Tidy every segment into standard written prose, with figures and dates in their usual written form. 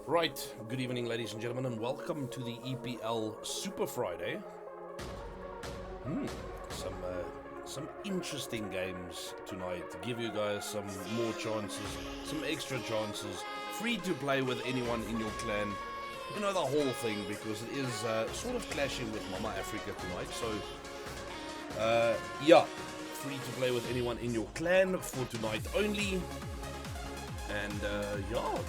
Right, good evening, ladies and gentlemen, and welcome to the EPL Super Friday. Some interesting games tonight to give you guys some more chances, some extra chances, free to play with anyone in your clan. You know, the whole thing, because it is sort of clashing with Mama Africa tonight. So, yeah, free to play with anyone in your clan for tonight only. And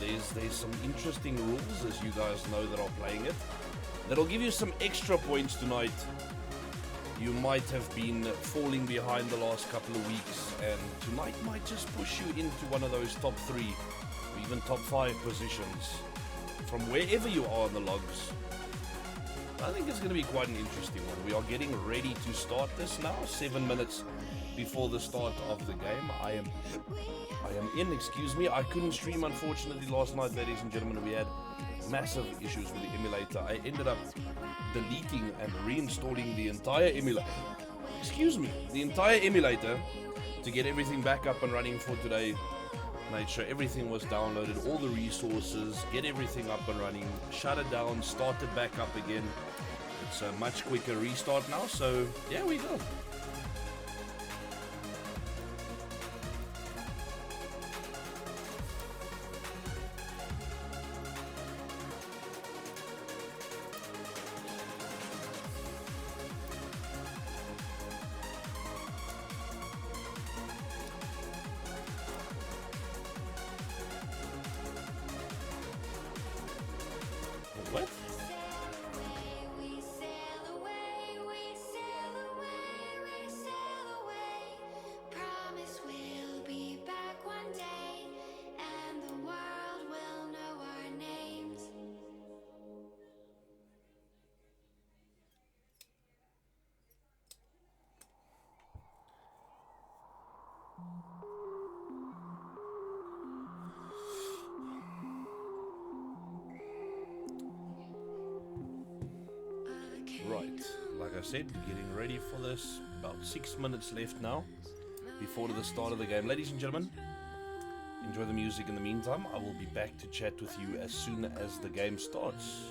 there's some interesting rules, as you guys know that are playing it, that'll give you some extra points tonight. You might have been falling behind the last couple of weeks, and tonight might just push you into one of those top 3 or even top 5 positions from wherever you are on the logs. I think it's going to be quite an interesting one. We are getting ready to start this now, 7 minutes before the start of the game. I am in, excuse me. I couldn't stream, unfortunately, last night, ladies and gentlemen. We had massive issues with the emulator. I ended up deleting and reinstalling the entire emulator to get everything back up and running for today. Made sure everything was downloaded, all the resources, get everything up and running, shut it down, start it back up again. It's a much quicker restart now, so there we go. What? Right, like I said, getting ready for this. About 6 minutes left now before the start of the game. Ladies and gentlemen, enjoy the music in the meantime. I will be back to chat with you as soon as the game starts.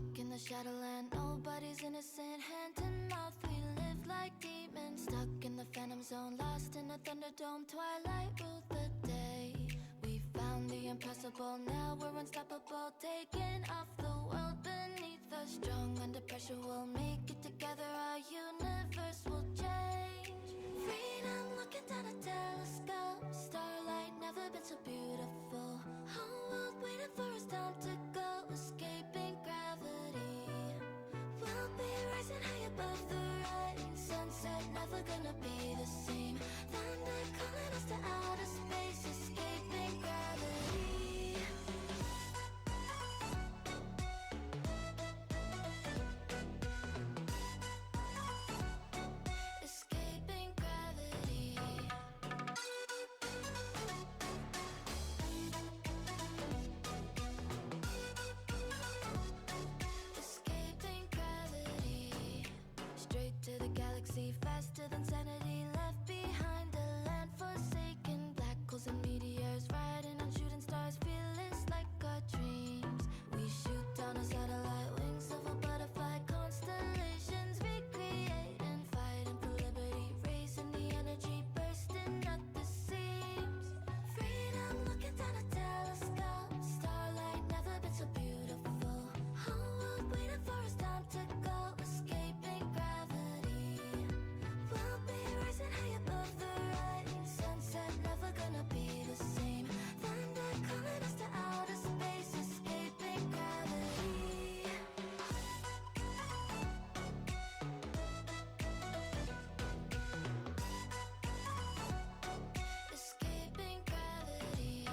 Stuck in the shadowland, nobody's innocent. Hand to mouth, we live like demons. Stuck in the phantom zone, lost in a thunderdome. Twilight ruled the day. We found the impossible, now we're unstoppable. Taking off the world beneath us. Strong under pressure, we'll make it together. Our universe will change. Freedom looking down a telescope. Starlight never been so beautiful. Whole world waiting for us, time to go. Escaping gravity. We'll be rising high above the rain. Sunset never gonna be the same. Thunder calling us to outer space. Escaping gravity. Escaping gravity. Escaping gravity. Straight to the galaxy, faster than sanity. Left behind a land forsaken. Black holes and meteors, riding on shooting stars. Fearless like our dreams. We shoot down a satellite, wings of a butterfly. Constellations recreate and fighting for liberty. Raising the energy, bursting at the seams. Freedom looking down a telescope. Starlight never been so beautiful. Whole world waiting for us, time to go. Escaping gravity. We'll be rising high above the rain. Sunset never gonna be the same. Thunder calling us to outer space. Escaping gravity. Escaping gravity.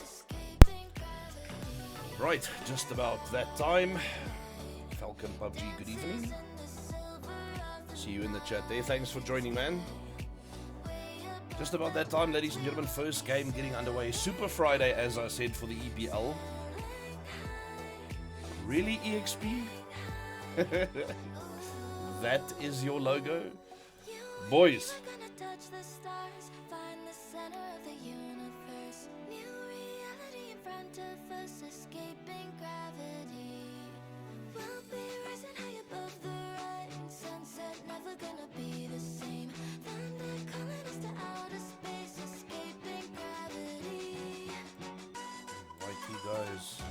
Escaping gravity. Right, just about that time. Falcon PUBG, good evening. See you in the chat there. Thanks for joining, man. Just about that time, ladies and gentlemen. First game getting underway. Super Friday, as I said, for the EPL. Really, EXP? That is your logo? Boys, We're gonna touch the stars, find the center of the universe. New reality in front of us, escaping gravity. We'll be rising high above the rain. Sunset never gonna be the same. Thunder calling us to outer space, escaping gravity. righty guys.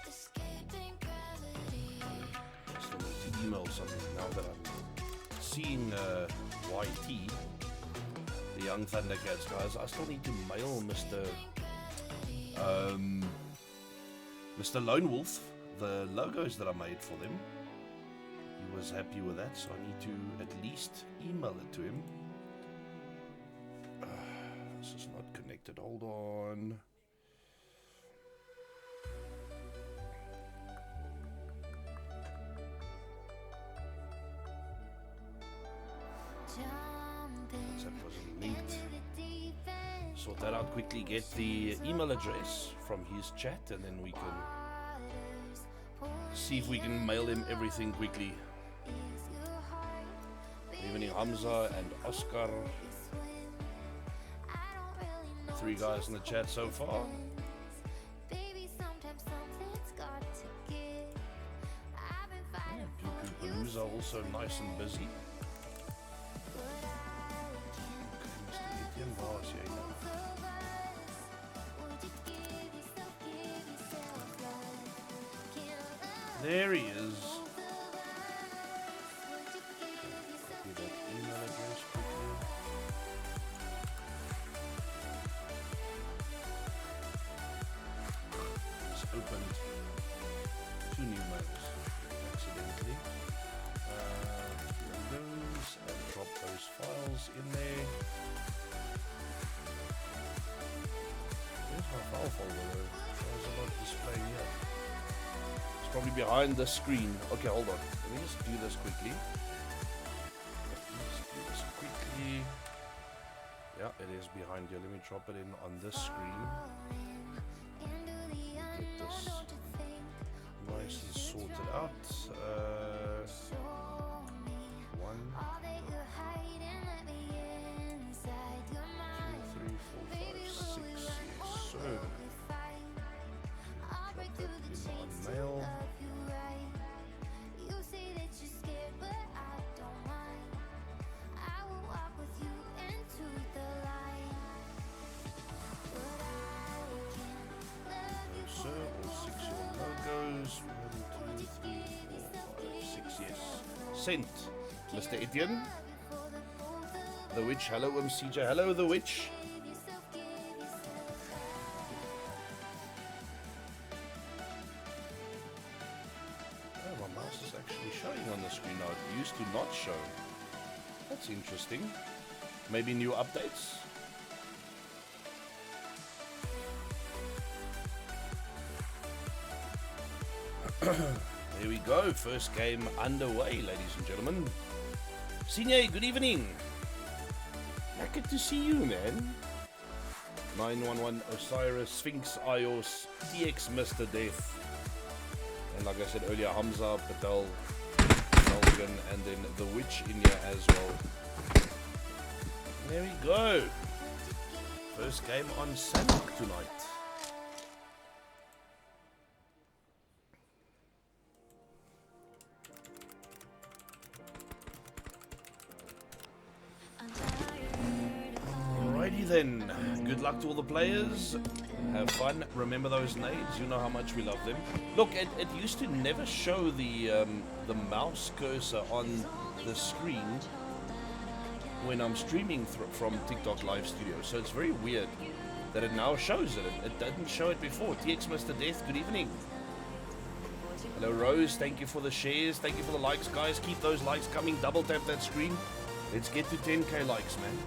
Escaping gravity. Still need to email something now that I'm seeing YT, the Young Thundercats guys. I still need to mail Mr. Lone Wolf the logos that I made for them. He was happy with that, so I need to at least email it to him. This is not connected. Hold on. WhatsApp wasn't linked. Sort that out quickly, get the email address from his chat, and then we can see if we can mail him everything quickly. Good evening, Hamza and Oscar. 3 guys in the chat so far. Palooza also nice and busy. There he is. Copy that email address quickly. Just opened 2 new mails accidentally. Those and drop those files in there. Where's my file folder though? Why is it not displaying yet? It's probably behind the screen. Okay, hold on. Let me just do this quickly. Yeah, it is behind here. Let me drop it in on this screen. Get this. My This is sorted out. 1, 2, 3, 4, 5, 6. Yes, sir. Drop that in on mail. Sir, all 6 your logos. 1, 2, 3, 4, 5, 6. Yes. Sent. Mr. Etienne. The Witch. Hello, CJ. Hello, The Witch. Oh, my mouse is actually showing on the screen now. It used to not show. That's interesting. Maybe new updates? There we go. First game underway, ladies and gentlemen. Senior, good evening. Good to see you, man. 911 Osiris, Sphinx, Ios, TX, Mr. Death. And like I said earlier, Hamza, Patel, Malgan, and then The Witch in here as well. There we go. First game on Sanok tonight. Alrighty then. Good luck to all the players. Have fun. Remember those nades. You know how much we love them. Look, it used to never show the mouse cursor on the screen when I'm streaming from TikTok Live Studio. So it's very weird that it now shows it. It didn't show it before. TX Mr. Death, good evening. Hello Rose, thank you for the shares. Thank you for the likes, guys. Keep those likes coming. Double tap that screen. Let's get to 10k likes, man.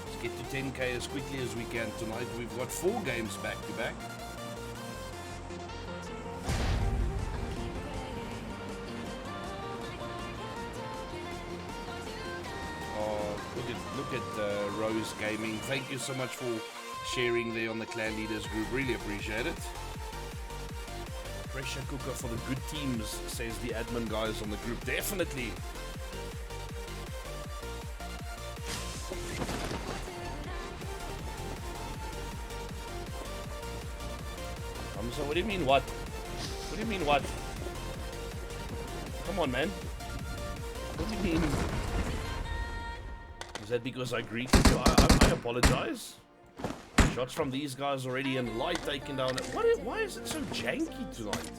Let's get to 10k as quickly as we can tonight. We've got 4 games back to back. Look at Rose Gaming. Thank you so much for sharing there on the Clan Leaders group. Really appreciate it. Pressure cooker for the good teams, says the admin guys on the group. Definitely. So what do you mean what? What do you mean what? Come on, man. What do you mean? Is that because I greeted you? I apologize. Shots from these guys already and light taken down. Why is it so janky tonight?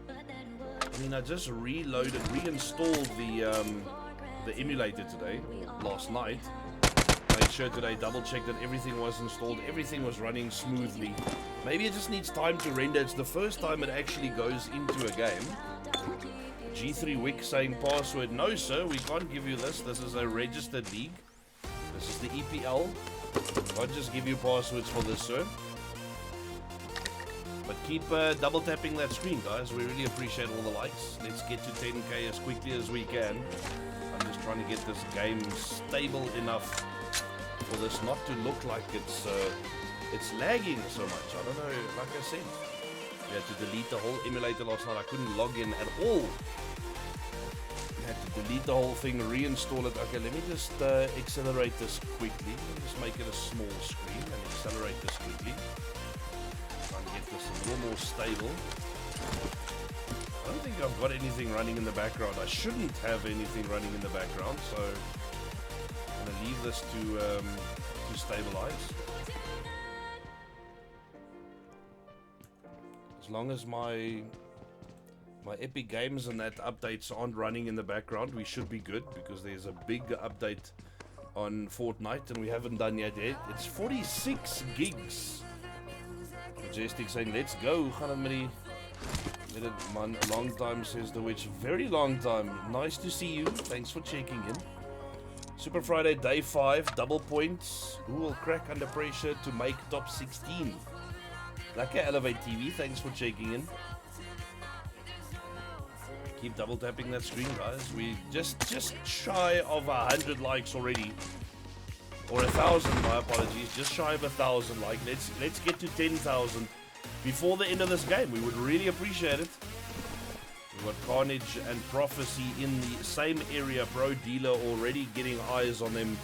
I mean, I just reinstalled the emulator today, last night. Made sure today, double checked that everything was installed, everything was running smoothly. Maybe it just needs time to render. It's the first time it actually goes into a game. G3 Wick saying password. No, sir, we can't give you this. This is a registered league. This is the EPL. Can't just give you passwords for this, sir. But keep double tapping that screen, guys. We really appreciate all the likes. Let's get to 10k as quickly as we can. I'm just trying to get this game stable enough for this not to look like it's lagging so much. I don't know, like I said, we had to delete the whole emulator last night. I couldn't log in at all. I had to delete the whole thing, reinstall it. Okay, let me just accelerate this quickly. Let me just make it a small screen and accelerate this quickly. Try and get this a little more stable. I don't think I've got anything running in the background. I shouldn't have anything running in the background, so I'm going to leave this to stabilize. As long as my Epic Games and that updates aren't running in the background, we should be good, because there's a big update on Fortnite and we haven't done yet. It's 46 gigs. Majestic saying, let's go. Man, a long time, says The Witch. Very long time. Nice to see you. Thanks for checking in. Super Friday, day 5, double points. Who will crack under pressure to make top 16? Lekker Elevate TV, thanks for checking in. Keep double tapping that screen, guys. We just shy of 100 likes already. Or 1,000, my apologies. Just shy of 1,000 like. Let's get to 10,000 before the end of this game. We would really appreciate it. We've got Carnage and Prophecy in the same area. Bro Dealer already getting eyes on them.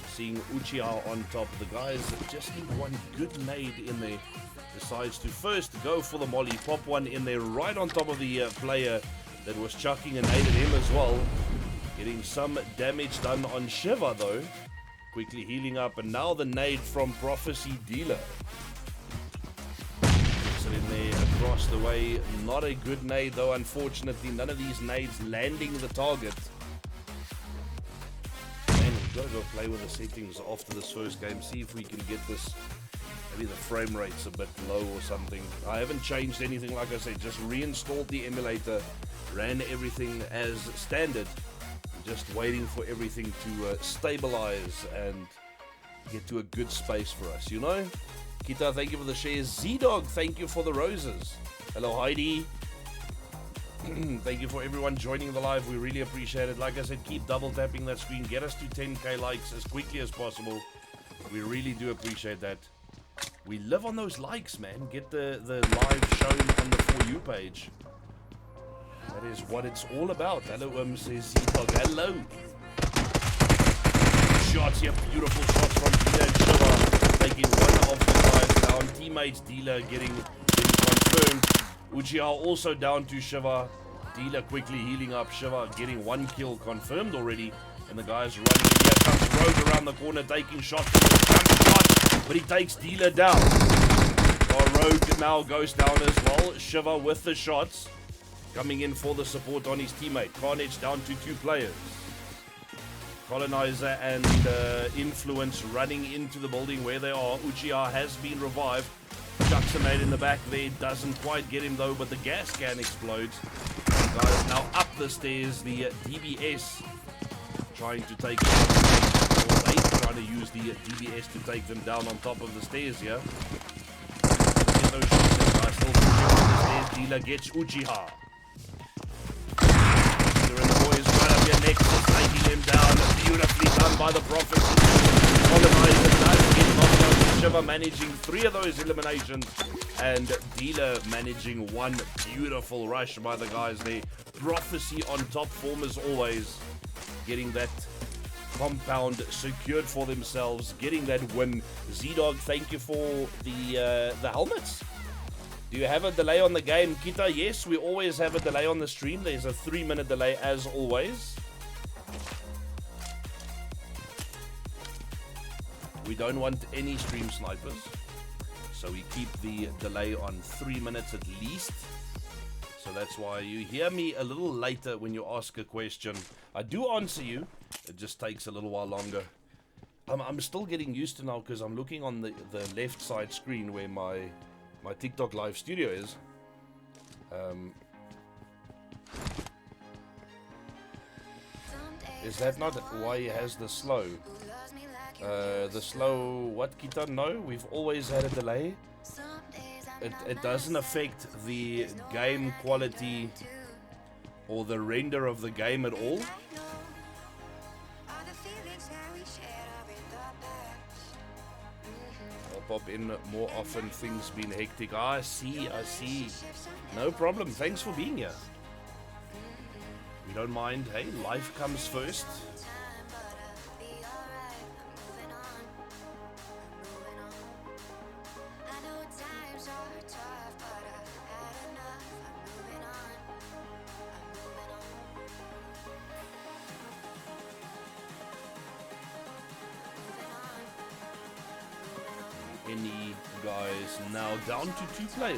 Seeing Uchiha on top. The guys just need one good nade in there. Decides to first go for the molly. Pop one in there right on top of the player that was chucking a nade at him as well. Getting some damage done on Shiva though. Quickly healing up. And now the nade from Prophecy Dealer. Gets it in there across the way. Not a good nade though, unfortunately. None of these nades landing the target. Gotta go play with the settings after this first game, see if we can get this, maybe the frame rate's a bit low or something. I haven't changed anything, like I said, just reinstalled the emulator, ran everything as standard, just waiting for everything to stabilize and get to a good space for us, you know? Kita, thank you for the shares. Z-Dog, thank you for the roses. Hello Heidi. Thank you for everyone joining the live. We really appreciate it. Like I said, keep double tapping that screen. Get us to 10k likes as quickly as possible. We really do appreciate that. We live on those likes, man. Get the live shown on the For You page. That is what it's all about. Hello, says Z-Dog. Hello. Shots here. Beautiful shots from Dealer and Shiva. Taking one of the guys down. Teammates Dealer getting confirmed. Uchiha also down to Shiva. Dealer quickly healing up. Shiva getting one kill confirmed already. And the guys running in. Here comes Rogue around the corner taking shots. But he takes Dealer down. Rogue now goes down as well. Shiva with the shots. Coming in for the support on his teammate. Carnage down to 2 players. Colonizer and Influence running into the building where they are. Uchiha has been revived. Chucks a nade in the back there, doesn't quite get him though, but the gas can explodes. The guys now up the stairs, the DBS trying to take trying to use the DBS to take them down on top of the stairs here. Get those shots in, guys. Still on the stairs. Dealer gets Uchiha. Dealer and the boys right up here next, just taking him down. Beautifully done by the Prophet. Colonizer does get knocked out. Shiva managing 3 of those eliminations and Dealer managing 1. Beautiful rush by the guys there. Prophecy on top form as always, getting that compound secured for themselves, getting that win. Z-Dog, thank you for the helmets. Do you have a delay on the game, Kita? Yes, we always have a delay on the stream. There's a 3-minute delay as always. We don't want any stream snipers, so we keep the delay on 3 minutes at least. So that's why you hear me a little later when you ask a question. I do answer you, it just takes a little while longer. I'm still getting used to now because I'm looking on the left side screen where my TikTok live studio is. Is that not why he has the slow? The slow, what, Kita? No, we've always had a delay. It doesn't affect the game quality or the render of the game at all. I'll pop in more often, things been hectic. I see. No problem, thanks for being here. We don't mind, hey, life comes first. Any guys now down to 2 players.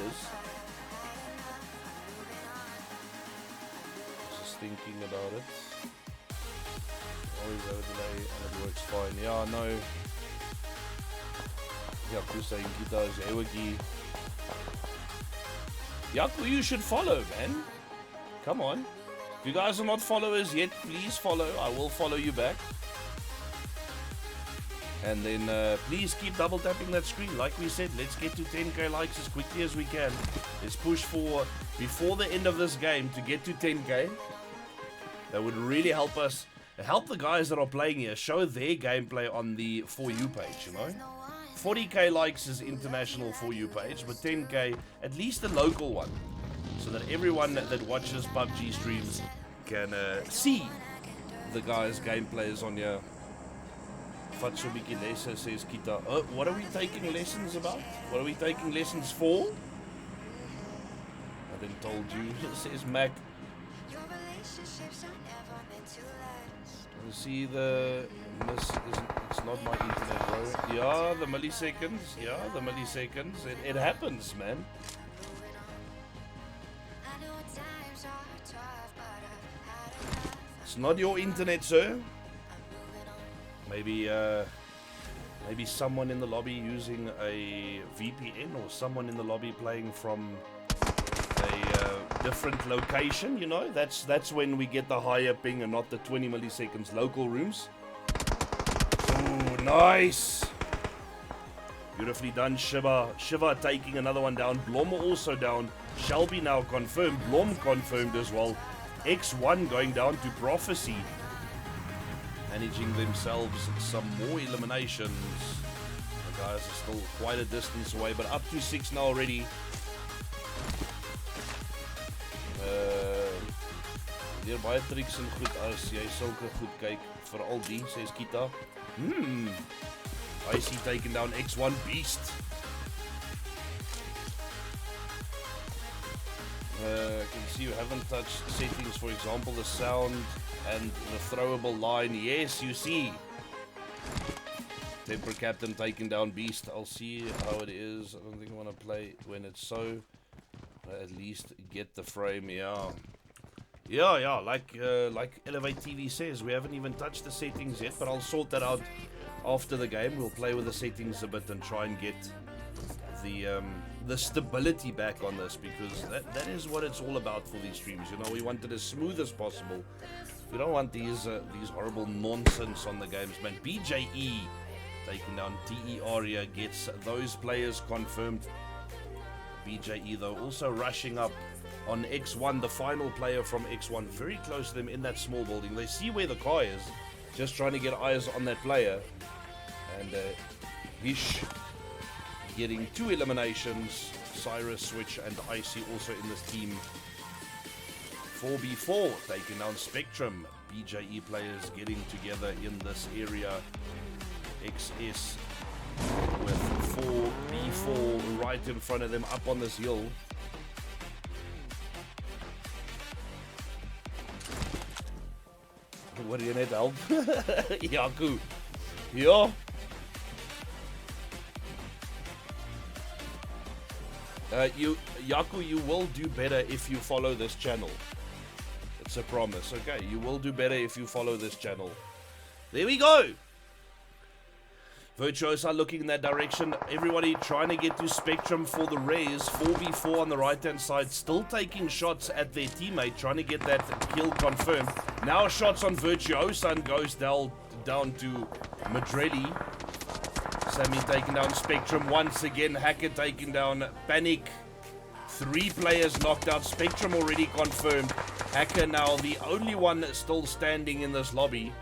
Just thinking about it. Always have a delay and it works fine. Yeah, no. Yaku saying Kita is Ewagi. Yaku, you should follow, man. Come on. If you guys are not followers yet, please follow. I will follow you back. And then please keep double tapping that screen. Like we said, let's get to 10k likes as quickly as we can. Let's push for, before the end of this game, to get to 10k. That would really help us, help the guys that are playing here, show their gameplay on the For You page, you know. 40k likes is international For You page, but 10k, at least the local one. so that everyone that watches PUBG streams can see the guys' gameplays on here. Vat so 'n bietjie lesse, says Kita. Oh, what are we taking lessons about? What are we taking lessons for? I then told you, says Mac. You see the it's not my internet, bro. Yeah, the milliseconds. Yeah, the milliseconds. It happens, man. It's not your internet, sir. Maybe someone in the lobby using a VPN, or someone in the lobby playing from a different location, you know. That's when we get the higher ping and not the 20 milliseconds local rooms. Ooh, nice. Beautifully done, Shiva. Shiva taking another one down. Blom also down. Shelby now confirmed. Blom confirmed as well. X1 going down to Prophecy. Managing themselves some more eliminations. The guys are still quite a distance away, but up to 6 now already. Leer baie tricks en goed as jy sulke goed kyk, veral die, says Kita. Icy taking down X1 Beast. You can see you haven't touched settings, for example, the sound and the throwable line. Yes, you see. Temper Captain taking down Beast. I'll see how it is. I don't think I want to play when it's so. At least get the frame, yeah. Yeah, like Elevate TV says, we haven't even touched the settings yet, but I'll sort that out after the game. We'll play with the settings a bit and try and get the stability back on this, because that is what it's all about for these streams. You know, we want it as smooth as possible. We don't want these horrible nonsense on the games, man. BJE taking down TE Aria gets those players confirmed. BJE though also rushing up on X1, the final player from X1, very close to them in that small building. They see where the car is, just trying to get eyes on that player. And Hish getting 2 eliminations. Cyrus, Switch and Icy also in this team. 4v4 taking down Spectrum. BJE players getting together in this area. XS with 4v4 right in front of them up on this hill. What do you need help? Yaku. Yeah. Yaku, you will do better if you follow this channel. It's a promise, okay? You will do better if you follow this channel. There we go. Virtuosa looking in that direction. Everybody trying to get to Spectrum for the raise. 4v4 on the right-hand side. Still taking shots at their teammate. Trying to get that kill confirmed. Now shots on Virtuosa and goes down to Madrelli. Sammy taking down Spectrum once again. Hacker taking down Panic. 3 players knocked out. Spectrum already confirmed. Hacker now the only one still standing in this lobby.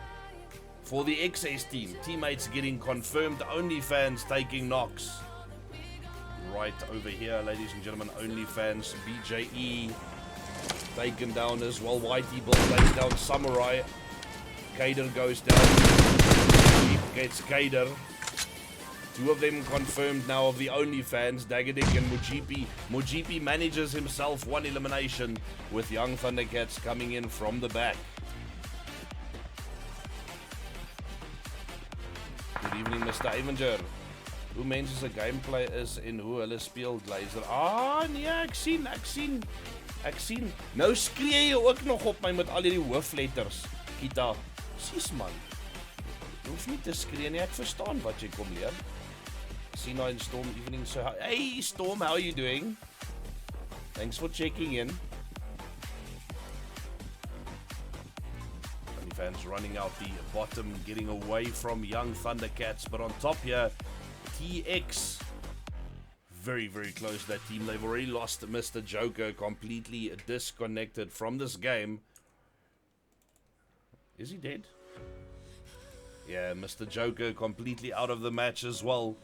For the XS team, teammates getting confirmed, OnlyFans taking knocks. Right over here, ladies and gentlemen, OnlyFans, BJE taken down as well. Whitey Bull taken down Samurai. Kader goes down. Jeep gets Kader. 2 of them confirmed now of the OnlyFans, Dagadik and Mujipi. Mujipi manages himself 1 elimination with Young Thundercats coming in from the back. Good evening, Mr. Avenger. Hoe mense se gameplay is en hoe hulle speel Glazer. Ah, nee, ek sien. Nou skree jy ook nog op my met al hierdie hoofletters. Kita, sies man. Jy hoef nie te skree nie, ek verstaan wat jy kom leer. Sina and Storm evening, so hey Storm, how are you doing? Thanks for checking in. Fans running out the bottom, getting away from Young Thundercats, but on top here, TX very, very close to that team. They've already lost Mr. Joker, completely disconnected from this game. Is he dead? Yeah, Mr. Joker completely out of the match as well.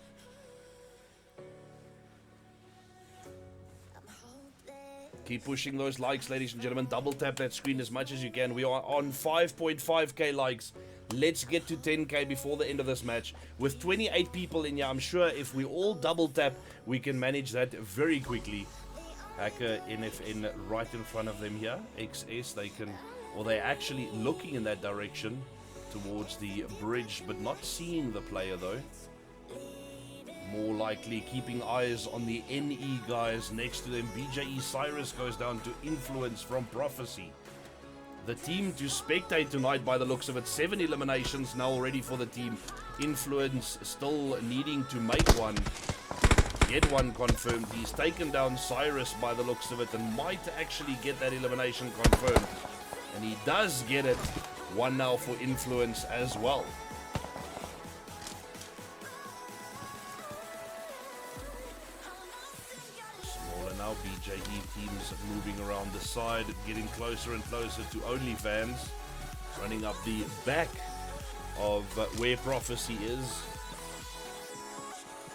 Keep pushing those likes, ladies and gentlemen. Double tap that screen as much as you can. We are on 5.5k likes. Let's get to 10k before the end of this match. With 28 people in here, I'm sure if we all double tap, we can manage that very quickly. Hacker NFN right in front of them here. XS, they're actually looking in that direction towards the bridge, but not seeing the player though. More likely keeping eyes on the NE guys next to them. BJE Cyrus goes down to Influence from Prophecy. The team to spectate tonight by the looks of it. 7 eliminations now already for the team. Influence still needing to make one. Get one confirmed. He's taken down Cyrus by the looks of it and might actually get that elimination confirmed. And he does get it. One now for Influence as well. Now BJE teams moving around the side, getting closer and closer to OnlyFans, running up the back of where Prophecy is,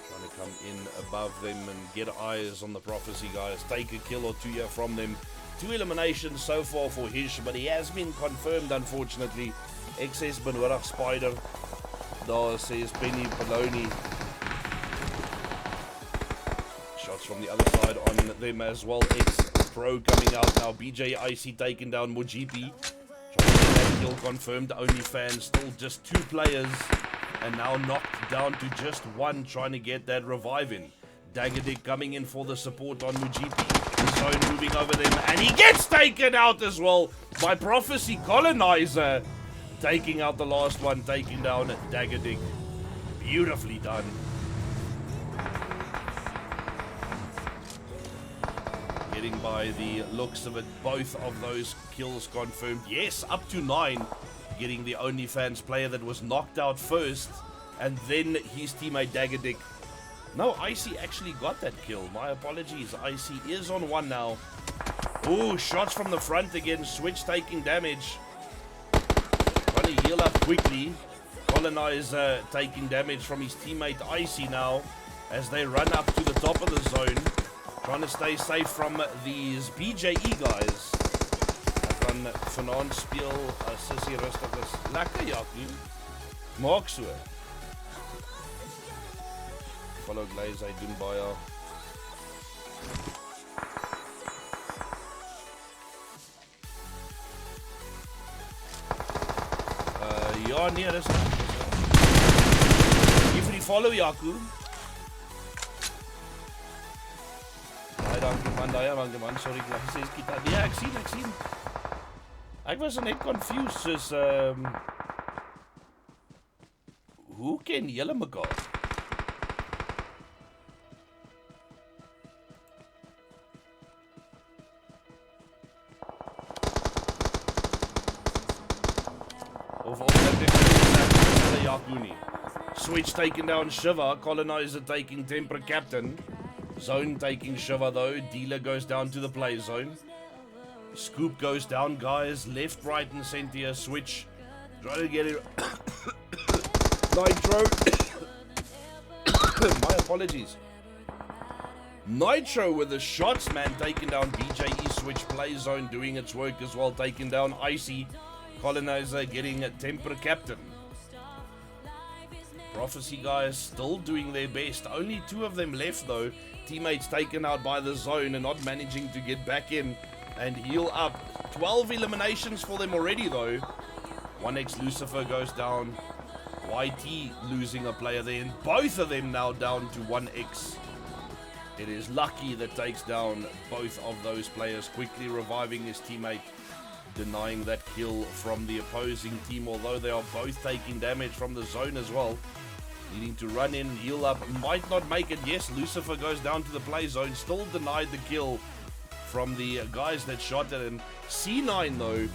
trying to come in above them and get eyes on the Prophecy guys, take a kill or two here from them. 2 eliminations so far for Hish, but he has been confirmed unfortunately. XS Benoorag Spider, daar says Penny Poloni. From the other side on them as well. X-Pro coming out now. BJ Icy taking down Mojipi. Trying to get that kill confirmed. OnlyFans still just 2 players. And now knocked down to just 1. Trying to get that revive in. Daggerdick coming in for the support on Mojipi. Zone moving over them. And he gets taken out as well by Prophecy Colonizer. Taking out the last one. Taking down Daggerdick. Beautifully done. Getting by the looks of it, both of those kills confirmed. Yes, up to 9. Getting the OnlyFans player that was knocked out first. And then his teammate Daggerdick. No, Icy actually got that kill. My apologies. Icy is on 1 now. Ooh, shots from the front again. Switch taking damage. Trying to heal up quickly. Colonizer taking damage from his teammate Icy now. As they run up to the top of the zone. Trying to stay safe from these BJE guys. Ek kan vanaand speel Sissy rustig is. Lekker Jaco. Maak so. Follow Glaze, hy doen baie. Ja nee, dis nie. Hier vir die follow Jaco. Dankie man, sorry, ek sê ja, ek sien. Ek was net confused, soos hoe ken julle mekaar? Of dit Jaco nie. Switch taking down Shiva, Colonizer taking Temper Captain. Zone taking Shiva though. Dealer goes down to the play zone. Scoop goes down, guys. Left, right, and center. Switch. Try to get it. Nitro. My apologies. Nitro with the shots, man. Taking down BJE. Switch play zone doing its work as well. Taking down Icy. Colonizer getting a Temper Captain. Prophecy guys still doing their best. Only 2 of them left though. Teammates taken out by the zone and not managing to get back in and heal up. 12 eliminations for them already though. 1x Lucifer goes down. YT losing a player there, and both of them now down to 1x. It is Lucky that takes down both of those players, quickly reviving his teammate, denying that kill from the opposing team, although they are both taking damage from the zone as well. Needing to run in and heal up. Might not make it. Yes, Lucifer goes down to the play zone. Still denied the kill from the guys that shot at him. C9 though,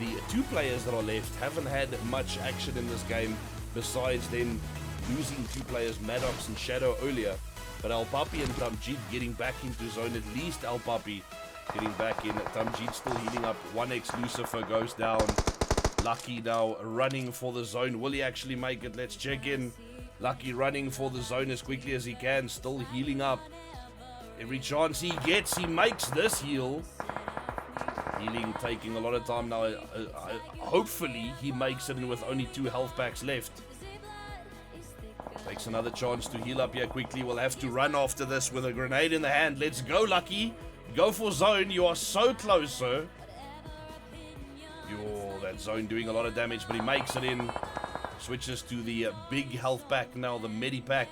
the 2 players that are left haven't had much action in this game besides them losing 2 players, Maddox and Shadow earlier. But Al Papi and Tamjid getting back into zone. At least Al Papi getting back in. Tamjid still healing up. 1x Lucifer goes down. Lucky now running for the zone. Will he actually make it? Let's check in. Lucky running for the zone as quickly as he can. Still healing up. Every chance he gets, he makes this heal. Healing taking a lot of time now. Hopefully he makes it in with only 2 health packs left. Takes another chance to heal up here quickly. We'll have to run after this with a grenade in the hand. Let's go, Lucky. Go for zone. You are so close, sir. That zone doing a lot of damage, but he makes it in. Switches to the big health pack now, the Medi pack.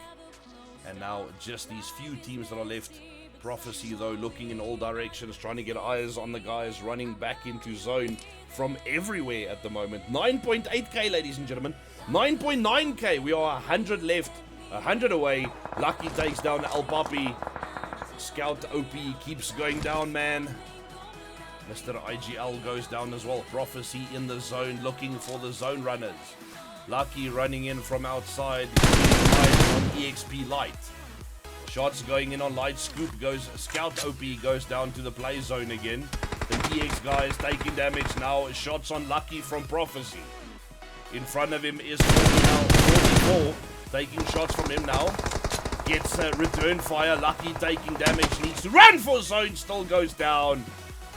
And now just these few teams that are left. Prophecy, though, looking in all directions, trying to get eyes on the guys running back into zone from everywhere at the moment. 9.8k, ladies and gentlemen. 9.9k. We are 100 left, 100 away. Lucky takes down El Papi. Scout OP keeps going down, man. Mr. IGL goes down as well. Prophecy in the zone, looking for the zone runners. Lucky running in from outside. On EXP Light. Shots going in on Light. Scoop goes. Scout OP goes down to the play zone again. The EX guys taking damage now. Shots on Lucky from Prophecy. In front of him is 44. Taking shots from him now. Gets return fire. Lucky taking damage. Needs to run for zone. Still goes down.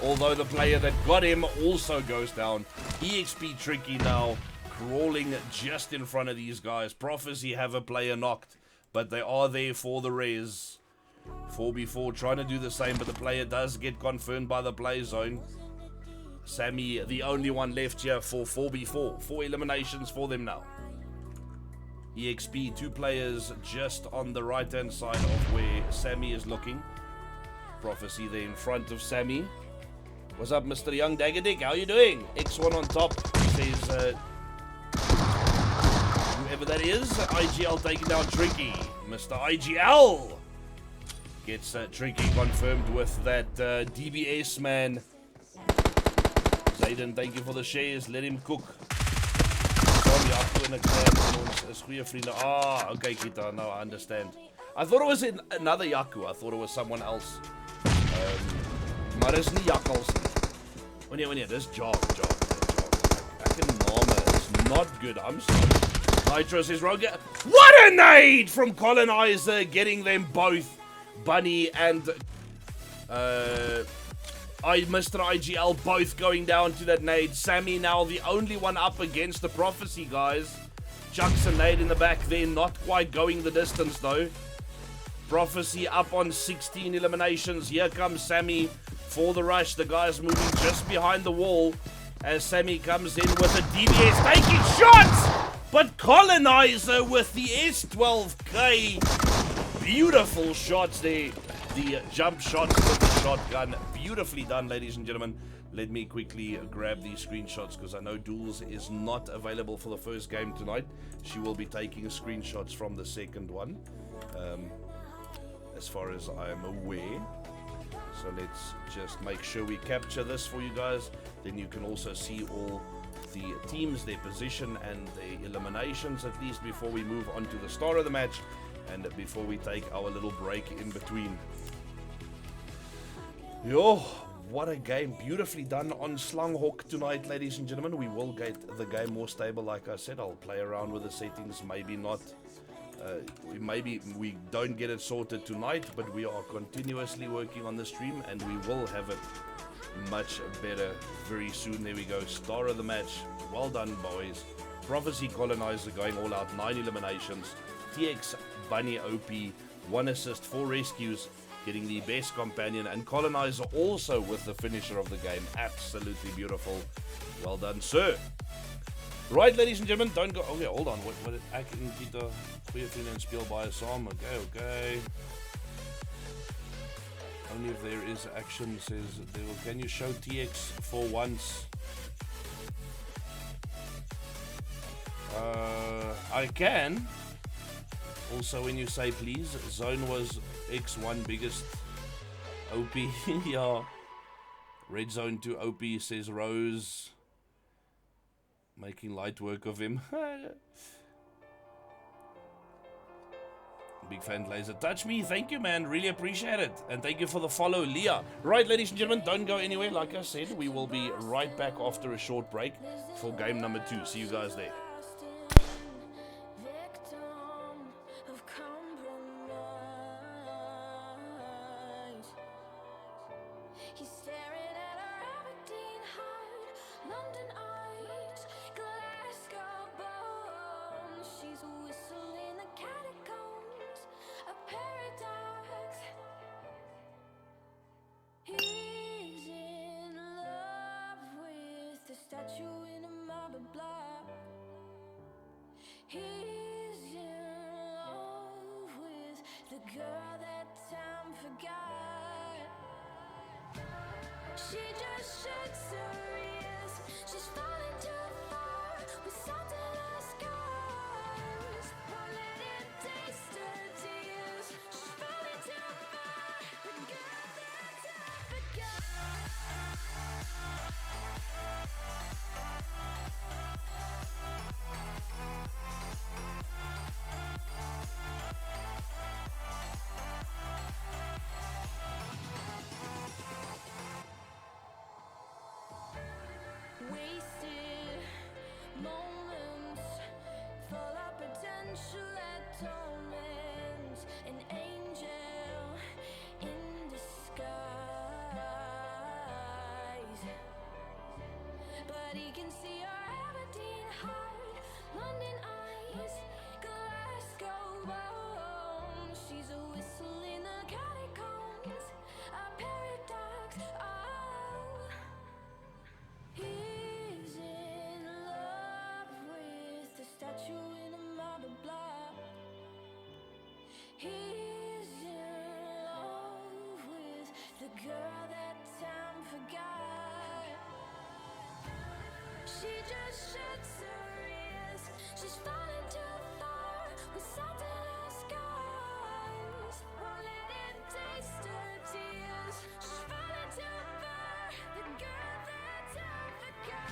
Although the player that got him also goes down. EXP Tricky now. Crawling just in front of these guys. Prophecy have a player knocked. But they are there for the res. 4v4 trying to do the same. But the player does get confirmed by the play zone. Sammy, the only one left here for 4v4. 4 eliminations for them now. EXP, 2 players just on the right hand side of where Sammy is looking. Prophecy there in front of Sammy. What's up, Mr. Young Daggerdick? How you doing? X1 on top says, whoever that is, IGL taking down Tricky. Mr. IGL gets Tricky confirmed with that DBS, man. Zayden, thank you for the shares. Let him cook. Ah, okay, Kita. Now I understand. I thought it was another Yaku. I thought it was someone else. Maar is nie jakkals nie. Wanneer, dis jog. Ek en name is not good. I'm sorry. Nitro says, Roger, what a nade from Colonizer, getting them both, Bunny and Mr. IGL, both going down to that nade. Sammy now the only one up against the Prophecy guys. Chucks a nade in the back there, not quite going the distance though. Prophecy up on 16 eliminations. Here comes Sammy for the rush. The guys moving just behind the wall as Sammy comes in with a DBS taking shots. But Colonizer with the S12K. Beautiful shots there. The jump shots with the shotgun. Beautifully done, ladies and gentlemen. Let me quickly grab these screenshots because I know Duels is not available for the first game tonight. She will be taking screenshots from the second one. As far as I am aware. So let's just make sure we capture this for you guys. Then you can also see all the teams, their position and their eliminations, at least before we move on to the start of the match and before we take our little break in between. Yo, what a game. Beautifully done on Slunghawk tonight, ladies and gentlemen. We will get the game more stable, like I said. I'll play around with the settings, maybe not. Maybe we don't get it sorted tonight, but we are continuously working on the stream and we will have it much better very soon. There we go. Star of the match. Well done, boys. Prophecy Colonizer going all out. 9 eliminations. TX Bunny OP. 1 assist, 4 rescues. Getting the best companion. And Colonizer also with the finisher of the game. Absolutely beautiful. Well done, sir. Right, ladies and gentlemen, don't go. Oh, yeah, hold on. What ek en Kita goeie vriende en speel baie saam. Okay. Only if there is action, says Devil. Can you show TX for once? I can. Also, when you say please, Zone was X1 biggest OP. Yeah. Red Zone to OP, says Rose. Making light work of him. Big fan, Laser. Touch me. Thank you, man. Really appreciate it. And thank you for the follow, Leah. Right, ladies and gentlemen, don't go anywhere. Like I said, we will be right back after a short break for game number 2. See you guys there. He's staring at her Aberdeen heart, London eyes, Glasgow bones. She's whistling the catacombs, a paradox. He's in love with the statue in a marble block. He's in love with the girl that time forgot. She just shakes her ears. She's falling too far with salt in her scars. Won't let it taste her tears. She's falling too far. The girl that time forgot. Wasted moments, full of potential atonement. An angel in disguise, but he can see our Aberdeen heart, London eyes, Glasgow bones. She's a whistle in the catacombs, a paradox. Oh, he's in love with the statue in a marble block. He's in love with the girl that time forgot. She just shakes her ears. She's falling too far with salt in her scars. Won't let it taste her tears. She's falling too far. The girl that time forgot.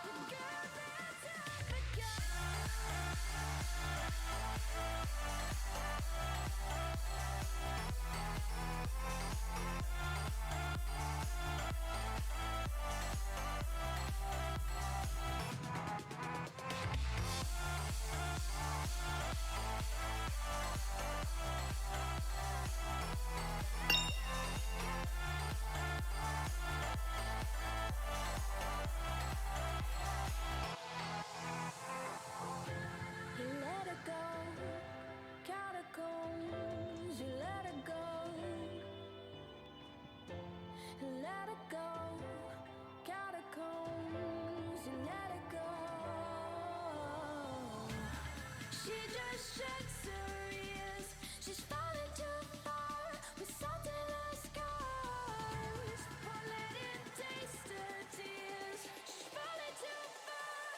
The girl that time You let her go, catacombs. You let her go, let her go, catacombs. You let her go. She just shakes her ears. She's falling too far with salt in her scars. Won't let it taste her tears. She's falling too far.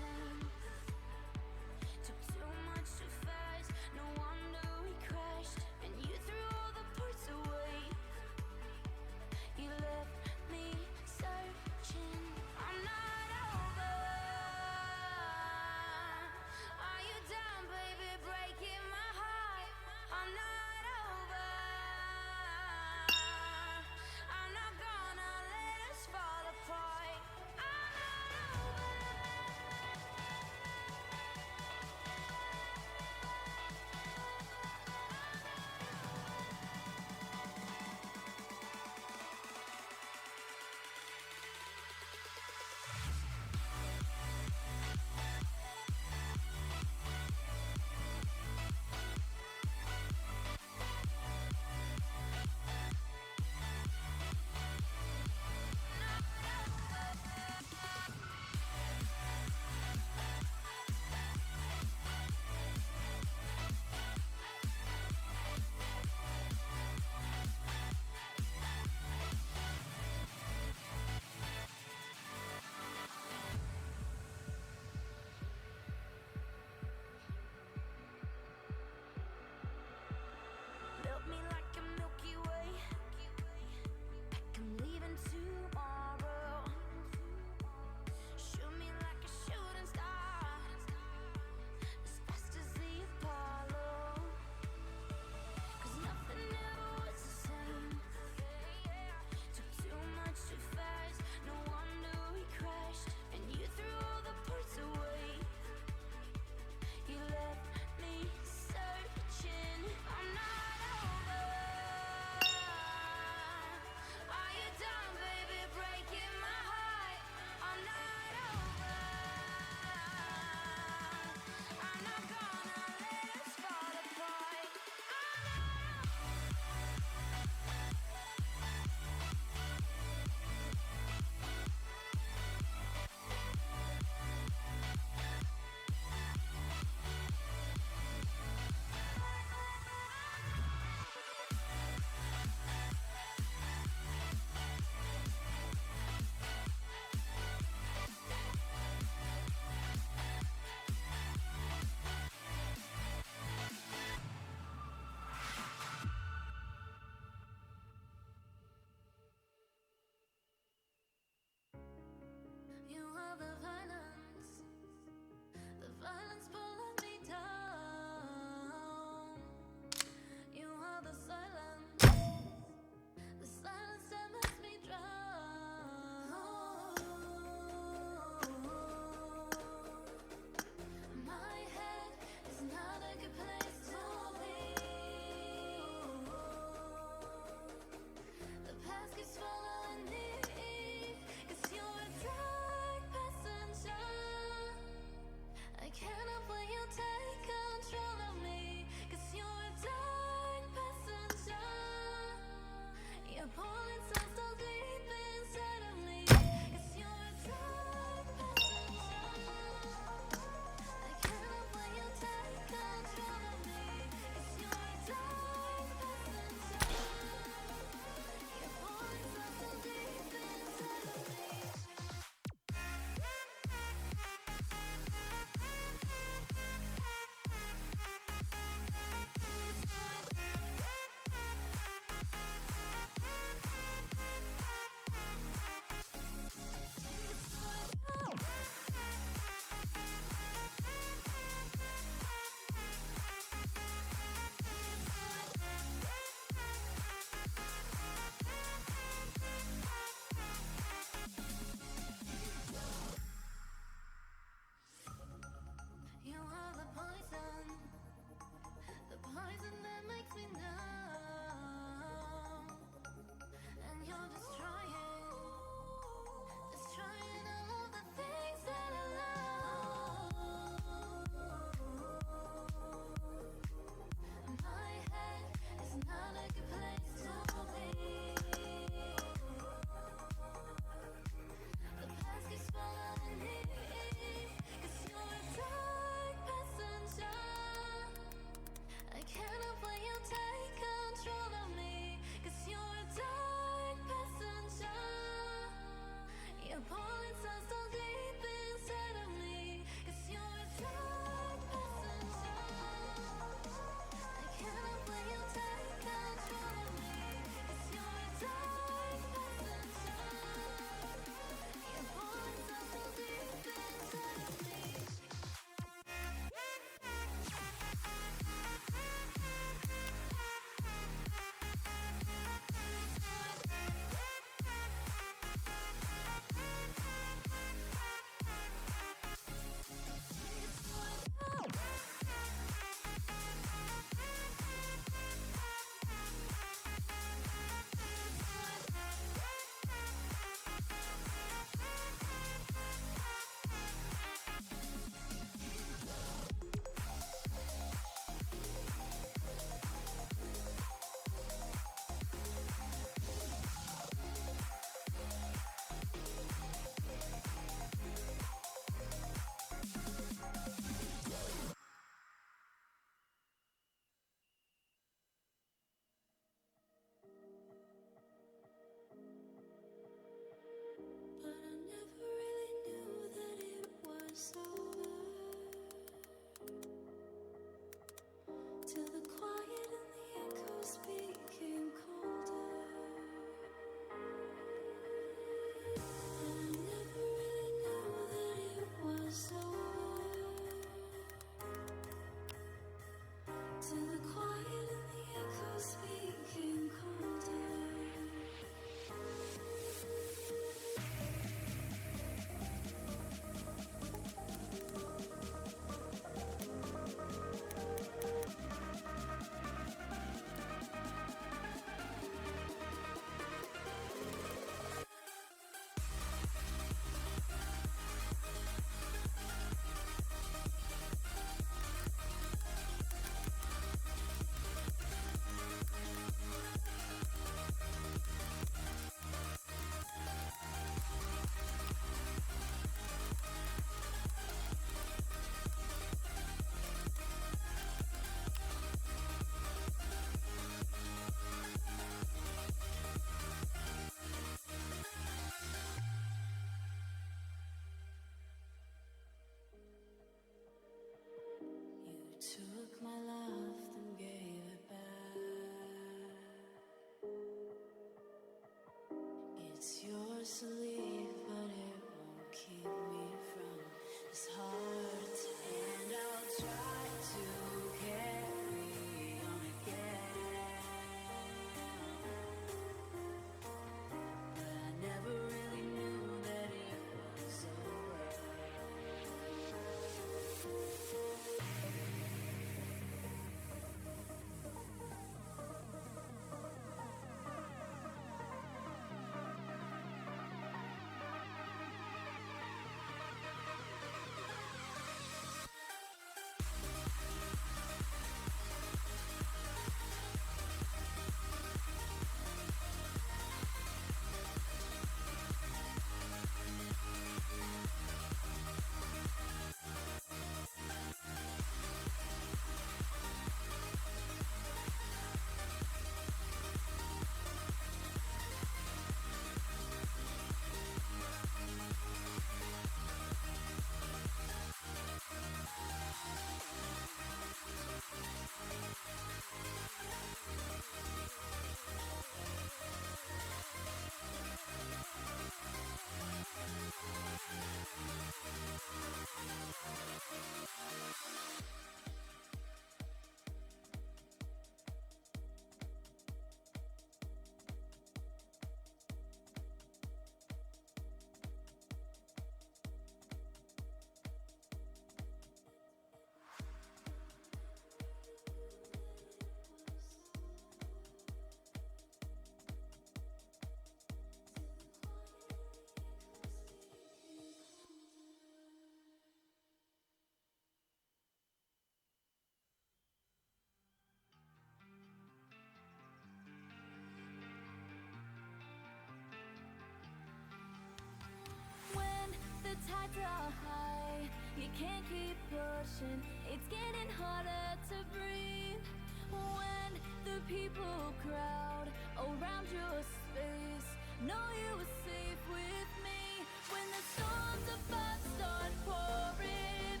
The tides are high, you can't keep pushing. It's getting harder to breathe when the people crowd around your space. Know you were safe with me when the storms above start pouring,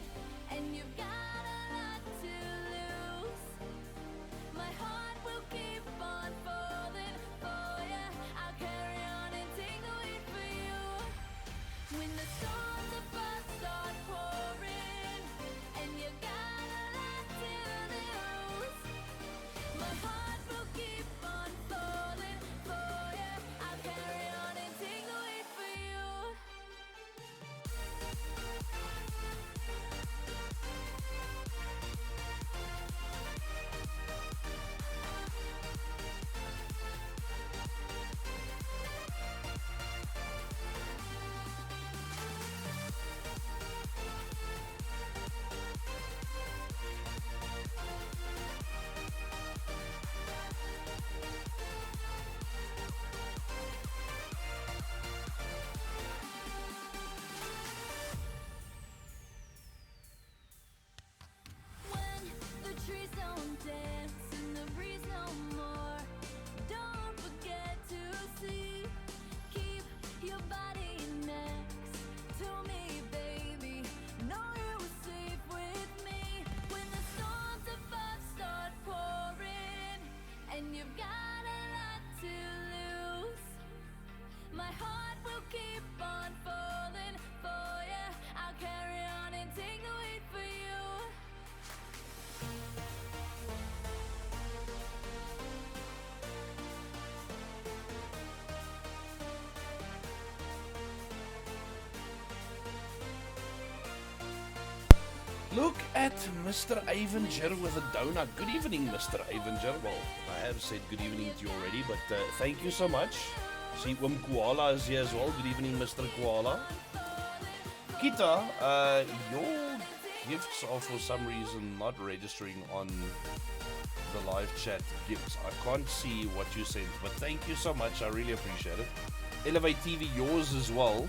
and you've got a lot to lose. My heart will keep on falling for you. I'll carry on and take the weight for you. When the storms above start pouring, and you got a lot to lose, my heart will keep on falling for you. I'll carry on and take the weight for you. When the trees don't dance and the breeze no more, don't forget to see. Keep your body next to me, baby. Know you were safe with me when the storms above start pouring, and you've got a lot to lose. My heart will keep on falling for you. I'll carry on and take the weight for you. Look at Mr. Avenger with a donut. Good evening, Mr. Avenger. Well, I have said good evening to you already, but thank you so much. See, Koala is here as well. Good evening, Mr. Koala. Kita, your gifts are for some reason not registering on the live chat gifts. I can't see what you sent, but thank you so much. I really appreciate it. Elevate TV, yours as well.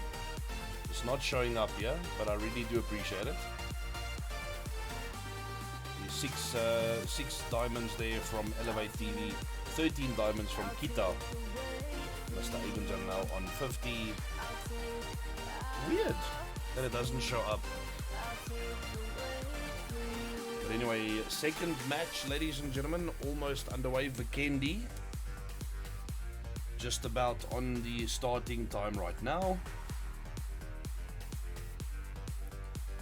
It's not showing up here, but I really do appreciate it. Six diamonds there from Elevate TV, 13 diamonds from Kita. Mr. Avenger now on 50. Weird that it doesn't show up. But anyway, second match, ladies and gentlemen, almost underway. Vikendi just about on the starting time right now.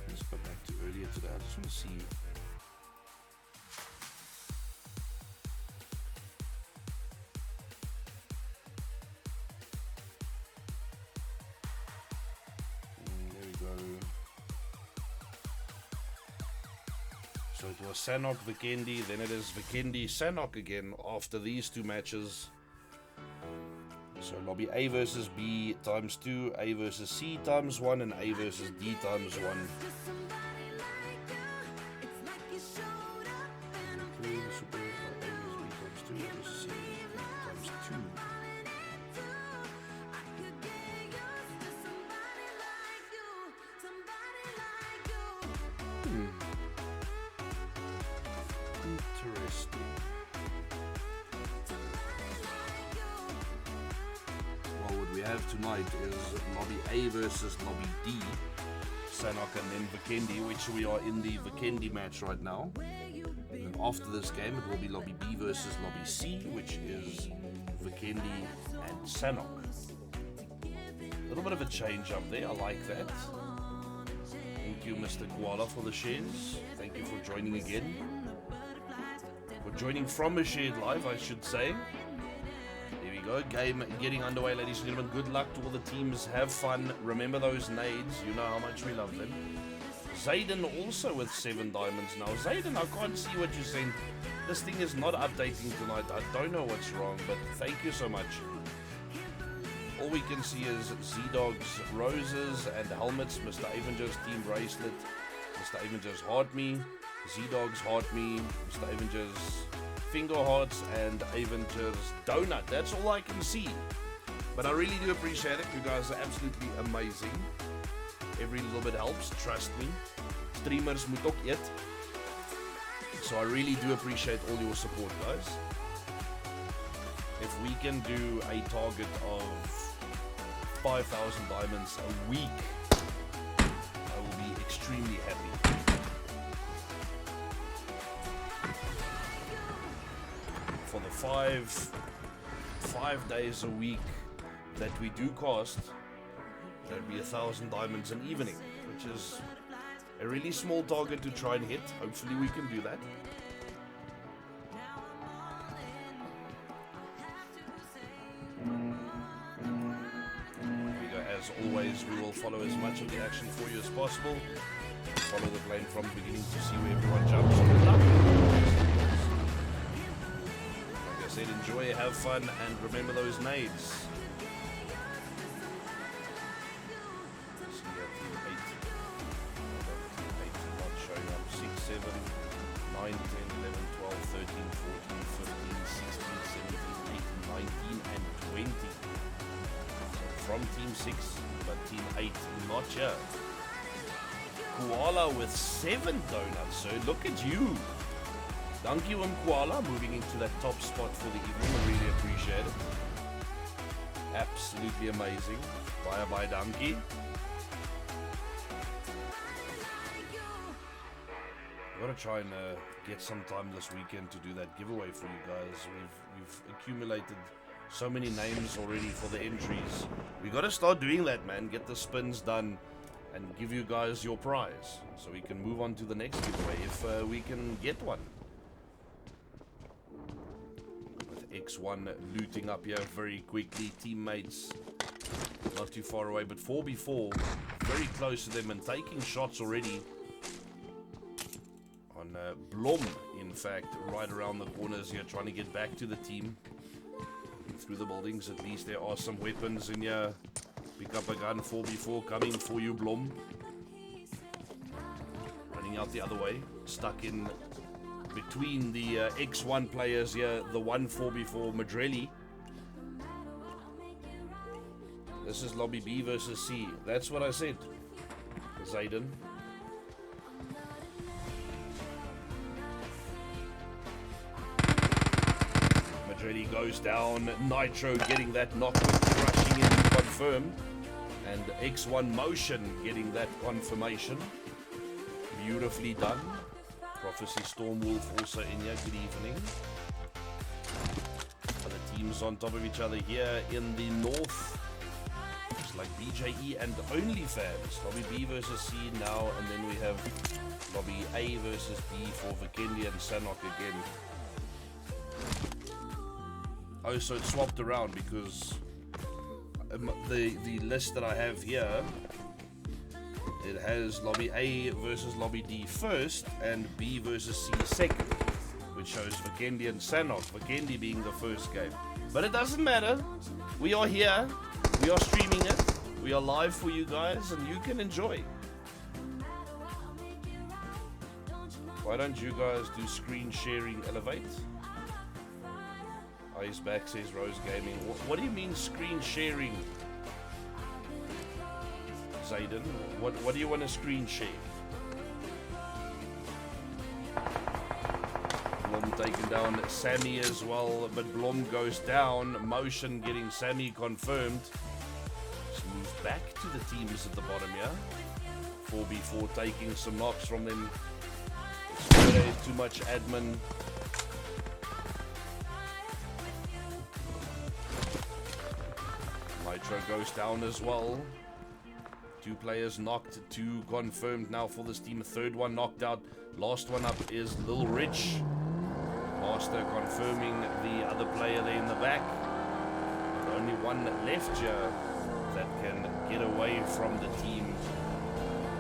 He's today? I just want to see. There we go. So it was Sanok, Vikendi, then it is Vikendi, Sanok again after these two matches. So lobby A versus B times 2, A versus C times 1, and A versus D times 1. Interesting. Well, what we have tonight is lobby A versus lobby D, Sanok and then Vikendi, which we are in the Vikendi match right now. And then after this game, it will be lobby B versus lobby C, which is Vikendi and Sanok. A little bit of a change up there. I like that. Thank you, Mr. Koala, for the shares. Thank you for joining again. For joining from a shared live, I should say. There we go. Game getting underway, ladies and gentlemen. Good luck to all the teams. Have fun. Remember those nades. You know how much we love them. Zayden also with 7 diamonds now. Zayden, I can't see what you sent. This thing is not updating tonight. I don't know what's wrong, but thank you so much. All we can see is Z-Dog's roses and helmets, Mr. Avenger's team bracelet, Mr. Avenger's heart me, Z-Dog's heart me, Mr. Avenger's finger hearts, and Avenger's donut. That's all I can see. But I really do appreciate it. You guys are absolutely amazing. Every little bit helps, trust me. Streamers moet ook eet. So I really do appreciate all your support, guys. If we can do a target of 5,000 diamonds a week, I will be extremely happy. For the five days a week that we do cast, that'd be 1,000 diamonds an evening, which is a really small target to try and hit. Hopefully we can do that. As always, we will follow as much of the action for you as possible. Follow the plane from the beginning to see where everyone jumps. Like I said, enjoy, have fun, and remember those nades. See here, team 8. Team 8 not showing up. 6, 7, 9, 10, 11, 12, 13, 14, 15, 16, 17, 18, 19, and 20. From Team 6, but Team 8 not here. Koala with 7 donuts, so look at you. Thank you, Koala, moving into that top spot for the evening. I really appreciate it. Absolutely amazing. Bye-bye, Donkey. I've got to try and get some time this weekend to do that giveaway for you guys. We've accumulated so many names already for the entries. We gotta start doing that, man. Get the spins done and give you guys your prize so we can move on to the next giveaway if we can get one. With X1 looting up here very quickly. Teammates not too far away, but 4v4 very close to them and taking shots already on Blom, in fact, right around the corners here, trying to get back to the team. Through the buildings, at least there are some weapons in here. Pick up a gun, 4v4 coming for you, Blom. Running out the other way, stuck in between the X1 players here, the 1 4v4 Madrelli. This is lobby B versus C. That's what I said, Zayden. Madrelli goes down. Nitro getting that knock, rushing in to confirm. And X1 Motion getting that confirmation. Beautifully done. Prophecy Stormwolf also in here. Good evening. Other teams on top of each other here in the north. Just like BJE and OnlyFans. Lobby B versus C now, and then we have Lobby A versus B for Vikendi and Sanok again. Oh, so it swapped around because the list that I have here, it has Lobby A versus Lobby D first and B versus C second, which shows Vikendi and Sanok, Vikendi being the first game. But it doesn't matter. We are here. We are streaming it. We are live for you guys, and you can enjoy. Why don't you guys do screen sharing elevate? Ice back, says Rose Gaming. What do you mean screen sharing? Zayden, what do you want to screen share? Blom taking down Sammy as well, but Blom goes down. Motion getting Sammy confirmed. Just move back to the teams at the bottom here. 4v4 taking some knocks from them. Too much admin. Nitro goes down as well. 2 players knocked, 2 confirmed now for this team. Third one knocked out. Last one up is Lil Rich. Master confirming the other player there in the back. Only one left here that can get away from the team.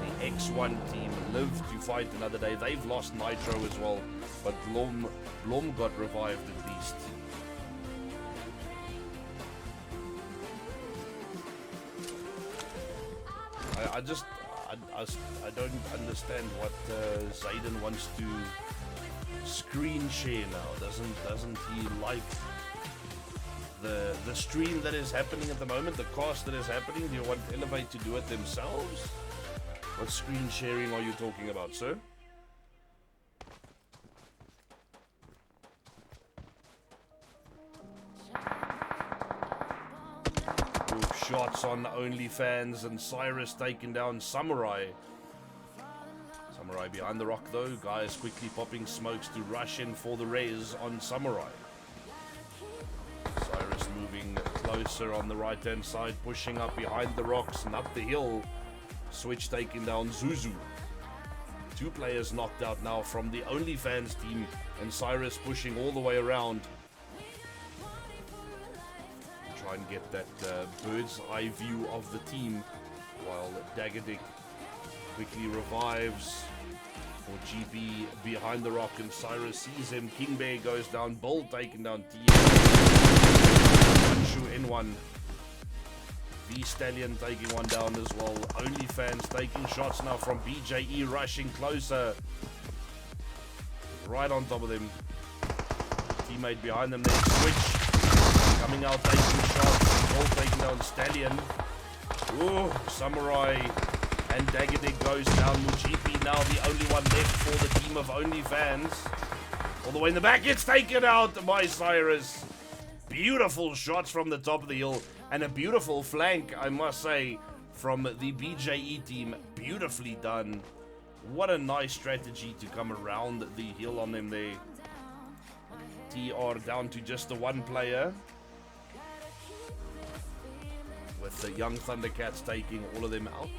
The X1 team live to fight another day. They've lost Nitro as well, but Blom got revived at least. I don't understand what Zayden wants to screen share now. Doesn't he like the stream that is happening at the moment, the cast that is happening? Do you want Elevate to do it themselves? What screen sharing are you talking about, sir? Group shots on OnlyFans and Cyrus taking down Samurai. Samurai behind the rock though. Guys quickly popping smokes to rush in for the res on Samurai. Cyrus moving closer on the right hand side, pushing up behind the rocks and up the hill. Switch taking down Zuzu. 2 players knocked out now from the OnlyFans team, and Cyrus pushing all the way around. Try and get that bird's eye view of the team, while Daggerdick quickly revives for GP behind the rock, and Cyrus sees him. King Bear goes down. Bull taking down TM. Anshu N1. V-Stallion taking one down as well. OnlyFans taking shots now from BJE, rushing closer. Right on top of them. Teammate behind them there. Switch. Coming out taking shots. All taking down Stallion. Ooh, Samurai and Daggerdick goes down. Mujipi now the only one left for the team of OnlyFans. All the way in the back. It's taken out by Cyrus. Beautiful shots from the top of the hill. And a beautiful flank, I must say, from the BJE team. Beautifully done. What a nice strategy to come around the hill on them there. TR down to just the 1 player. With the young Thundercats taking all of them out.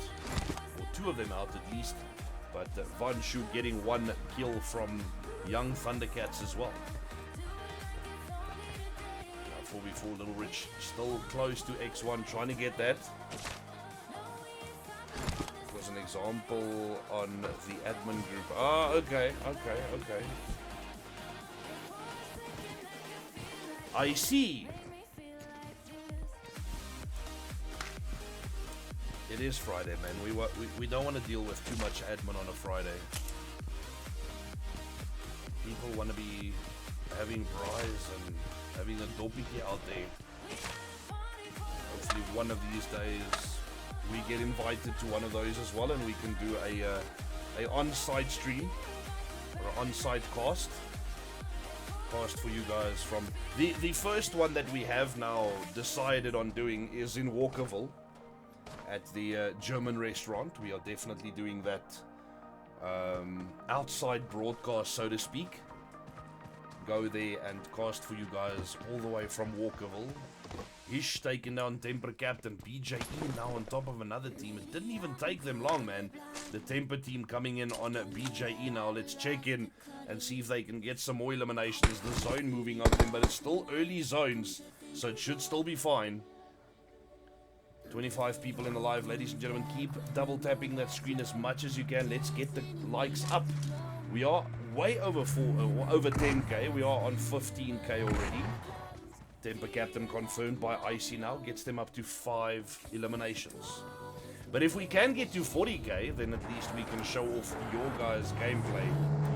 Or 2 of them out at least. But Van Shu getting 1 kill from young Thundercats as well. 4v4, Little Rich still close to X1, trying to get that. It was an example on the admin group. Ah, okay. I see. It is Friday, man. We don't want to deal with too much admin on a Friday. People want to be having fries and having a dopiki out there. Hopefully one of these days we get invited to one of those as well, and we can do a on-site stream or an on-site cast for you guys. From the first one that we have now decided on doing is in Walkerville at the German restaurant. We are definitely doing that outside broadcast, so to speak. Go there and cast for you guys all the way from Walkerville. Ish taking down Temper Captain. BJE now on top of another team. It didn't even take them long, man. The Temper team coming in on BJE now. Let's check in and see if they can get some more eliminations. The zone moving on them, but it's still early zones, so it should still be fine. 25 people in the live, ladies and gentlemen. Keep double tapping that screen as much as you can. Let's get the likes up. We are way over 10k. We are on 15k already. Temper Captain confirmed by Icy now. Gets them up to 5 eliminations. But if we can get to 40k, then at least we can show off your guys' gameplay,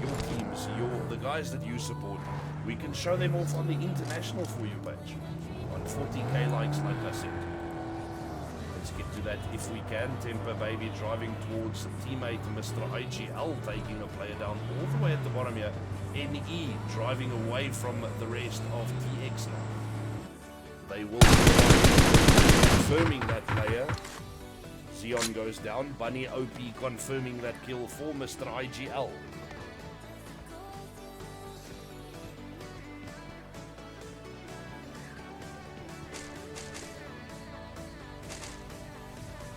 your teams, the guys that you support. We can show them off on the international For You page. On 40k likes, like I said. Let's get to that if we can. Temper Baby driving towards teammate Mr. IGL, taking a player down all the way at the bottom here. NE driving away from the rest of TX now. They will be confirming that player. Xeon goes down. Bunny OP confirming that kill for Mr. IGL.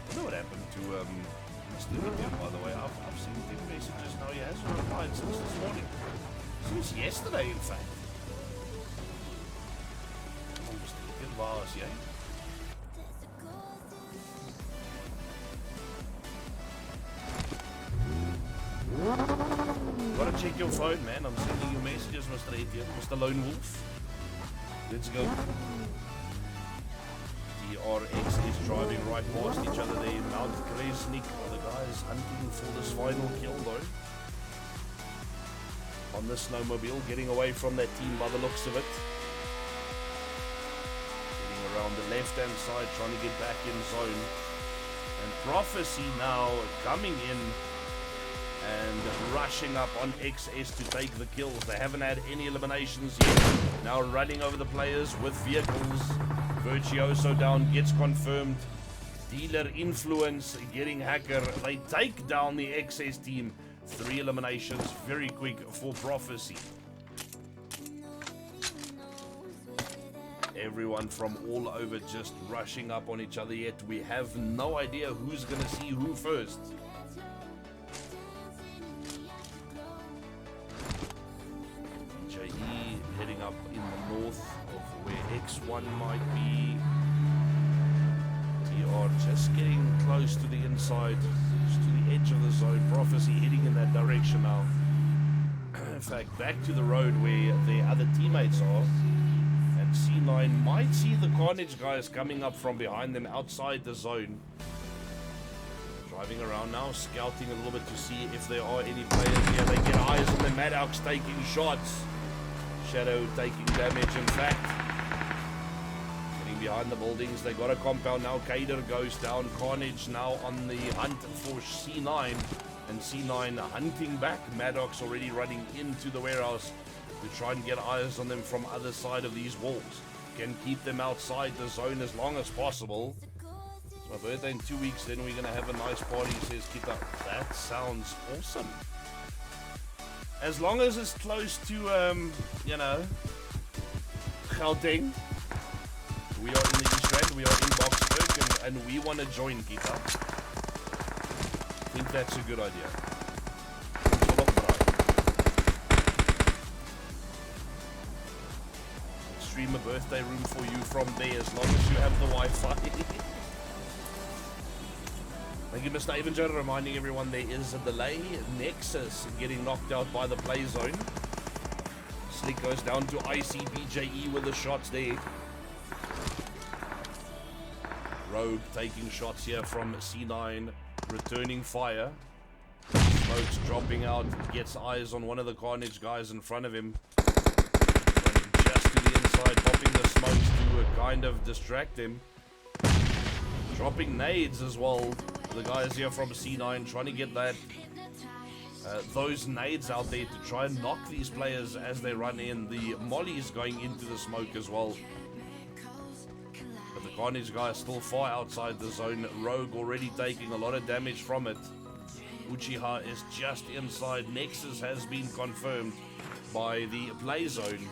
I know what happened to Mr. Indian, by the way. I've seen him messages now. He hasn't replied since this morning. Since yesterday, in fact. Mr. Indian was, yeah. Gotta check your phone, man. I'm sending you messages, Mr. Etienne. Mr. Lone Wolf. Let's go. DRX is driving right past each other there in Mount Kresnik. The guys hunting for this final kill, though. On the snowmobile, getting away from that team by the looks of it. Getting around the left-hand side, trying to get back in zone. And Prophecy now coming in and rushing up on XS to take the kills. They haven't had any eliminations yet. Now running over the players with vehicles. Virtuoso down, gets confirmed. Dealer Influence getting Hacker. They take down the XS team. 3 eliminations, very quick for Prophecy. Everyone from all over just rushing up on each other, yet we have no idea who's going to see who first. JE heading up in the north of where X1 might be. TR just getting close to the inside, just to the edge of the zone. Prophecy heading in that direction now. In fact, back to the road where the other teammates are. And C9 might see the Carnage guys coming up from behind them outside the zone. Driving around now, scouting a little bit to see if there are any players here. They get eyes on the Maddox taking shots. Shadow taking damage, in fact. Getting behind the buildings. They got a compound now. Kader goes down. Carnage now on the hunt for C9. And C9 hunting back. Maddox already running into the warehouse to try and get eyes on them from other side of these walls. Can keep them outside the zone as long as possible. It's my birthday in 2 weeks, then we're going to have a nice party, says Kita. That sounds awesome. As long as it's close to, you know, Gauteng. We are in the East Rand, we are in Boksburg, and we want to join, Kita. I think that's a good idea. Stream a birthday room for you from there as long as you have the Wi-Fi. Thank you, Mr. Avenger, reminding everyone there is a delay. Nexus getting knocked out by the play zone. Slick goes down to ICBJE with the shots there. Rogue taking shots here from C9, returning fire. Smokes dropping out, gets eyes on one of the Carnage guys in front of him. Just to the inside, popping the smokes to kind of distract him. Dropping nades as well. The guys here from C9 trying to get that those nades out there to try and knock these players as they run in. The mollies going into the smoke as well. But the Carnage guy is still far outside the zone. Rogue already taking a lot of damage from it. Uchiha is just inside. Nexus has been confirmed by the play zone.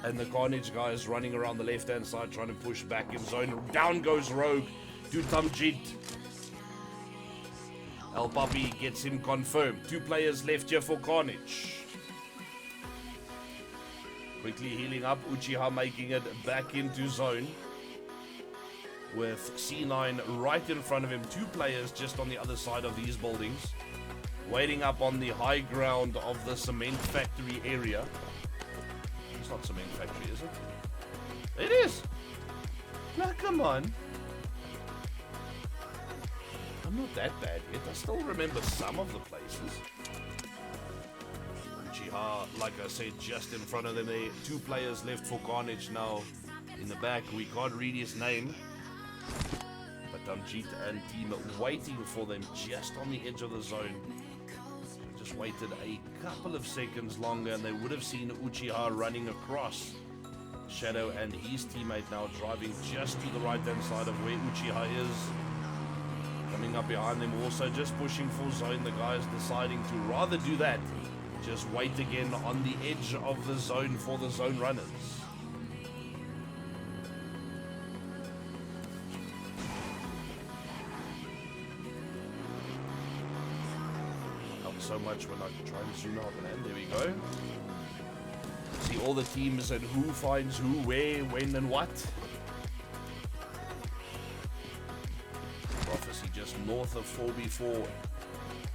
And the Carnage guys running around the left-hand side trying to push back in zone. Down goes Rogue to Tamjit. El Papi gets him confirmed. 2 players left here for Carnage. Quickly healing up. Uchiha making it back into zone. With C9 right in front of him. 2 players just on the other side of these buildings. Waiting up on the high ground of the cement factory area. It's not cement factory, is it? It is! Now, come on. I'm not that bad yet. I still remember some of the places. Uchiha, like I said, just in front of them there. 2 players left for Carnage now. In the back, we can't read his name. But Tamjit and team waiting for them just on the edge of the zone. Just waited a couple of seconds longer and they would have seen Uchiha running across. Shadow and his teammate now driving just to the right hand side of where Uchiha is. Coming up behind them also just pushing for zone. The guys deciding to rather do that. Just wait again on the edge of the zone for the zone runners. So much when I try and zoom out, man. There we go. See all the teams and who finds who, where, when, and what. Prophecy just north of 4B4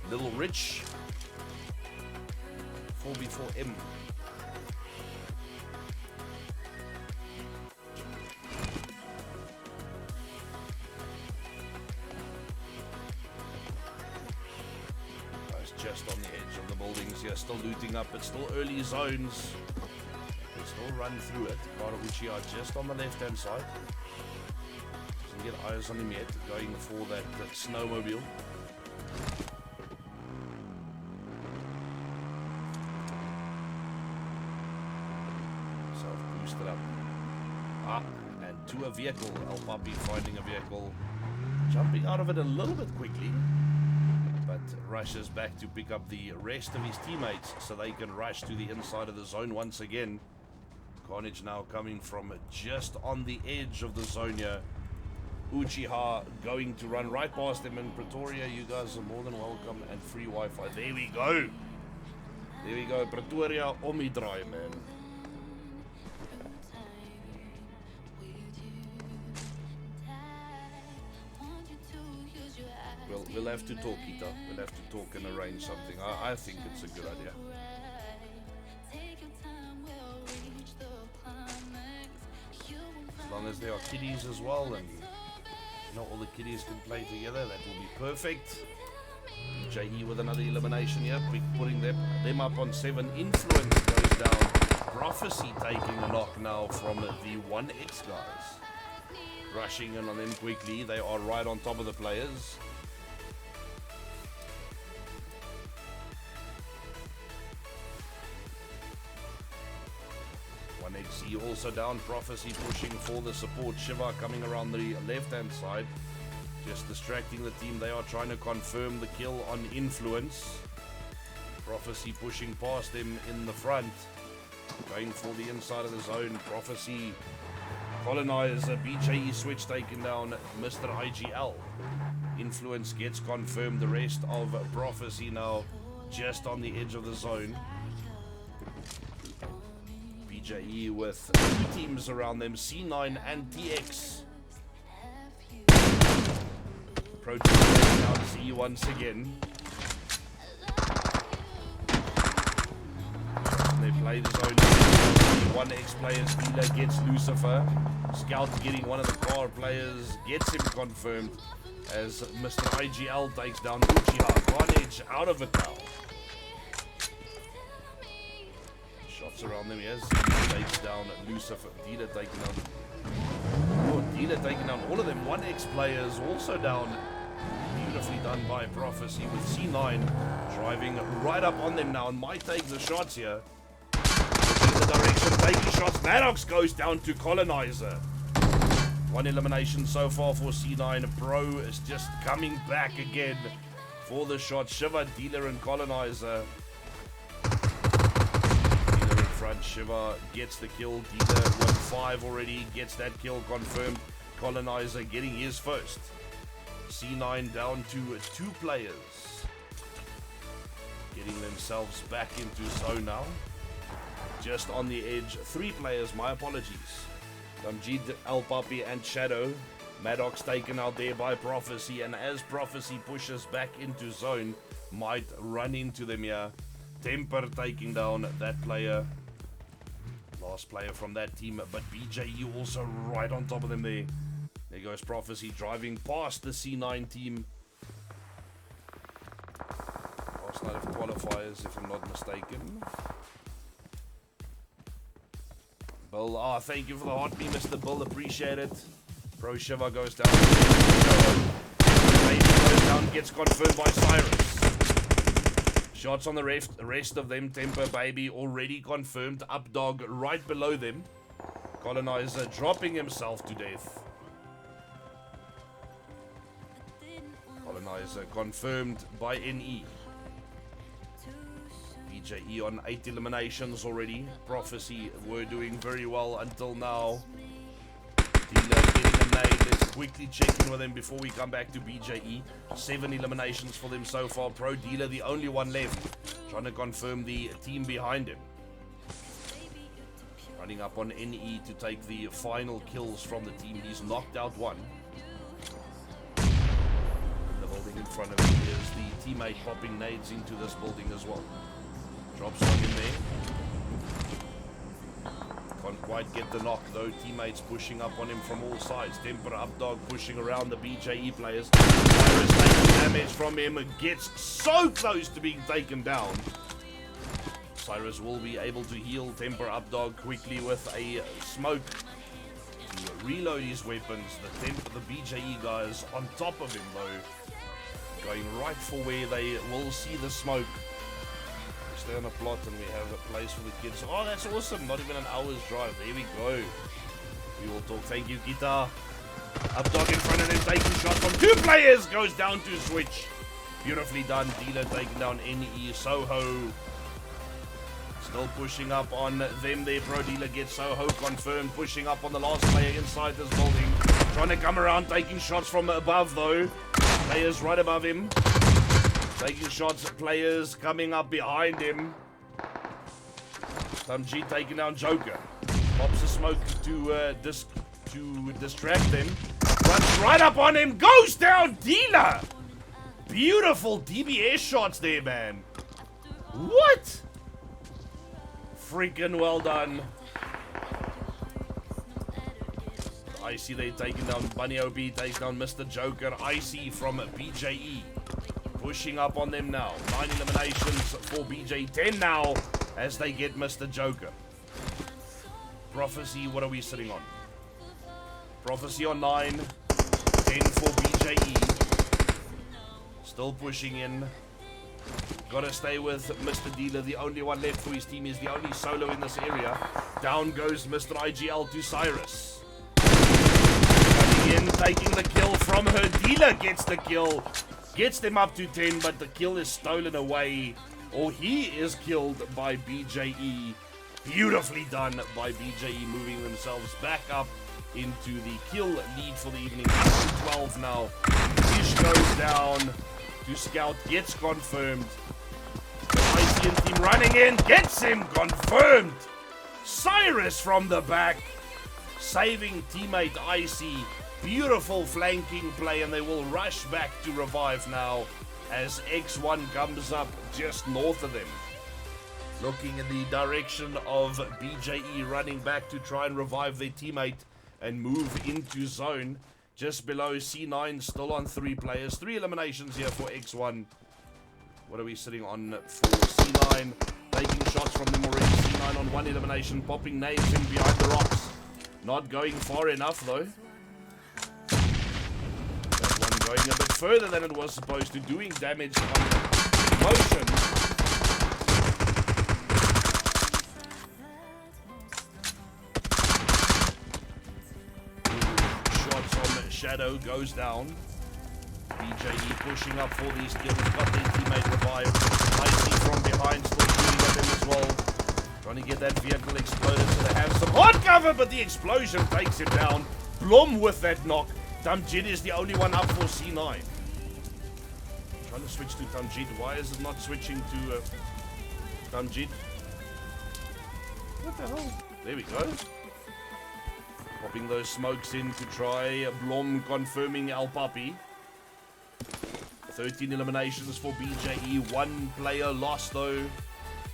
Little Rich. 4B4M. Just on the edge of the buildings here, still looting up. It's still early zones. They still run through it. Uchiha just on the left-hand side. Doesn't get eyes on him yet. Going for that snowmobile. Self-boosted up. And to a vehicle. El Papi finding a vehicle. Jumping out of it a little bit quickly. But rushes back to pick up the rest of his teammates so they can rush to the inside of the zone once again. Carnage now coming from just on the edge of the zone here. Uchiha going to run right past them in Pretoria. You guys are more than welcome and free Wi-Fi. There we go. There we go. Pretoria Omidrai, man. We'll have to talk, Ita. We'll have to talk and arrange something. I think it's a good idea. As long as there are kiddies as well, and all the kiddies can play together, that will be perfect. JE with another elimination here, putting them up on 7. Influence goes down. Prophecy taking a knock now from the 1X guys. Rushing in on them quickly. They are right on top of the players. 1XE also down. Prophecy pushing for the support. Shiva coming around the left-hand side. Just distracting the team. They are trying to confirm the kill on Influence. Prophecy pushing past them in the front. Going for the inside of the zone. Prophecy. Colonizer. BJE switch taken down. Mr. IGL. Influence gets confirmed. The rest of Prophecy now just on the edge of the zone. BJE with 2 teams around them, C9 and TX. Pro team down C once again. And they play the zone. 1X players, Dealer gets Lucifer. Scout getting one of the car players, gets him confirmed as Mr. IGL takes down Uchiha. Carnage out of it now. Shots around them, yes. Takes down Lucifer. Dealer taking down. Oh, Dealer taking down all of them. 1X players also down. Beautifully done by Prophecy with C9 driving right up on them now and might take the shots here. In the direction, taking shots. Maddox goes down to Colonizer. 1 elimination so far for C9. Pro is just coming back again for the shot. Shiva, Dealer, and Colonizer. Dealer in front. Shiva gets the kill. Dealer with 5 already. Gets that kill confirmed. Colonizer getting his first. C9 down to 2 players. Getting themselves back into zone now. Just on the edge. 3 players, my apologies. Damjid, El Papi and Shadow. Maddox taken out there by Prophecy. And as Prophecy pushes back into zone, might run into them here. Temper taking down that player. Last player from that team. But BJE also right on top of them there. There goes Prophecy driving past the C9 team. Last night of qualifiers, if I'm not mistaken. Bill, thank you for the hot beam, Mr. Bill, appreciate it. Pro Shiva goes down. Baby goes down, gets confirmed by Cyrus. Shots on the rest of them. Temper Baby already confirmed. Updog right below them. Colonizer dropping himself to death. Colonizer confirmed by NE. BJE on 8 eliminations already. Prophecy were doing very well until now. Dealer getting a nade. Let's quickly check in with them before we come back to BJE. 7 eliminations for them so far. Pro Dealer the only one left. Trying to confirm the team behind him. Running up on NE to take the final kills from the team. He's knocked out 1. The building in front of him is the teammate popping nades into this building as well. Drops one in there. Can't quite get the knock though. Teammates pushing up on him from all sides. Temper Updog pushing around the BJE players. Cyrus taking damage from him. Gets so close to being taken down. Cyrus will be able to heal Temper Updog quickly with a smoke to reload his weapons. The BJE guys on top of him though. Going right for where they will see the smoke. Stay on a plot and we have a place for the kids. Oh, that's awesome. Not even an hour's drive. There we go. We will talk. Thank you, Guitar. Updog in front of them, taking shots from 2 players. Goes down to switch. Beautifully done. Dealer taking down NE. Soho. Still pushing up on them there. Pro Dealer gets Soho confirmed. Pushing up on the last player inside this building. Trying to come around, taking shots from above though. Players right above him. Taking shots at players coming up behind him. Damjid taking down Joker. Pops a smoke to distract them. Runs right up on him. Goes down Dealer. Beautiful DBS shots there, man. What? Freaking well done. Icy they taking down Bunny OB. Takes down Mr. Joker. Icy from BJE. Pushing up on them now. 9 eliminations for BJ. 10 now as they get Mr. Joker. Prophecy, what are we sitting on? Prophecy on 9. 10 for BJE. Still pushing in. Gotta stay with Mr. Dealer. The only one left for his team is the only solo in this area. Down goes Mr. IGL to Cyrus. Coming in, taking the kill from her. Dealer gets the kill. Gets them up to 10, but the kill is stolen away. Or he is killed by BJE. Beautifully done by BJE, moving themselves back up into the kill lead for the evening. 12 now. Ish goes down to Scout, gets confirmed. The ICN team running in, gets him confirmed. Cyrus from the back, saving teammate Icy. Beautiful flanking play, and they will rush back to revive now as X1 comes up just north of them. Looking in the direction of BJE, running back to try and revive their teammate and move into zone. Just below C9, still on 3 players. 3 eliminations here for X1. What are we sitting on for C9? Taking shots from them already. C9 on 1 elimination, popping nades in behind the rocks. Not going far enough though. That one going a bit further than it was supposed to, doing damage on motion. Shadow goes down. BJE pushing up for these kills. Got their teammate revived. Icy from behind, still shooting at them as well. Trying to get that vehicle exploded so they have some hard cover, but the explosion takes him down. Blom with that knock. Tamjid is the only one up for C9. Trying to switch to Tamjid. Why is it not switching to Tamjid? What the hell? There we go. Popping those smokes in to try Blom confirming El Papi. 13 eliminations for BJE. One player lost though.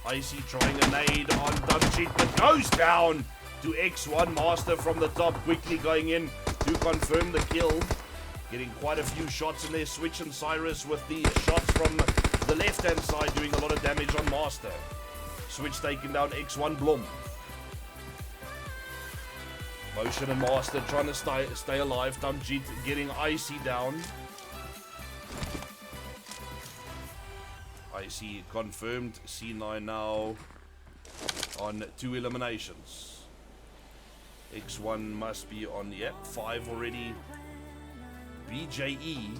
Icy trying a nade on Tamjid, but goes down to X1 Master from the top, quickly going in to confirm the kill. Getting quite a few shots in there. Switch and Cyrus with the shots from the left-hand side doing a lot of damage on Master. Switch taking down X1 Blom. Motion and Master trying to stay alive. Tamjid getting Icy down. Icy confirmed. C9 now on 2 eliminations. X1 must be on, 5 already. BJE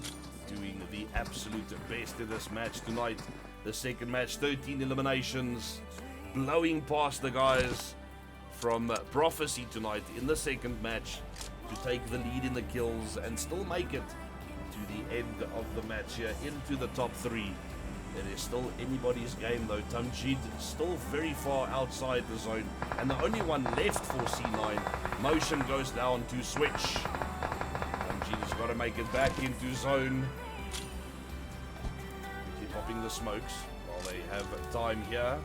doing the absolute best in this match tonight. The second match, 13 eliminations. Blowing past the guys from Prophecy tonight in the second match to take the lead in the kills and still make it to the end of the match here into the top 3. It is still anybody's game though. Tamjid still very far outside the zone and the only one left for C9. Motion goes down to Switch. Tamjid has got to make it back into zone. Keep popping the smokes while they have time here.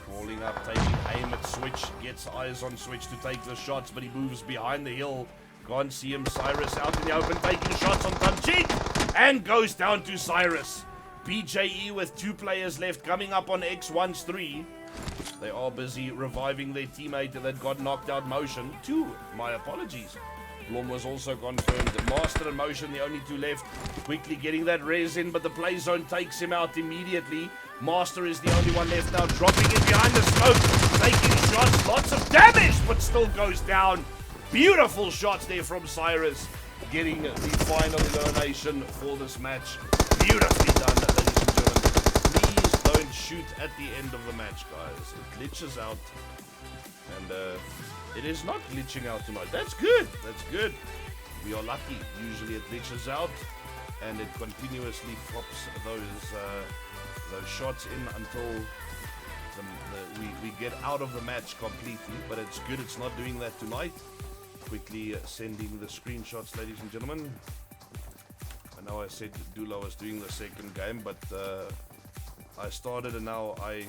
Crawling up, taking aim at Switch. Gets eyes on Switch to take the shots, but he moves behind the hill. Can't see him. Cyrus out in the open, taking shots on Tamjid and goes down to Cyrus. BJE with 2 players left coming up on X1's 3. They are busy reviving their teammate that got knocked out. Motion. 2. My apologies. Blom was also confirmed. Master and Motion, the only 2 left. Quickly getting that res in, but the play zone takes him out immediately. Master is the only one left now, dropping in behind the smoke, taking shots, lots of damage, but still goes down. Beautiful shots there from Cyrus, getting the final elimination for this match. Beautifully done, ladies and gentlemen. Please don't shoot at the end of the match, guys. It glitches out, and it is not glitching out tonight. That's good. That's good. We are lucky. Usually it glitches out, and it continuously pops those shots in until we get out of the match completely. But it's good it's not doing that tonight. Quickly sending the screenshots, ladies and gentlemen. I know I said Dula was doing the second game, but I started and now I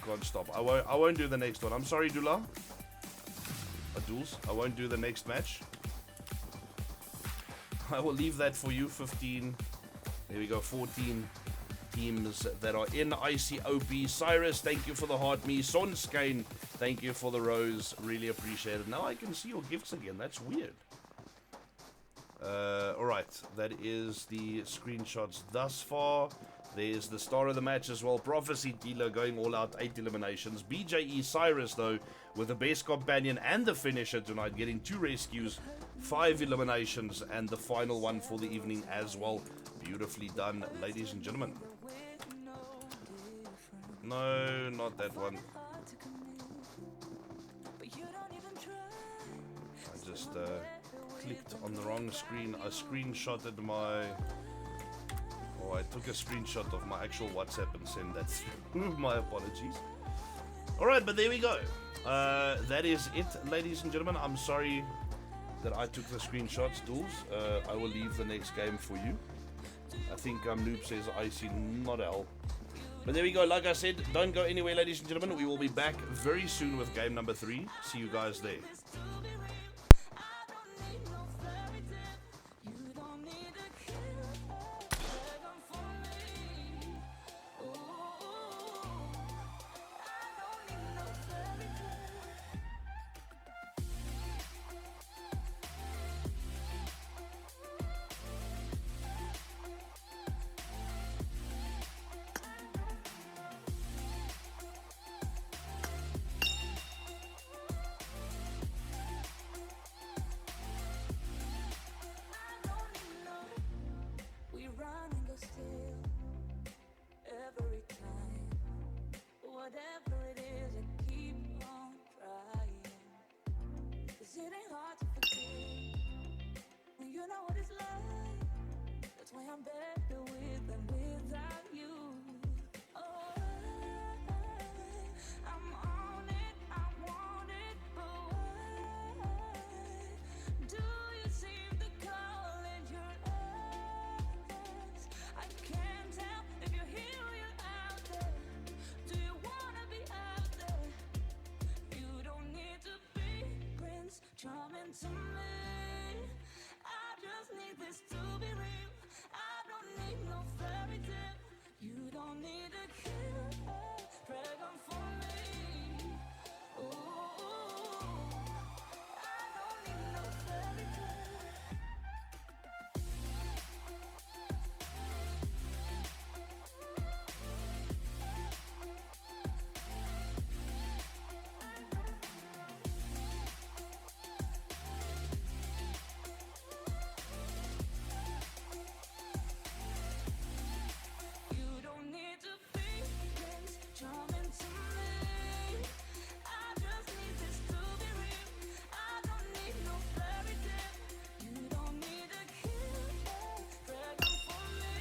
can't stop. I won't do the next one. I'm sorry, Dula. Duels. I won't do the next match. I will leave that for you. 15. There we go. 14 teams that are in ICOP. Cyrus, thank you for the heart. Me. Sonskane, thank you for the rose. Really appreciate it. Now I can see your gifts again. That's weird. Alright. That is the screenshots thus far. There's the star of the match as well. Prophecy Dealer going all out. 8 eliminations. BJE Cyrus, though, with the best companion and the finisher tonight, getting 2 rescues, 5 eliminations, and the final one for the evening as well. Beautifully done, ladies and gentlemen. No, not that one. I just clicked on the wrong screen. I screenshotted my... Oh, I took a screenshot of my actual WhatsApp and sent that through. My apologies. Alright, but there we go. That is it, ladies and gentlemen. I'm sorry that I took the screenshots, Duels. I will leave the next game for you. I think Noob says Icy, not L. But there we go. Like I said, don't go anywhere, ladies and gentlemen. We will be back very soon with game number 3. See you guys there. Still, every time, whatever it is, you know what it's like. That's why I'm better with than without you. Oh, I'm on it, I want it, but why do you seem to call it your eyes? I can't tell if you're here or you're out there. Do you wanna be out there? You don't need to be Prince Charming to me. I just need this to be real. I don't need no fairy tale. You don't need a killer dragon for me. Ooh, I don't need no fairy tale. You don't need to be Prince Charming to me. I just need this to be real. I don't need no fairy tale. You don't need a killer dragon for me.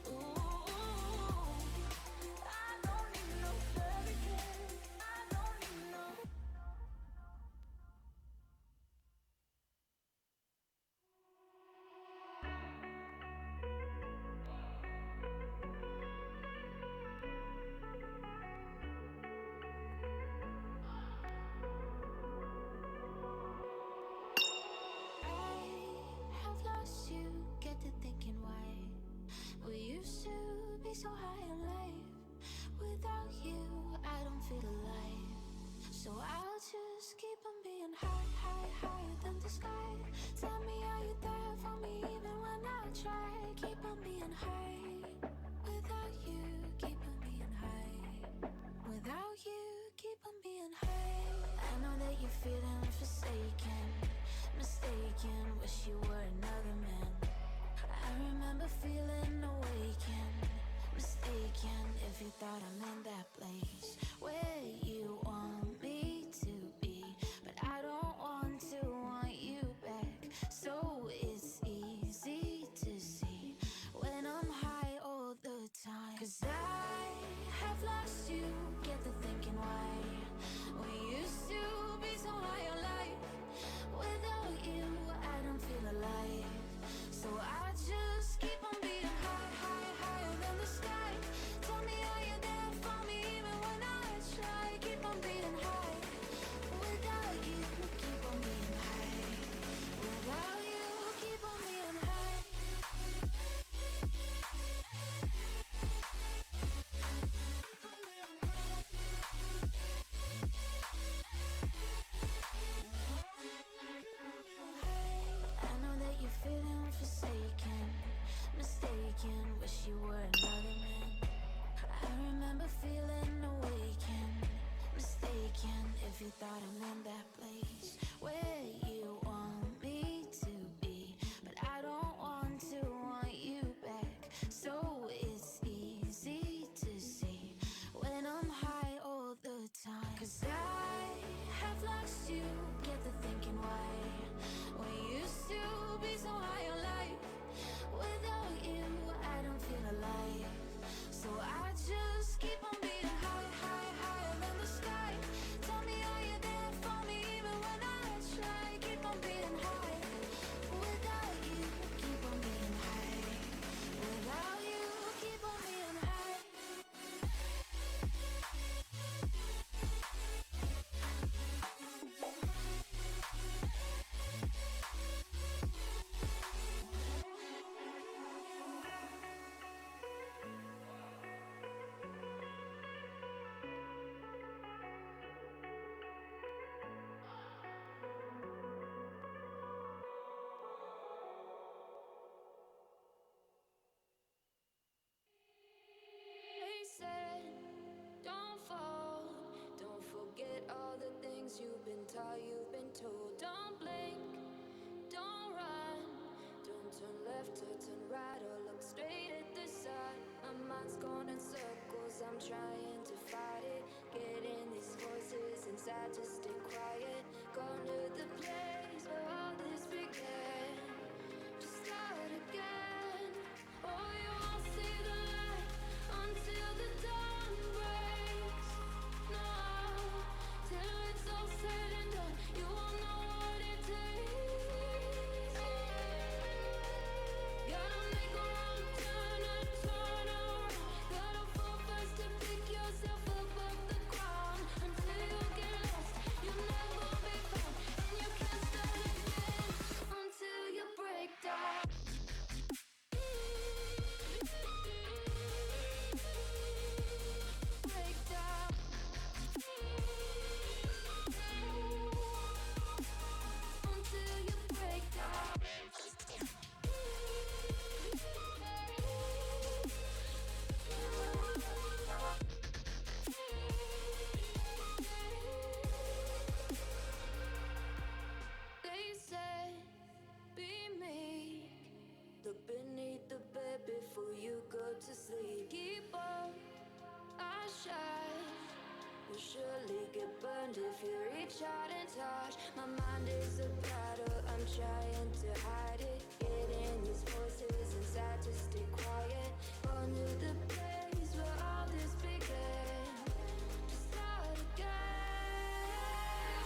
Ooh, I don't need no fairy tale. I don't need no. I have lost you, get to thinking why we used to be so high in life. Without you, I don't feel alive. So I'll just keep on being high, high, higher than the sky. Tell me, are you there for me even when I try? Keep on being high. Without you, keep on being high. Without you, keep on being high. I know that you're feeling forsaken, mistaken, wish you were another man. I remember feeling awakened, mistaken, if you thought I'm in that place where you want me to be. But I don't want you back. So it's easy to see when I'm high all the time. 'Cause I have lost you, get to thinking why we used to be so high on life. Without you, I don't feel alive. So I just keep on being high, high, higher than the sky. Tell me, are you there for me even when I try? Keep on being high. Without you, keep on being high. Without you, keep on being high. I know that you're feeling forsaken, mistaken, wish you were another man. I remember feeling awakened, mistaken, if you thought I'm in that place where you want me to be. But I don't want you back. So it's easy to see when I'm high all the time. 'Cause I have lost you, get to thinking why we used to be so high on life. Without you, I don't feel alive. So I just keep on being high, high, higher than the sky. Tell me, are you there for me even when I try? Keep on being high. Without you, keep on being high. Without you, keep on being high. They said, don't fall, don't forget all the things you've been taught, you've been told. Don't blink, don't run, don't turn left or turn right or look straight at the sun. My mind's going in circles, I'm trying to fight it. Getting these voices inside to stay quiet. Gone to the place where all this began. You'll surely get burned if you reach out and touch. My mind is a battle, I'm trying to hide it. Getting these voices inside to stay quiet. Born to the place where all this began. To start again.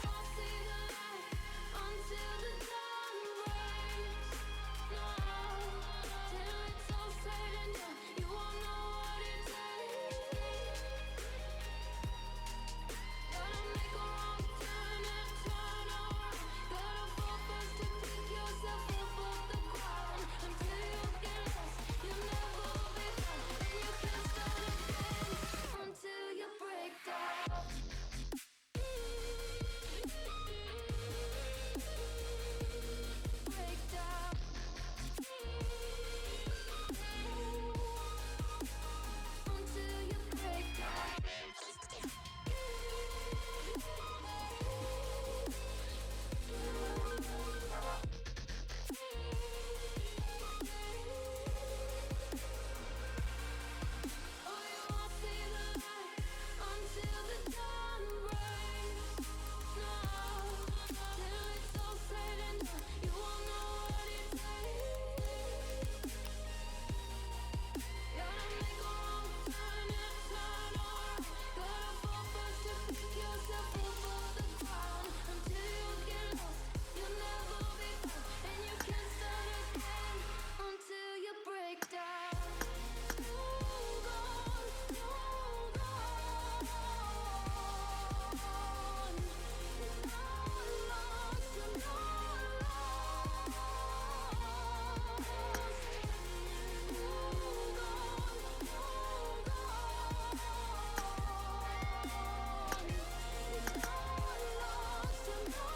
Won't see the light until the dawn breaks. No, till it's all said and done, you won't know what it takes. Gotta make a wrong turn and turn around. Gotta fall first to pick yourself up off the ground. Until you get lost, you'll never be found. And you can't start again until you break down. Break down. Until you break down. Oh, you won't see the light until the dawn breaks. No, till it's all said and done, you won't know what it takes. Gotta make a wrong turn and turn around. Gotta fall first to pick yourself up off the ground. Until you get lost, you'll never be found. And you can't start again until you break down. Hold on, hold on. It's not lost, you're not lost. Hold on, hold on. It's not lost, you're not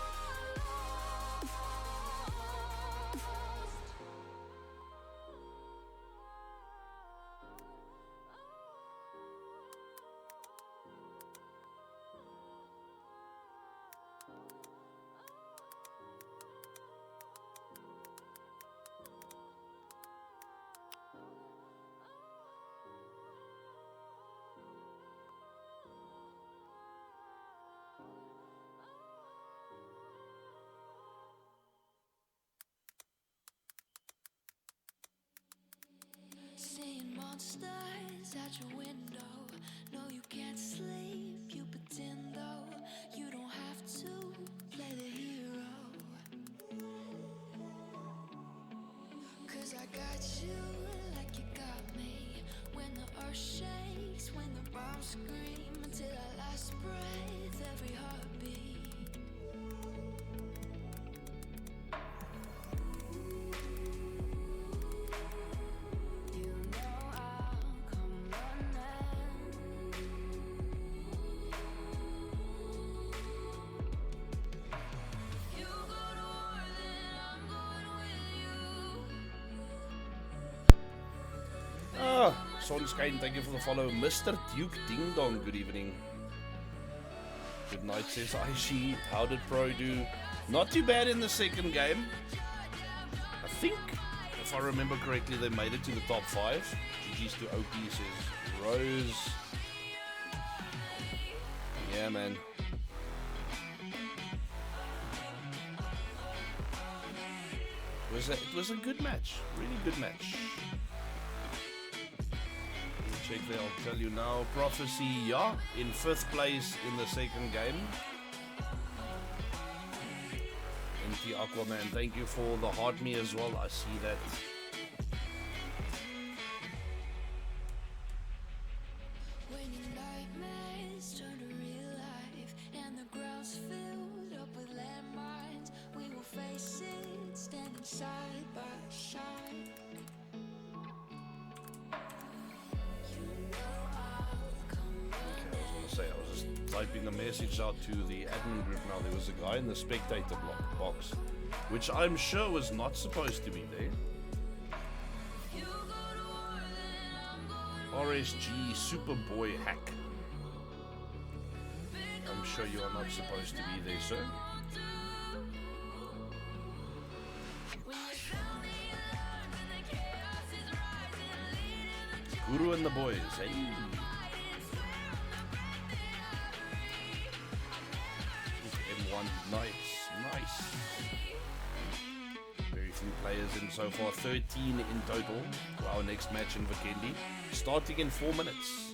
Seeing monsters at your window. No, you can't sleep. You pretend though you don't have to play the hero. 'Cause I got you like you got me. When the earth shakes, when the bombs scream, until our last breath, every heartbeat. You know I'll come running. You go to war, then I'm going with you. Ah, Sunshine, thank you for the follow. Mr. Duke Ding Dong, good evening. Good night, says Aishi. How did Pro do? Not too bad in the second game. I think, if I remember correctly, they made it to the top 5. GG's to OP, says Rose. Yeah, man. It was a good match. Really good match. Check there, I'll tell you now. Prophecy, yeah, in 5th place in the second game. NT Aquaman, thank you for the heart me as well. I see that. When your nightmares turn to real life and the ground's filled up with landmines, we will face it standing side by side. You know I'll come Say, I was just typing the message out to the admin group now. There was a guy in the spectator box, which I'm sure was not supposed to be there. RSG Superboy Hack. I'm sure you are not supposed to be there, sir. Guru and the boys, hey. on. Nice. Very few players in so far. 13 in total for our next match in Vikendi. Starting in 4 minutes.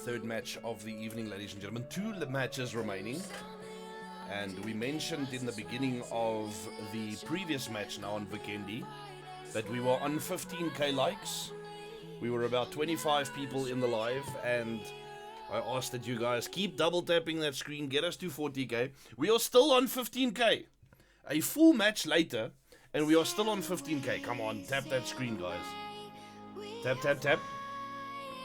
Third match of the evening, ladies and gentlemen. 2 matches remaining. And we mentioned in the beginning of the previous match now on Vikendi that we were on 15k likes. We were about 25 people in the live, and I asked that you guys keep double tapping that screen, get us to 40k. We are still on 15k. A full match later, and we are still on 15k. Come on, tap that screen, guys. Tap.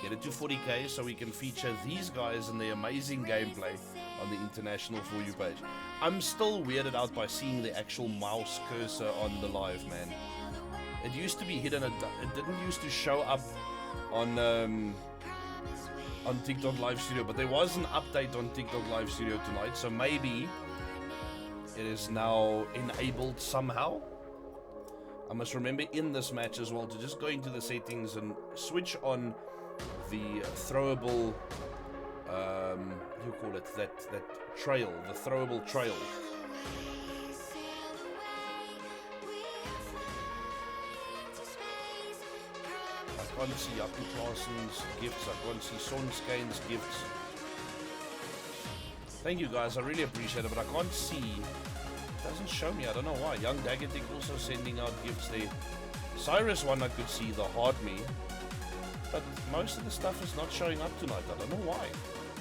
Get it to 40k so we can feature these guys and their amazing gameplay on the international For You page. I'm still weirded out by seeing the actual mouse cursor on the live, man. It used to be hidden. It didn't used to show up on TikTok Live Studio, but there was an update on TikTok Live Studio tonight, so maybe it is now enabled somehow. I must remember in this match as well to just go into the settings and switch on the throwable, what do you call it, that trail, the throwable trail. I can't see Jaco Claessen's gifts, I can't see Sonskane's gifts. Thank you guys, I really appreciate it, but I can't see, it doesn't show me, I don't know why. Young Dagatic also sending out gifts there. Cyrus one I could see, the Hard Me. But most of the stuff is not showing up tonight. I don't know why.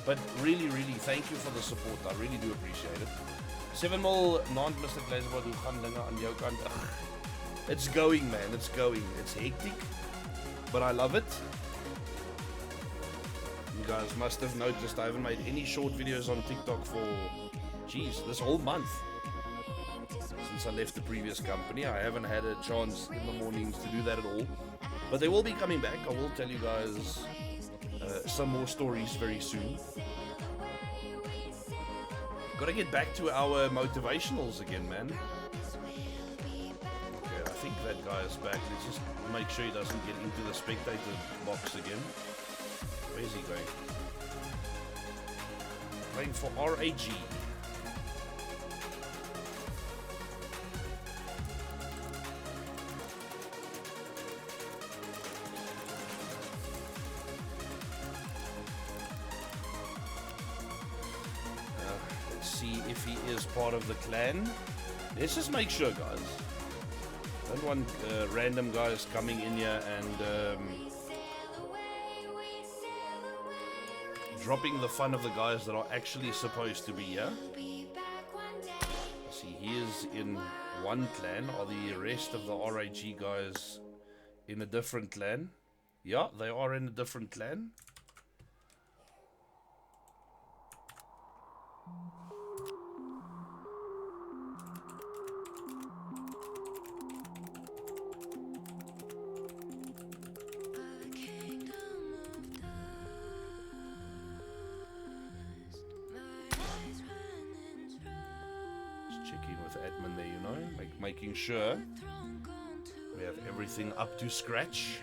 But really, thank you for the support. I really do appreciate it. 7 mil, Nant Mr. Glazebot, hoe gaan dinge aan jou kant? It's going, man. It's going. It's hectic. But I love it. You guys must have noticed I haven't made any short videos on TikTok for, geez, this whole month. Since I left the previous company, I haven't had a chance in the mornings to do that at all. But they will be coming back. I will tell you guys some more stories very soon. Gotta get back to our motivationals again, man. Okay, I think that guy is back. Let's just make sure he doesn't get into the spectator box again. Where is he going? Playing for RAG. See if he is part of the clan. Let's just make sure, guys. Don't want random guys coming in here and dropping the fun of the guys that are actually supposed to be here. See, he is in one clan. Are the rest of the RAG guys in a different clan? Yeah, they are in a different clan. Admin there, you know, making sure we have everything up to scratch.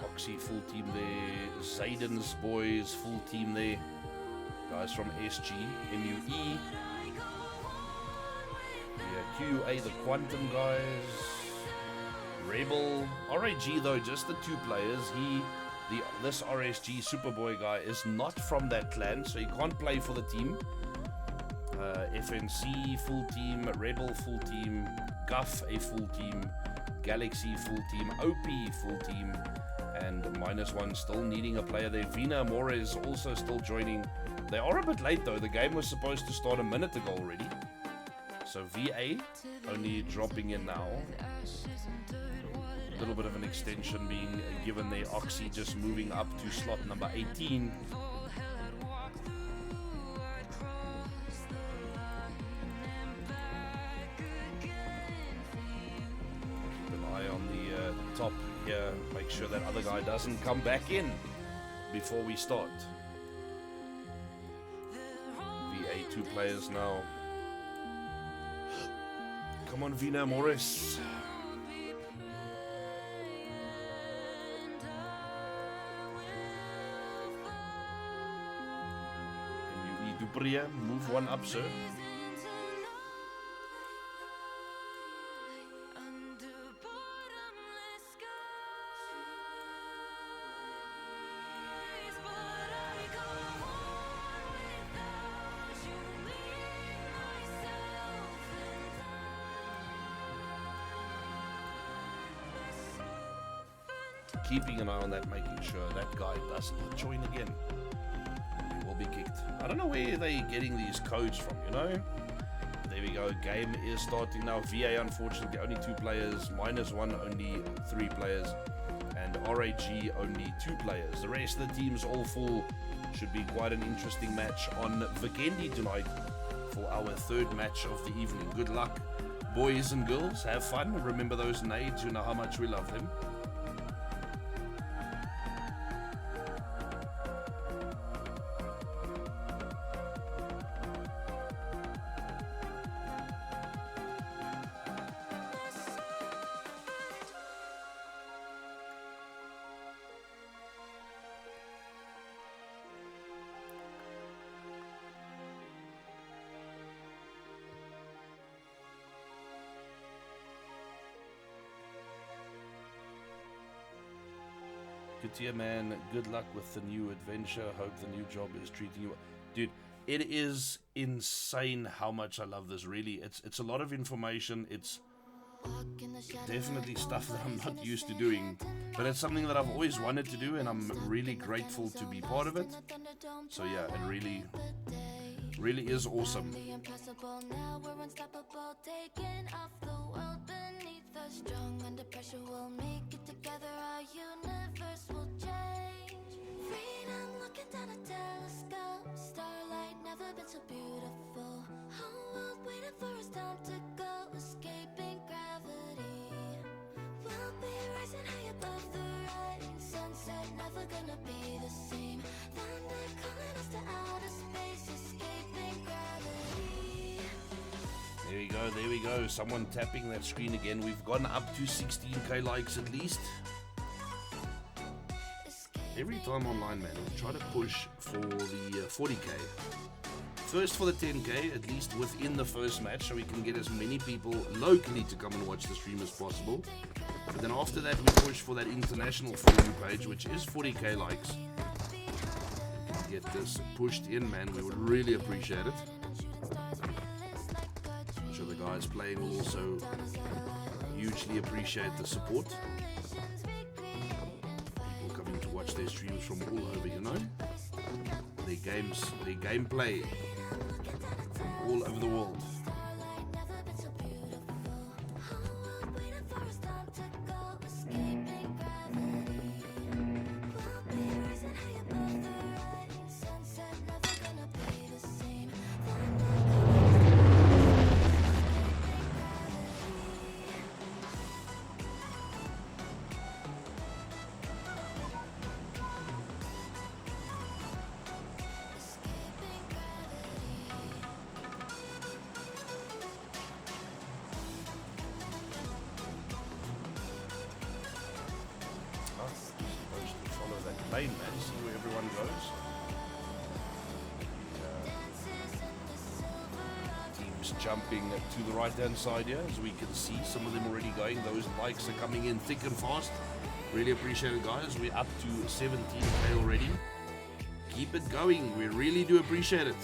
Oxy full team there, Zayden's boys full team there, guys from SG, MUE, yeah, QUA, the Quantum guys, Rebel, RAG though, just the 2 players. This RSG Superboy guy is not from that clan, so he can't play for the team. FNC full team, Rebel full team, Guff a full team, Galaxy full team, OP full team, and -1 still needing a player there. Vina Mora is also still joining. They are a bit late though, the game was supposed to start a minute ago already. So VA only dropping in now. A little bit of an extension being given there. Oxy just moving up to slot number 18. Top here, make sure that other guy doesn't come back in before we start. VA 2 players now. Come on, Vina Morris. And you Dupria, move one up, sir. Keeping an eye on that, making sure that guy does not join again. He will be kicked. I don't know where they're getting these codes from, you know? There we go. Game is starting now. VA, unfortunately, only 2 players. -1, only 3 players. And RAG, only 2 players. The rest of the teams, all full. Should be quite an interesting match on Vikendi tonight for our 3rd match of the evening. Good luck, boys and girls. Have fun. Remember those nades. You know how much we love them. Good man. Good luck with the new adventure. Hope the new job is treating you well. Dude, it is insane how much I love this, really. It's a lot of information. It's definitely stuff that I'm not used to doing, but it's something that I've always wanted to do, and I'm really grateful to be part of it. So yeah, it really is awesome. Strong under pressure, we'll make it together. Our universe will change. Freedom looking down a telescope. Starlight never been so beautiful. Whole world waiting for us time to go. Escaping gravity. We'll be rising high above the rain. Sunset never gonna be the same. Thunder calling us to outer space. Escaping gravity. There we go. Someone tapping that screen again. We've gone up to 16k likes at least. Every time online, man, we try to push for the 40k. First for the 10k, at least within the first match, so we can get as many people locally to come and watch the stream as possible. But then after that, we push for that international For You page, which is 40k likes. Get this pushed in, man. We would really appreciate it. The guys playing will also hugely appreciate the support. People coming to watch their streams from all over, you know. Their games, their gameplay from all over the world. Lane, man. See where everyone goes. Teams jumping to the right hand side here, as we can see some of them already going. Those likes are coming in thick and fast. Really appreciate it, guys. We're up to 17k already. Keep it going. We really do appreciate it.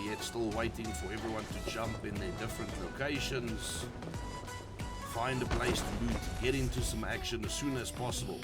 yet. Still waiting for everyone to jump in their different locations. Find a place to loot, get into some action as soon as possible.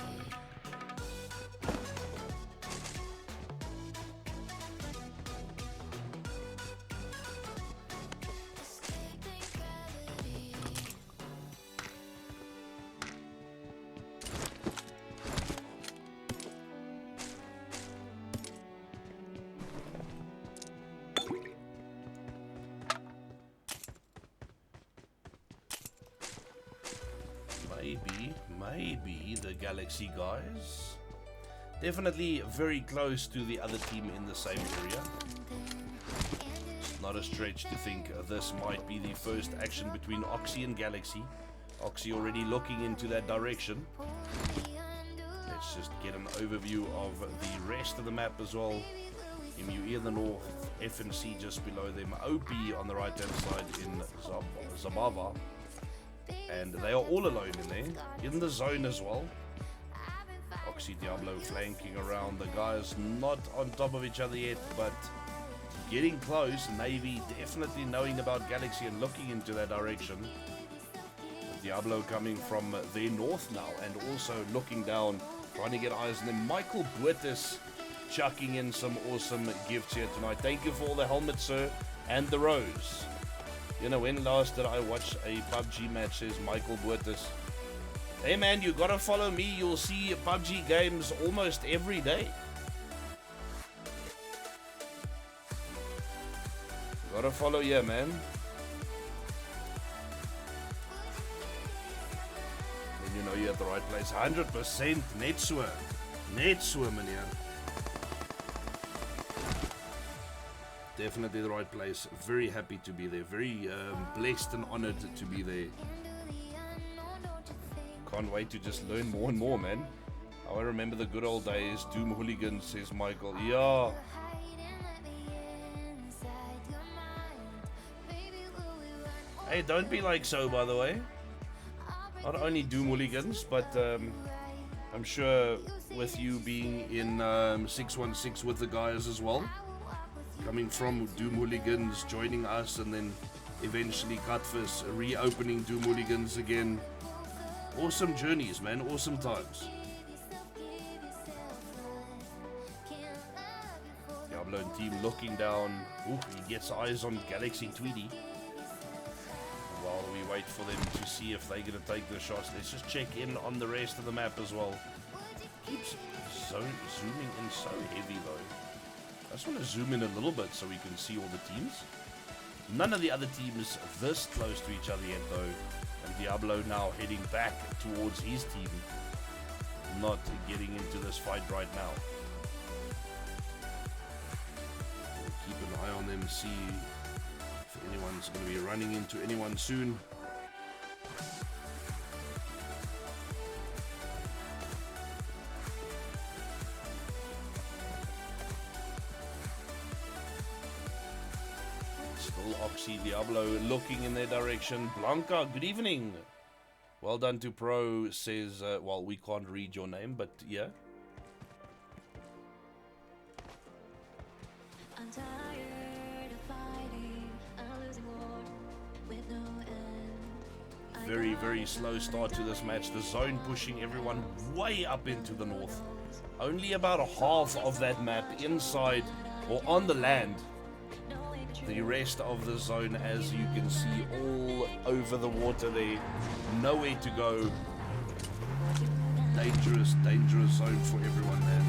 Maybe the Galaxy guys. Definitely very close to the other team in the same area. It's not a stretch to think this might be the first action between Oxy and Galaxy. Oxy already looking into that direction. Let's just get an overview of the rest of the map as well. MUE in the north, FNC just below them, OP on the right hand side in Zabava. And they are all alone in there, in the zone as well. Oxy Diablo flanking around. The guys not on top of each other yet, but getting close. Navy definitely knowing about Galaxy and looking into that direction. Diablo coming from their north now and also looking down, trying to get eyes on them. Michael Buertis chucking in some awesome gifts here tonight. Thank you for all the helmets, sir, and the rose. You know, when last did I watch a PUBG match, says Michael Buertis. Hey man, you gotta follow me. You'll see PUBG games almost every day. Gotta follow, yeah, man. Then you know you're at the right place. 100% net swim. Net swim, man. Definitely the right place. Very happy to be there. Very blessed and honored to be there. Can't wait to just learn more and more, man. I remember the good old days. Doom Hooligans, says Michael. Yeah. Hey, don't be like so, by the way. Not only Doom Hooligans, but I'm sure with you being in 616 with the guys as well. Coming from Doom Hooligans, joining us, and then eventually Cutfish reopening Doom Hooligans again. Awesome journeys, man. Awesome times. Diablo and team looking down. Ooh, he gets eyes on Galaxy Tweedy. While we wait for them to see if they're going to take the shots, let's just check in on the rest of the map as well. Keeps zooming in so heavy though. I just want to zoom in a little bit so we can see all the teams. None of the other teams this close to each other yet though. And Diablo now heading back towards his team. Not getting into this fight right now. We'll keep an eye on them, see if anyone's going to be running into anyone soon. Oxy Diablo looking in their direction. Blanca, good evening. Well done to Pro, says, well, we can't read your name, but yeah. I'm tired of fighting a losing war with no end. Very, very slow start to this match. The zone pushing everyone way up into the north. Only about a half of that map inside or on the land. The rest of the zone, as you can see, all over the water there. Nowhere to go. Dangerous, dangerous zone for everyone, man.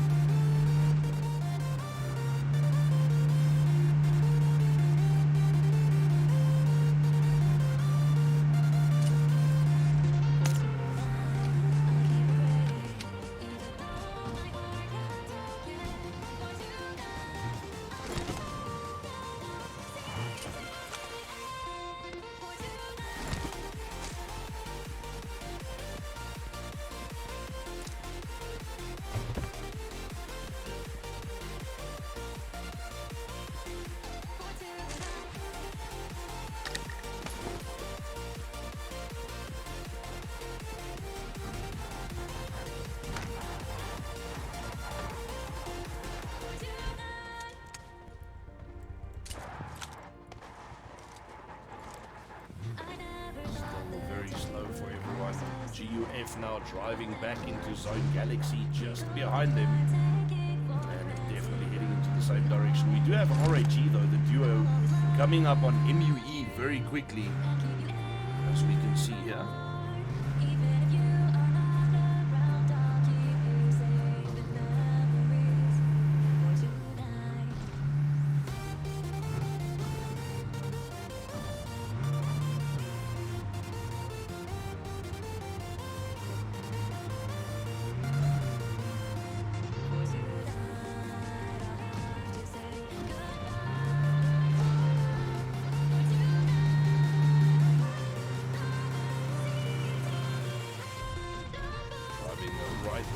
GUF now driving back into Zone Galaxy just behind them. And definitely heading into the same direction. We do have RAG though, the duo, coming up on MUE very quickly, as we can see here.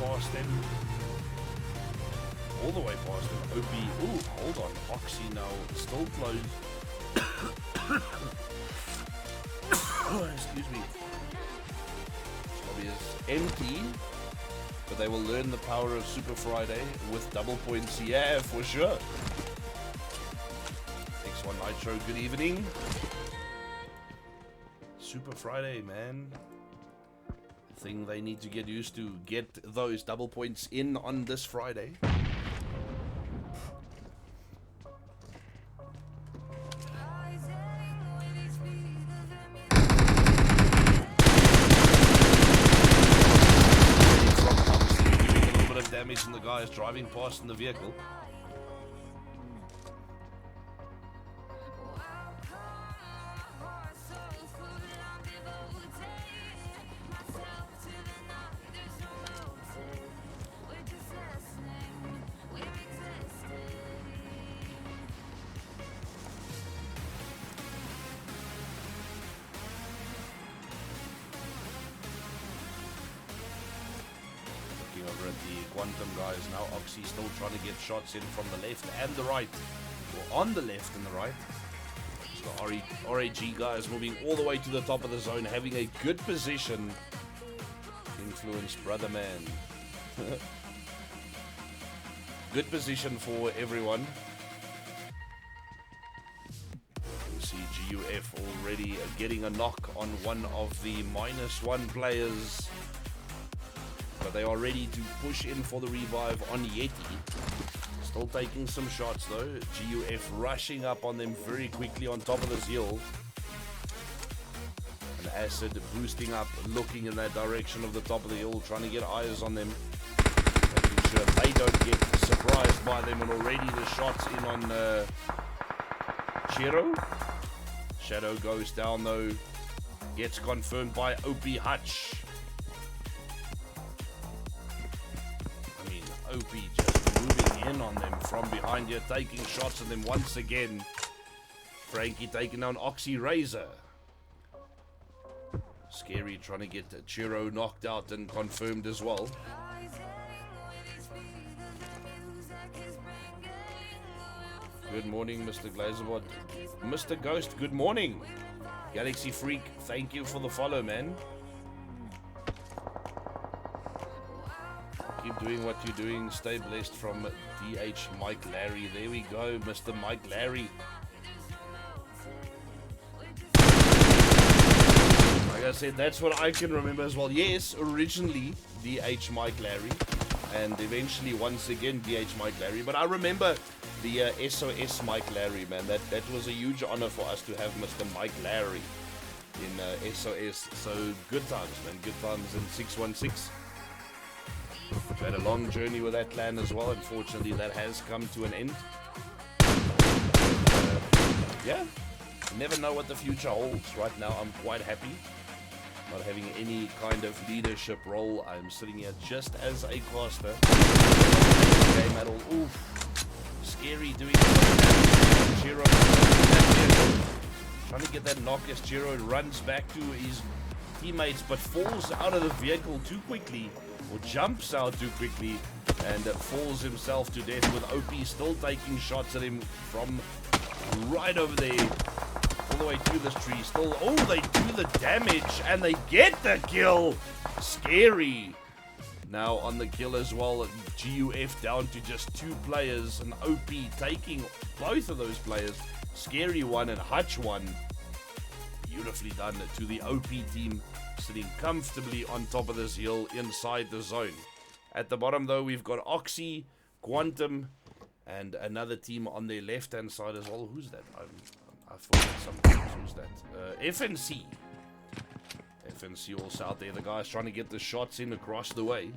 Past them, all the way past them. OP, ooh, hold on, Oxy now still close. Excuse me. Lobby is empty, but they will learn the power of Super Friday with double points. Yeah, for sure. X1 Nitro, good evening. Super Friday, man. Thing they need to get used to. Get those double points in on this Friday. Doing a little bit of damage and the guy is driving past in the vehicle. Over at the Quantum guys now. Oxy still trying to get shots in from the left and the right, or on the left and the right. So RAG guys moving all the way to the top of the zone, having a good position. Influence, brother man. Good position for everyone. You see GUF already getting a knock on one of the -1 players. But they are ready to push in for the revive on Yeti. Still taking some shots though. GUF rushing up on them very quickly on top of this hill. And Acid boosting up, looking in that direction of the top of the hill, trying to get eyes on them. Making sure they don't get surprised by them. And already the shots in on Chiro. Shadow goes down though. Gets confirmed by OP Hutch. OP just moving in on them from behind here, taking shots at them once again. Frankie taking down Oxy Razor. Scary trying to get Chiro knocked out and confirmed as well. Good morning, Mr. Glazerbot. Mr. Ghost, good morning. Galaxy Freak, thank you for the follow, man. Keep doing what you're doing. Stay blessed from DH Mike Larry. There we go, Mr. Mike Larry. Like I said, that's what I can remember as well. Yes, originally DH Mike Larry, and eventually once again DH Mike Larry. But I remember the SOS Mike Larry, man. That was a huge honor for us to have Mr. Mike Larry in SOS. So good times, man. Good times in 616. We've had a long journey with that clan as well. Unfortunately, that has come to an end. Yeah, you never know what the future holds. Right now, I'm quite happy not having any kind of leadership role. I'm sitting here just as a caster. Game at all. Oof. Scary doing Chiro trying to get that knock as Chiro runs back to his teammates, but falls out of the vehicle too quickly. Or jumps out too quickly and falls himself to death, with OP still taking shots at him from right over there all the way to this tree. Still, oh, they do the damage and they get the kill. Scary now on the kill as well. GUF down to just 2 players, and OP taking both of those players. Scary one and Hutch one. Beautifully done to the OP team. sitting comfortably on top of this hill inside the zone. At the bottom, though, we've got Oxy, Quantum, and another team on their left-hand side as well. Who's that? I forgot sometimes. Who's that? FNC. FNC also out there. The guys trying to get the shots in across the way.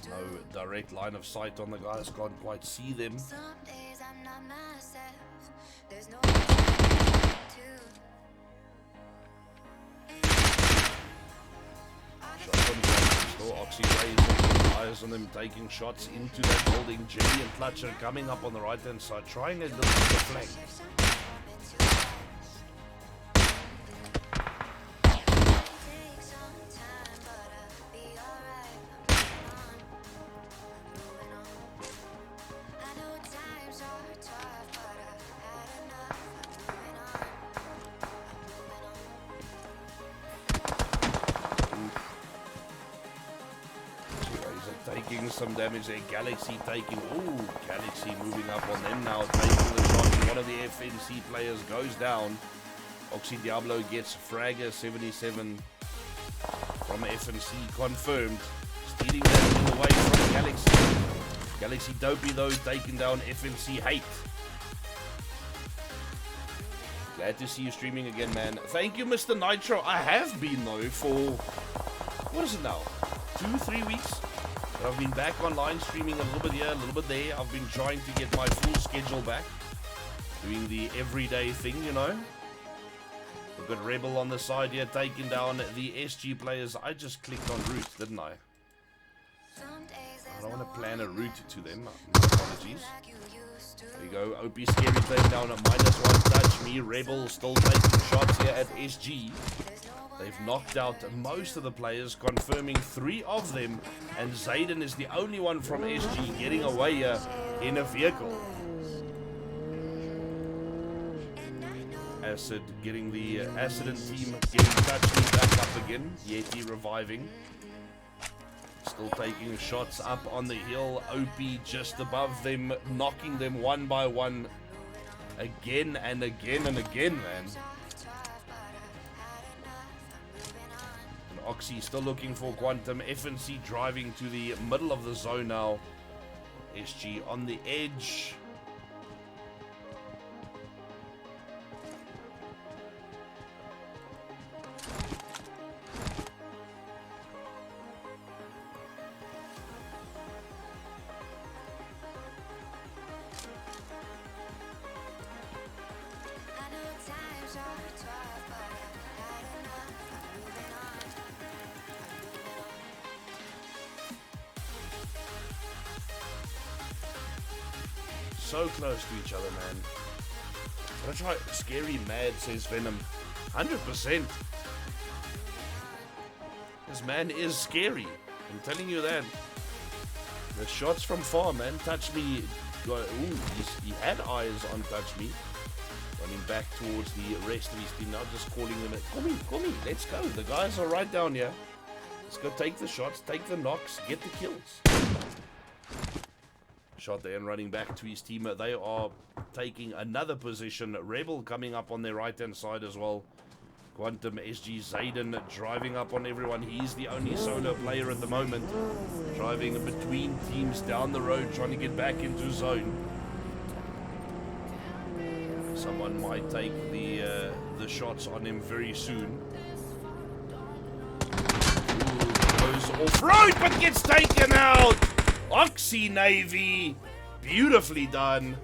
No direct line of sight on the guys, can't quite see them. Some days I'm not myself. There's no Shot on still Oxy raising eyes on them, taking shots into that building. Jenny and Clutcher coming up on the right hand side, trying a little bit of flank. Taking some damage there. Galaxy taking. Ooh, Galaxy moving up on them now, taking the shot. One of the FNC players goes down. Oxy Diablo gets Fragger 77 from FNC confirmed. Stealing that away from Galaxy. Galaxy Dopey though taking down FNC Hate. Glad to see you streaming again, man. Thank you, Mr. Nitro. I have been though for, what is it now? 2-3 weeks? I've been back online streaming a little bit here, a little bit there. I've been trying to get my full schedule back. Doing the everyday thing, you know. We've got Rebel on the side here, taking down the SG players. I just clicked on route, didn't I? I don't want to plan a route to them. Apologies. There you go. OP Scary taking down a -1 touch. Me, Rebel, still taking shots here at SG. They've knocked out most of the players, confirming 3 of them, and Zayden is the only one from SG getting away here in a vehicle. Acid getting the Accident team getting touched back up again. Yeti reviving. Still taking shots up on the hill. OP just above them, knocking them one by one. Again and again and again, man. Oxy still looking for Quantum. FNC driving to the middle of the zone now. SG on the edge. So close to each other, man. Gotta try. Scary mad, says Venom. 100%. This man is scary. I'm telling you that. The shots from far, man. Touch me. Ooh, he had eyes on Touch Me. Running back towards the rest of his team now, just calling them. Come in, let's go. The guys are right down here. Let's go take the shots, take the knocks, get the kills. Shot there and running back to his team. They are taking another position. Rebel coming up on their right hand side as well. Quantum, SG, Zayden driving up on everyone. He's the only solo player at the moment. Driving between teams down the road, trying to get back into zone. Someone might take the shots on him very soon. Ooh, goes off-road but gets taken out. Oxy Navy, beautifully done.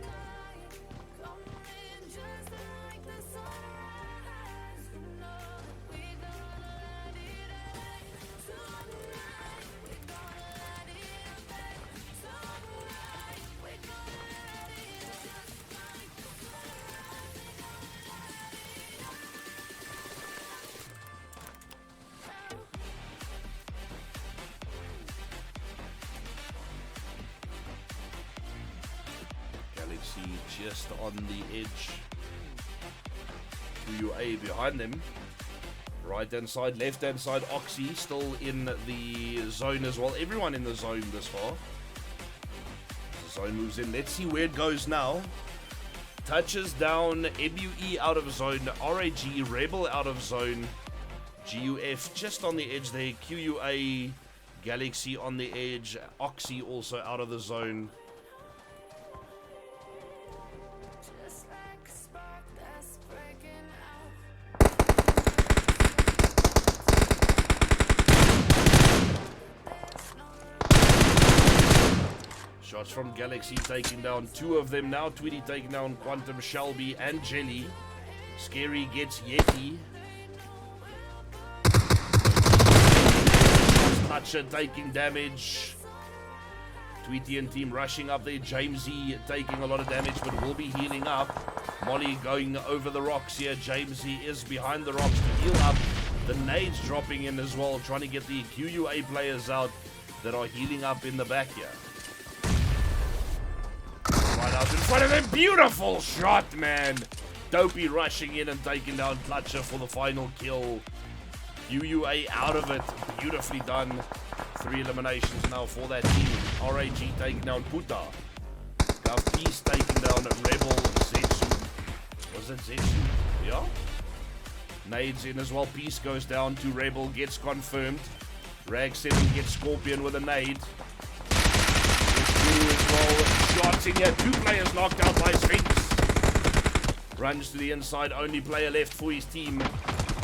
Just on the edge. UA behind them. Right hand side, left hand side. Oxy still in the zone as well. Everyone in the zone this far. The zone moves in. Let's see where it goes now. Touches down, MUE out of zone, RAG, Rebel out of zone, GUF just on the edge there, QUA, Galaxy on the edge, Oxy also out of the zone. Shots from Galaxy taking down 2 of them now. Tweety taking down Quantum, Shelby, and Jelly. Scary gets Yeti. Clutcher taking damage. Tweety and team rushing up there. Jamesy taking a lot of damage, but will be healing up. Molly going over the rocks here. Jamesy is behind the rocks to heal up. The nades dropping in as well, trying to get the QUA players out that are healing up in the back here. Right out in front of them. Beautiful shot, man. Dopey rushing in and taking down Clutcher for the final kill. QUA out of it. Beautifully done. 3 eliminations now for that team. RAG taking down Puta. Gov Peace taking down Rebel. Zetsu. Was it Zetsu? Yeah. Nades in as well. Peace goes down to Rebel. Gets confirmed. Rag 7 gets Scorpion with a nade. As well. Shots in here. 2 players knocked out by Sphinx. Runs to the inside. Only player left for his team.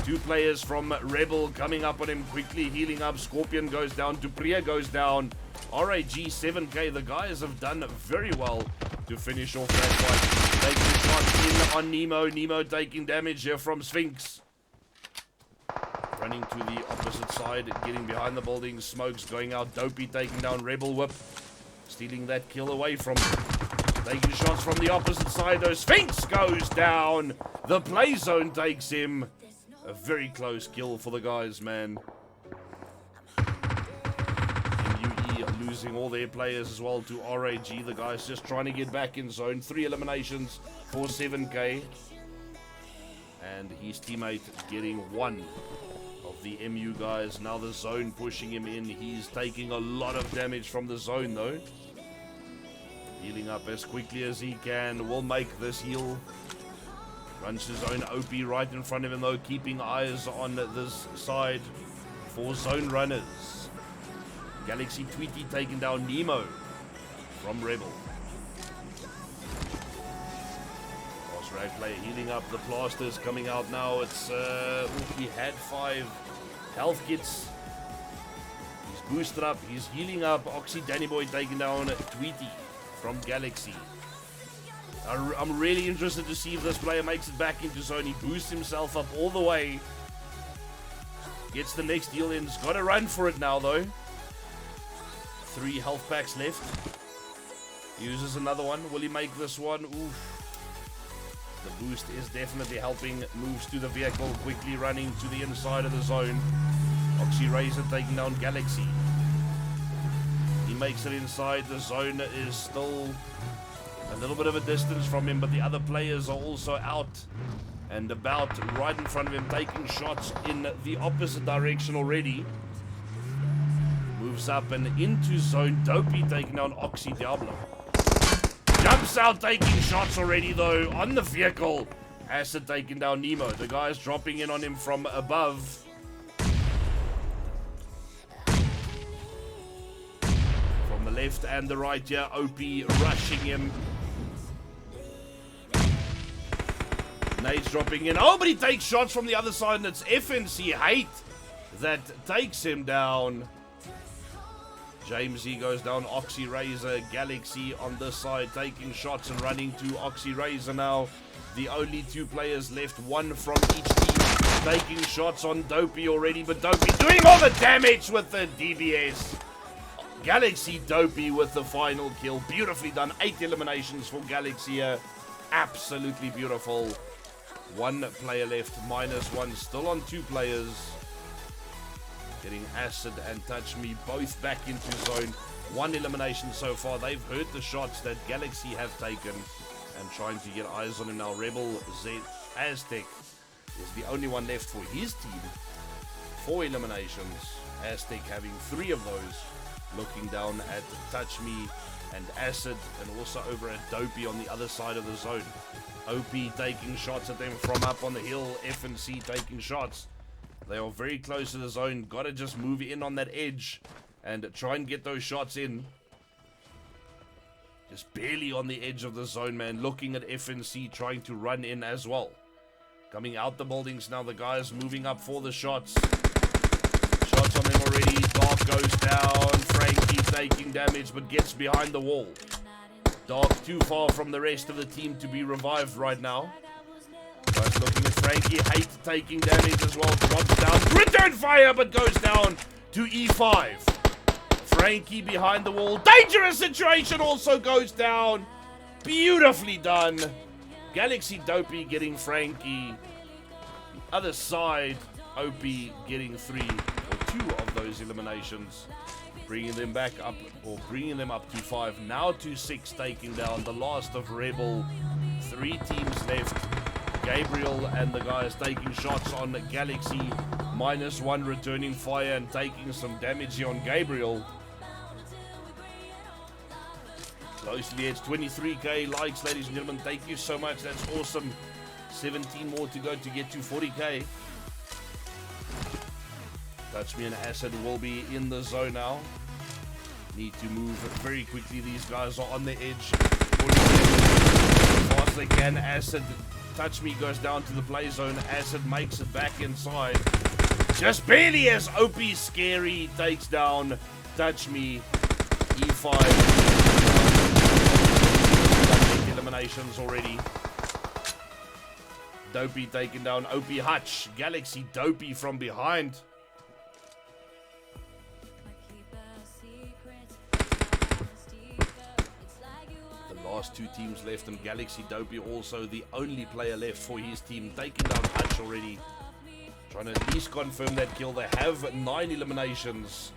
2 players from Rebel coming up on him quickly, healing up. Scorpion goes down. Dupriya goes down. RAG 7K. The guys have done very well to finish off that fight. Taking shots in on Nemo. Nemo taking damage here from Sphinx. Running to the opposite side, getting behind the building. Smokes going out. Dopey taking down Rebel Whip. Stealing that kill away from him. Taking shots from the opposite side though. Sphinx goes down. The play zone takes him. A very close kill for the guys, man. MUE losing all their players as well to RAG. The guys just trying to get back in zone. 3 eliminations for 7K. And his teammate getting 1 of the MU guys. Now the zone pushing him in. He's taking a lot of damage from the zone though. Healing up as quickly as he can. Will make this heal. Runs his own OP right in front of him though, keeping eyes on this side for zone runners. Galaxy Tweety taking down Nemo from Rebel. Boss Rag player healing up. The plasters coming out now. It's he had 5 health kits. He's boosted up. He's healing up. Oxy Danny Boy taking down Tweety from Galaxy. I'm really interested to see if this player makes it back into zone. He boosts himself up all the way. Gets the next heal in. He's got to run for it now, though. 3 health packs left. Uses another one. Will he make this one? Oof. The boost is definitely helping. Moves to the vehicle. Quickly running to the inside of the zone. Oxy Razor taking down Galaxy. He makes it inside. The zone is still a little bit of a distance from him, but the other players are also out and about right in front of him, taking shots in the opposite direction already. Moves up and into zone. Dopey taking down Oxy Diablo. Jumps out, taking shots already though on the vehicle. Acid taking down Nemo. The guys dropping in on him from above. From the left and the right here, OP rushing him. Nades dropping in. Oh, but he takes shots from the other side, and it's FNC Hate that takes him down. Jamesy goes down. Oxy Razor. Galaxy on this side taking shots and running to Oxy Razor now. The only 2 players left, 1 from each team. Taking shots on Dopey already, but Dopey doing all the damage with the DBS. Galaxy Dopey with the final kill. Beautifully done. 8 eliminations for Galaxy here. Absolutely beautiful. 1 player left, -1. Still on 2 players. Getting Acid and Touch Me both back into zone. 1 elimination so far. They've heard the shots that Galaxy have taken and trying to get eyes on him now. Rebel Z Aztec is the only one left for his team. 4 eliminations. Aztec having 3 of those. Looking down at Touch Me and Acid, and also over at Dopey on the other side of the zone. OP taking shots at them from up on the hill. FNC taking shots. They are very close to the zone. Gotta just move in on that edge and try and get those shots in. Just barely on the edge of the zone, man. Looking at FNC trying to run in as well. Coming out the buildings now. The guys moving up for the shots. Shots on them already. Dark goes down. Frankie taking damage but gets behind the wall. Dark too far from the rest of the team to be revived right now. Guys looking at Frankie. Hate taking damage as well. Drops down. Return fire but goes down to E5. Frankie behind the wall. Dangerous situation also goes down. Beautifully done. Galaxy Dopey getting Frankie. The other side, OP getting 3 or 2 of those eliminations. Bringing them back up, or bringing them up to 5. Now to 6, taking down the last of Rebel. 3 teams left. Gabriel and the guys taking shots on Galaxy. -1 returning fire and taking some damage here on Gabriel. Close to the edge, 23k likes, ladies and gentlemen. Thank you so much. That's awesome. 17 more to go to get to 40k. Touch Me and Acid will be in the zone now. Need to move very quickly. These guys are on the edge. As fast as they can. Acid, Touch Me goes down to the play zone. Acid makes it back inside. Just barely as OP Scary takes down Touch Me. E5. Eliminations already. Dopey taken down OP Hutch. Galaxy Dopey from behind. The last 2 teams left, and Galaxy Dopey also the only player left for his team. Taking down Hutch already. Trying to at least confirm that kill. They have 9 eliminations.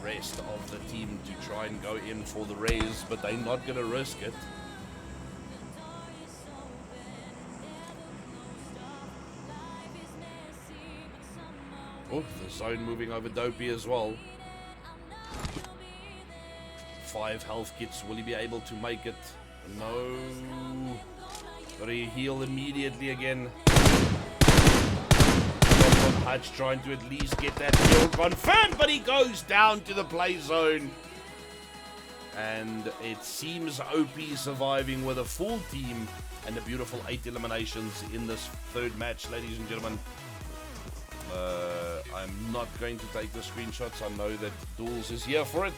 Rest of the team to try and go in for the raise, but they're not going to risk it. Oh, the zone moving over Dopey as well. 5 health kits. Will he be able to make it? No. Gotta heal immediately again. Hutch trying to at least get that kill confirmed, but he goes down to the play zone. And it seems OP surviving with a full team and a beautiful 8 eliminations in this 3rd match, ladies and gentlemen. I'm not going to take the screenshots. I know that Duels is here for it.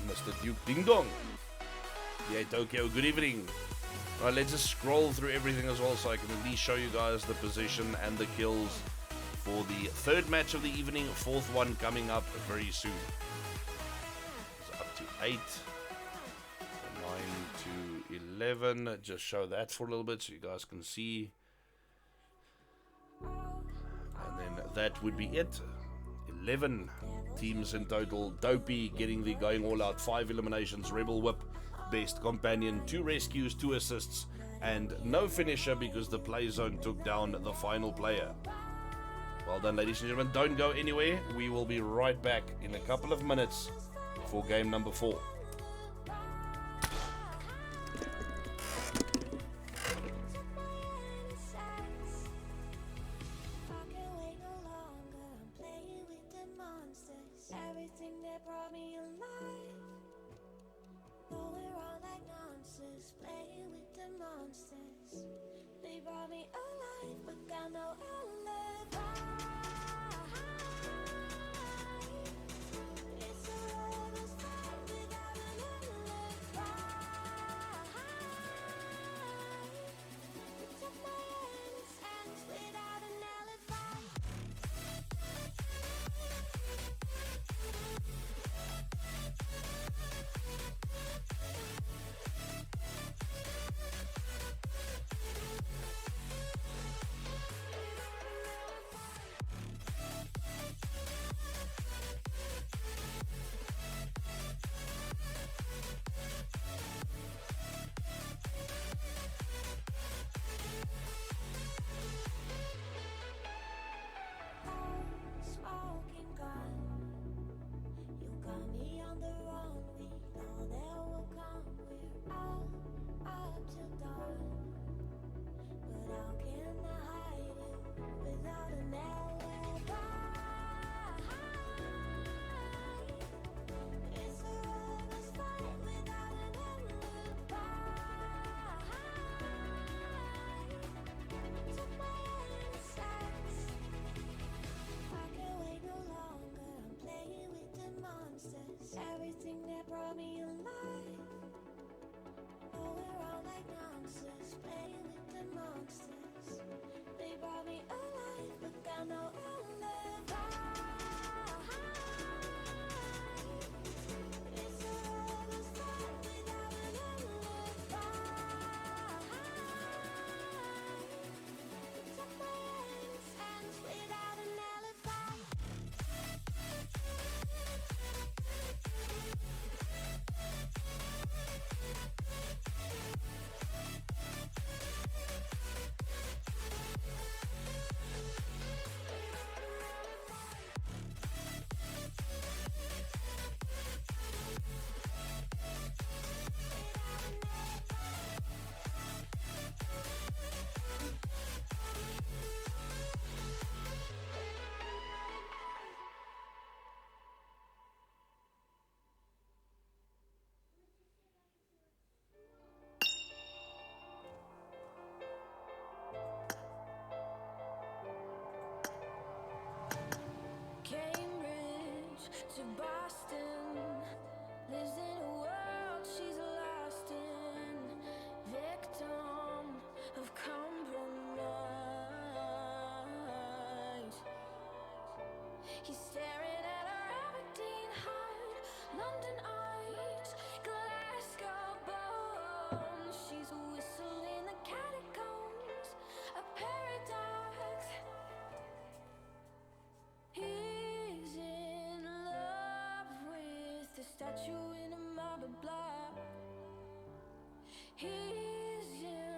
Mr. Duke Ding Dong. Yeah, Tokyo, good evening. Alright, let's just scroll through everything as well so I can at least show you guys the position and the kills for the 3rd match of the evening. 4th one coming up very soon. It's up to 8. 9 to 11. Just show that for a little bit so you guys can see. And then that would be it. 11 teams in total. Dopey getting the going all out. 5 eliminations. Rebel Whip, best companion, 2 rescues, 2 assists, and no finisher because the play zone took down the final player. Well done, ladies and gentlemen. Don't go anywhere. We will be right back in a couple of minutes for game number 4. He's staring at her Aberdeen heart, London eyes, Glasgow bones. She's a whistle in the catacombs, a paradox. He's in love with the statue in a marble block. He's in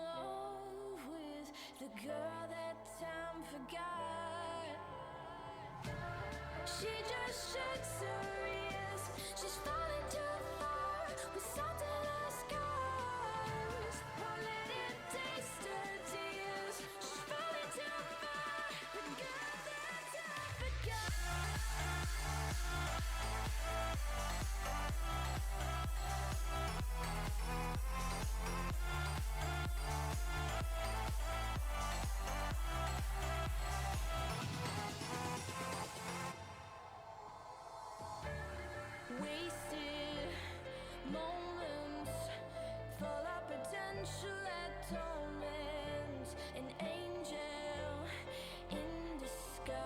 love with the girl that time forgot. She just shakes her ears. She's falling too far with salt in her scars. Won't let him taste her tears. She's falling too far. The girl that time forgot. Wasted moments, full of potential atonement. An angel in disguise,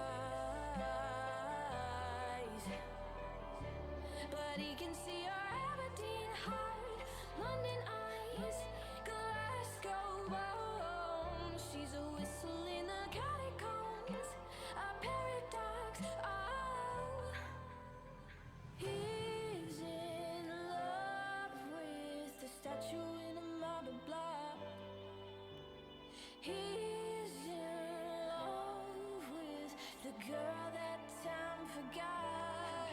but he can see her Aberdeen heart, London eyes, Glasgow bones. She's a whistle in the catacombs, a paradox. Oh, he's in love with the statue in a marble block. He's in love with the girl that time forgot.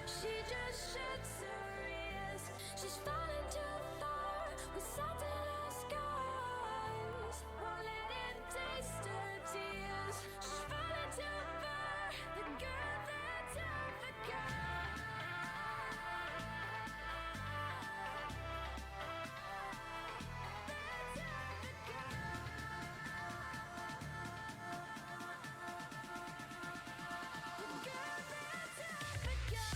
She just shuts her ears. She's falling too far with salt in her scars. Won't let him taste her tears. She's falling too far. The girl that time forgot. The girl that time forgot.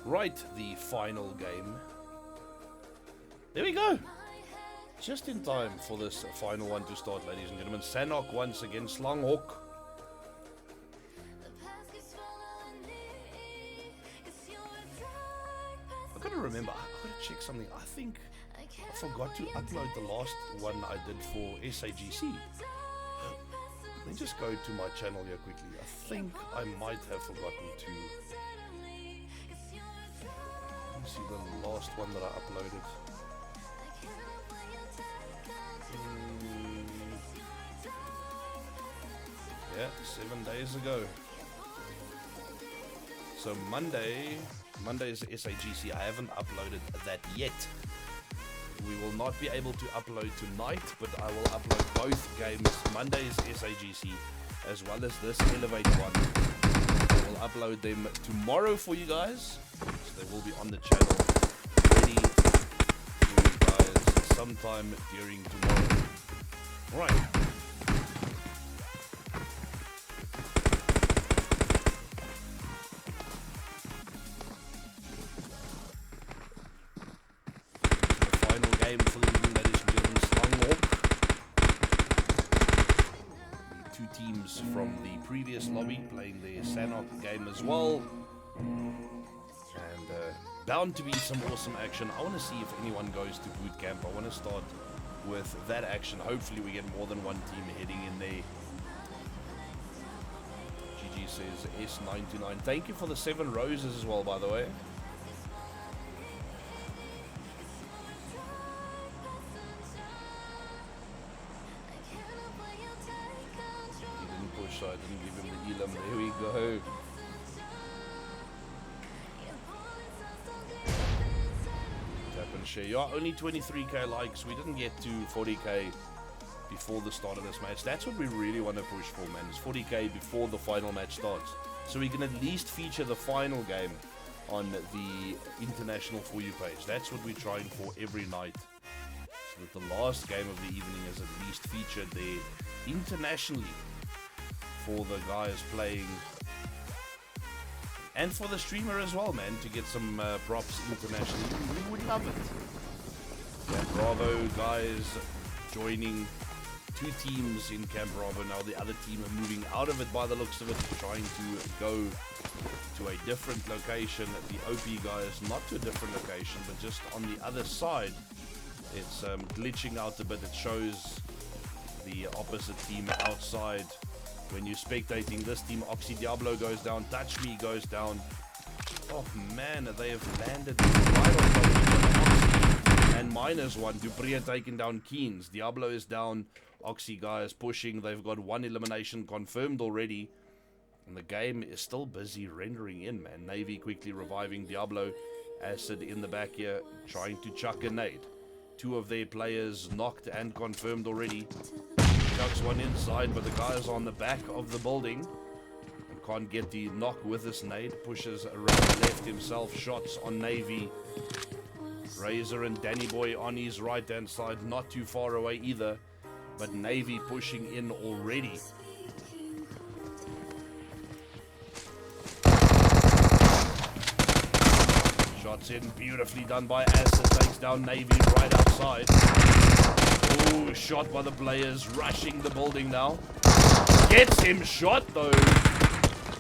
Right, the final game. There we go. Just in time for this final one to start, ladies and gentlemen. Sanhok once again, Slanghawk. I gotta remember, I gotta check something. I think I forgot to upload the last one I did for SAGC. Let me just go to my channel here quickly. I think I might have forgotten to. Let me see the last one that I uploaded. Yeah, 7 days ago. So Monday's SAGC. I haven't uploaded that yet. We will not be able to upload tonight, but I will upload both games, Monday's SAGC as well as this Elevate one. I will upload them tomorrow for you guys, so they will be on the channel ready for you guys sometime during tomorrow. Alright. For the evening, ladies and gentlemen, Slanghawk. The two teams from the previous lobby playing the Sanhok game as well. And bound to be some awesome action. I want to see if anyone goes to boot camp. I want to start with that action. Hopefully we get more than one team heading in there. GG says S99. Thank you for the 7 roses as well, by the way. So I didn't give him the Elam. There we go. Tap and share. Yeah, only 23k likes. We didn't get to 40k before the start of this match. That's what we really want to push for, man. It's 40k before the final match starts. So we can at least feature the final game on the international For You page. That's what we're trying for every night. So that the last game of the evening is at least featured there internationally. For the guys playing and for the streamer as well, man, to get some props internationally. We would love it. Camp Bravo guys joining 2 teams in Camp Bravo now. The other team are moving out of it by the looks of it, trying to go to a different location. The OP guys not to a different location, but just on the other side. It's glitching out a bit. It shows the opposite team outside. When you're spectating this team, Oxy Diablo goes down, Touch Me goes down. Oh man, they have landed right on top of Oxy and -1. Dupree had taken down Keens. Diablo is down. Oxy guys pushing. They've got 1 elimination confirmed already. And the game is still busy rendering in, man. Navy quickly reviving Diablo. Acid in the back here, trying to chuck a nade. 2 of their players knocked and confirmed already. Chucks one inside, but the guy is on the back of the building and can't get the knock with this nade. Pushes around left himself. Shots on Navy. Razor and Danny Boy on his right hand side, not too far away either, but Navy pushing in already. Shots in, beautifully done by Acid. Takes down Navy right outside. Oh, shot by the players, rushing the building now. Gets him shot though.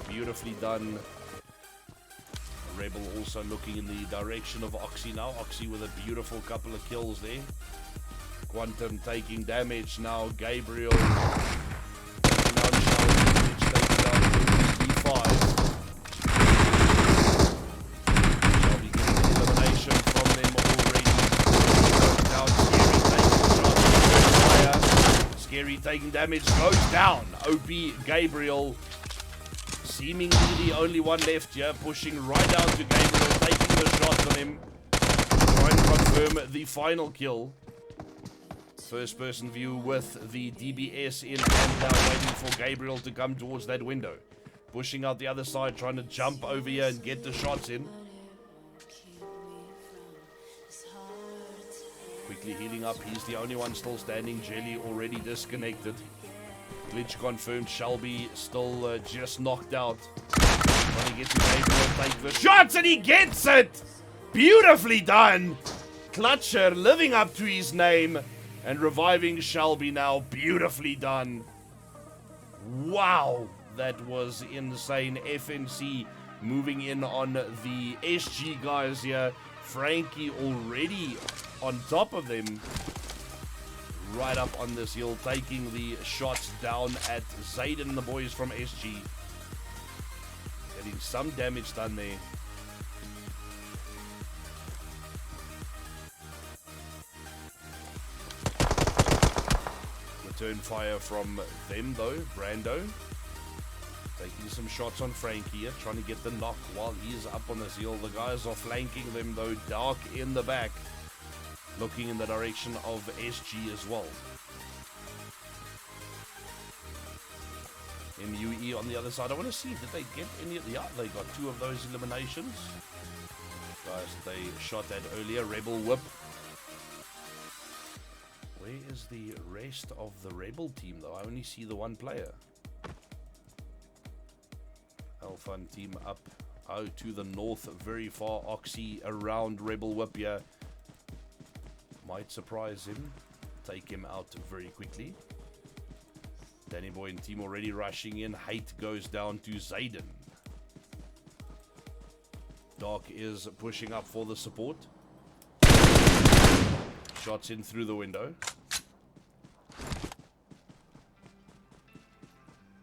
Beautifully done. Rebel also looking in the direction of Oxy now. Oxy with a beautiful couple of kills there. Quantum taking damage now. Gabriel. Now taking down D5. Shall be getting an elimination from them already. Down Scary taking damage, goes down. OP Gabriel, seemingly the only one left here, pushing right down to Gabriel, taking the shot on him, trying to confirm the final kill. First person view with the DBS in and down, waiting for Gabriel to come towards that window. Pushing out the other side, trying to jump over here and get the shots in. Quickly healing up, he's the only one still standing. Jelly already disconnected. Glitch confirmed, Shelby still just knocked out. Trying to get to Gabriel, take the shots, and he gets it! Beautifully done! Clutcher living up to his name and reviving Shelby now. Beautifully done. Wow, that was insane. FNC moving in on the SG guys here. Frankie already on top of them. Right up on this hill, taking the shots down at Zayden and the boys from SG. Getting some damage done there. Return fire from them though. Brando taking some shots on Frankie here, trying to get the knock while he's up on this hill. The guys are flanking them though. Dark in the back, looking in the direction of SG as well. MUE on the other side. I want to see, did they get any of the... Yeah, they got 2 of those eliminations. Guys, they shot at earlier. Rebel Whip. Where is the rest of the Rebel team though? I only see the one player. Alpha and team up out to the north, very far. Oxy around Rebel Whip here. Might surprise him. Take him out very quickly. Danny Boy and team already rushing in. Hate goes down to Zayden. Dark is pushing up for the support. Shots in through the window.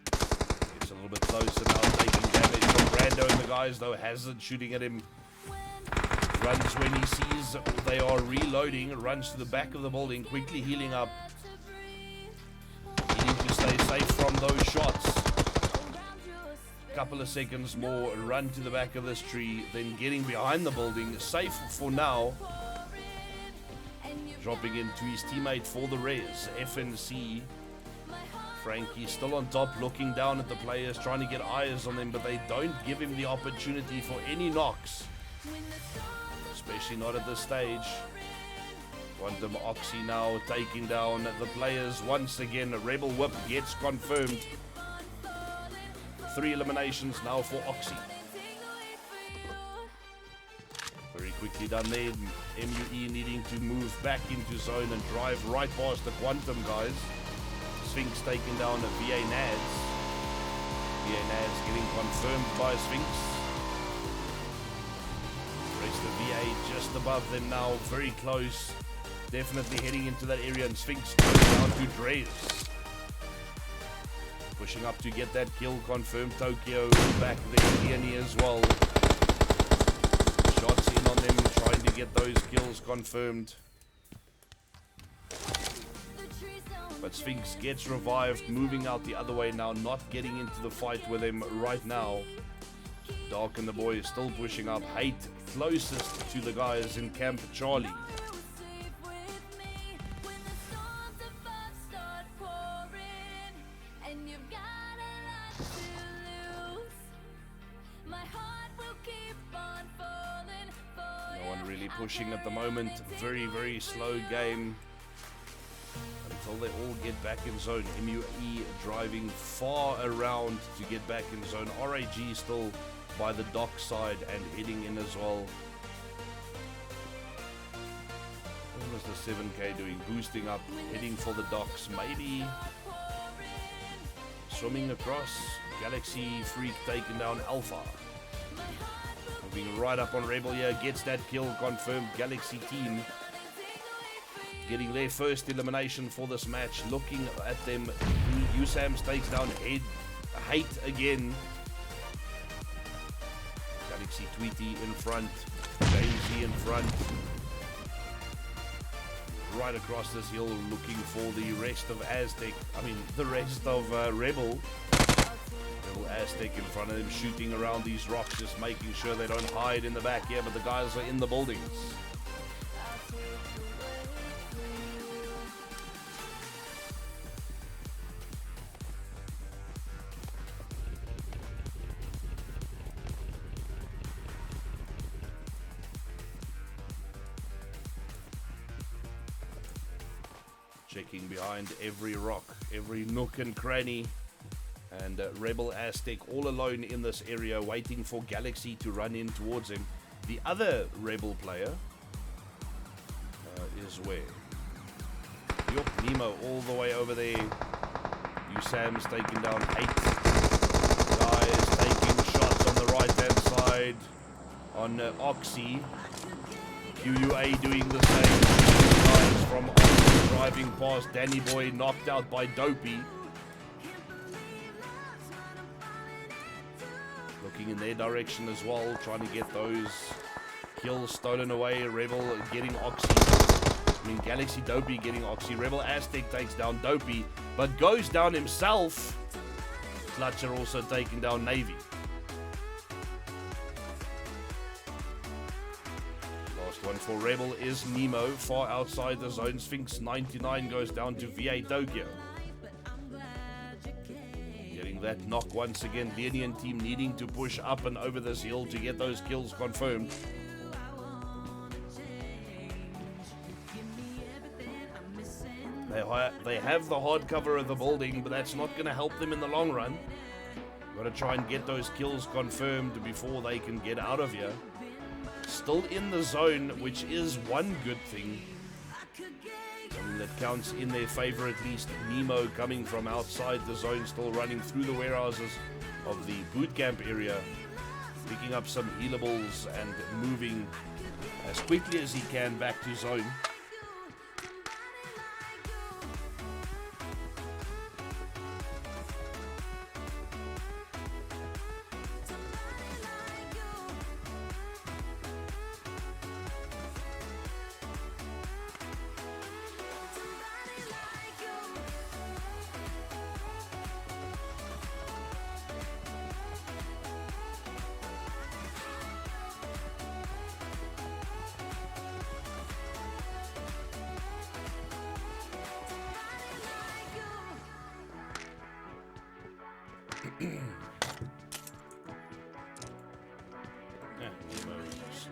Gets a little bit closer now, taking damage from Brando and the guys though. Hazard shooting at him. Runs when he sees they are reloading. Runs to the back of the building, quickly healing up. Needing to stay safe from those shots. Couple of seconds more. Run to the back of this tree, then getting behind the building. Safe for now. Dropping into his teammate for the res. FNC. Frankie still on top, looking down at the players, trying to get eyes on them, but they don't give him the opportunity for any knocks. Especially not at this stage. Quantum Oxy now taking down the players once again. A Rebel Whip gets confirmed. 3 eliminations now for Oxy. Very quickly done there. MUE needing to move back into zone and drive right past the Quantum guys. Sphinx taking down a VA Nads. VA Nads getting confirmed by Sphinx. Rest of VA just above them now, very close. Definitely heading into that area, and Sphinx goes down to Drez. Pushing up to get that kill confirmed. Tokyo back there, Leonie as well. Shots in on them, trying to get those kills confirmed. But Sphinx gets revived, moving out the other way now, not getting into the fight with him right now. Dark and the boys still pushing up. Hate closest to the guys in Camp Charlie. No one really pushing at the moment. Very, very slow game until they all get back in zone. MUE driving far around to get back in zone. RAG still by the dock side and heading in as well. What was the 7K doing? Boosting up, heading for the docks. Maybe swimming across. Galaxy Freak taking down Alpha. Moving right up on Rebel here. Gets that kill confirmed. Galaxy team getting their first elimination for this match. Looking at them. USAMS takes down Hate again. Galaxy Tweety in front. Daisy in front. Right across this hill, looking for the rest of Aztec. I mean, the rest of Rebel. Rebel Aztec in front of them, shooting around these rocks, just making sure they don't hide in the back here, but the guys are in the buildings. Checking behind every rock, every nook and cranny. And Rebel Aztec all alone in this area, waiting for Galaxy to run in towards him. The other Rebel player is where? Yup, Nemo all the way over there. Sam's taking down 8 guys, taking shots on the right-hand side on Oxy. QUA doing the same. Guys from Oxy driving past. Danny Boy knocked out by Dopey. Looking in their direction as well, trying to get those kills stolen away. Rebel getting Oxy. Galaxy Dopey getting Oxy. Rebel Aztec takes down Dopey, but goes down himself. Clutcher also taking down Navy. Last one for Rebel is Nemo, far outside the zone. Sphinx 99 goes down to VA Tokyo. Getting that knock once again. Leonian team needing to push up and over this hill to get those kills confirmed. They have the hard cover of the building, but that's not going to help them in the long run. Got to try and get those kills confirmed before they can get out of here. Still in the zone, which is one good thing. Something that counts in their favor at least. Nemo coming from outside the zone, still running through the warehouses of the boot camp area, picking up some healables and moving as quickly as he can back to zone.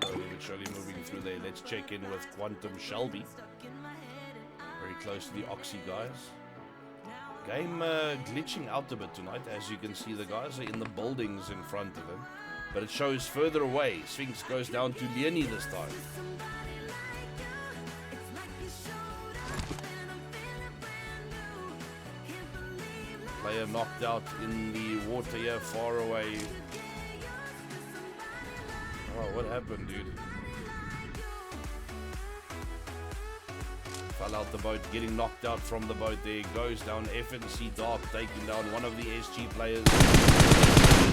Slowly but surely moving through there. Let's check in with Quantum Shelby. Very close to the Oxy guys. Game glitching out a bit tonight. As you can see, the guys are in the buildings in front of him, but it shows further away. Sphinx goes down to Leonie this time. Player knocked out in the water here, far away. Oh, what happened, dude? Fell out the boat, getting knocked out from the boat there. Goes down FNC Dark, taking down one of the SG players.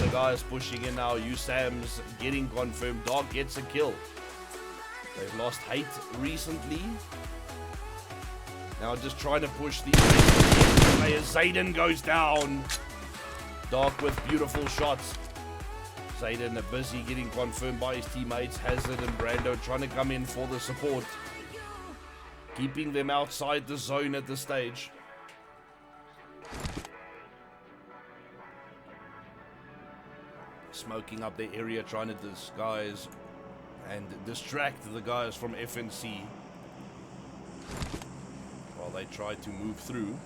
The guys pushing in now. USAM's getting confirmed. Dark gets a kill. They've lost hate recently. Now just trying to push these players. Zayden goes down. Dark with beautiful shots. Zayden busy getting confirmed by his teammates. Hazard and Brando trying to come in for the support. Keeping them outside the zone at this stage. Smoking up the area, trying to disguise and distract the guys from FNC while they try to move through.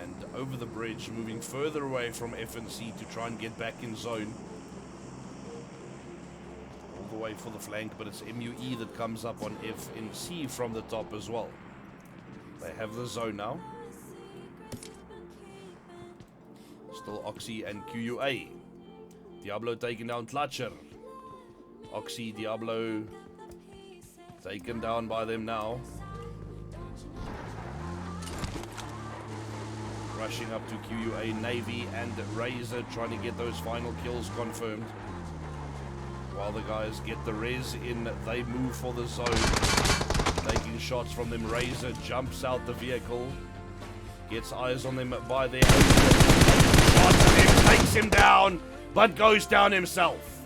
And over the bridge, moving further away from FNC to try and get back in zone. All the way for the flank, but it's MUE that comes up on FNC from the top as well. They have the zone now. Still Oxy and QUA. Diablo taking down Clutcher. Oxy, Diablo taken down by them now. Rushing up to QUA, Navy and Razor trying to get those final kills confirmed. While the guys get the res in, they move for the zone. Taking shots from them. Razor jumps out the vehicle. Gets eyes on them by their own. Shots at him, takes him down, but goes down himself.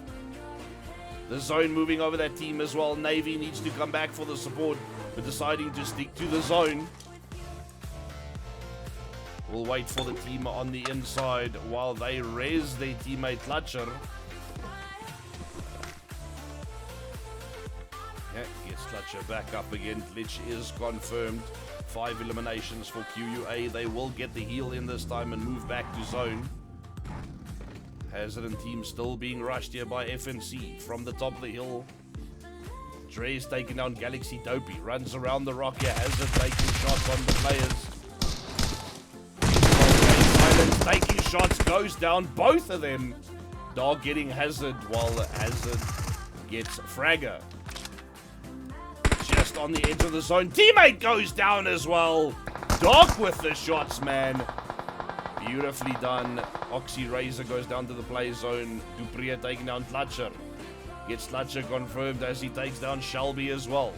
The zone moving over that team as well. Navy needs to come back for the support, but deciding to stick to the zone. We'll wait for the team on the inside while they res their teammate Clutcher. Yeah, gets Clutcher back up again. Glitch is confirmed. 5 eliminations for QUA. They will get the heal in this time and move back to zone. Hazard and team still being rushed here by FNC from the top of the hill. Dre's taking down Galaxy Dopey. Runs around the rock here. Hazard taking shots on the players. Silence taking shots. Goes down both of them. Dog getting Hazard while Hazard gets Fragger. Just on the edge of the zone. Teammate goes down as well. Dog with the shots, man. Beautifully done. Oxy Razor goes down to the play zone. Dupree taking down Tlatcher. Gets Tlatcher confirmed as he takes down Shelby as well.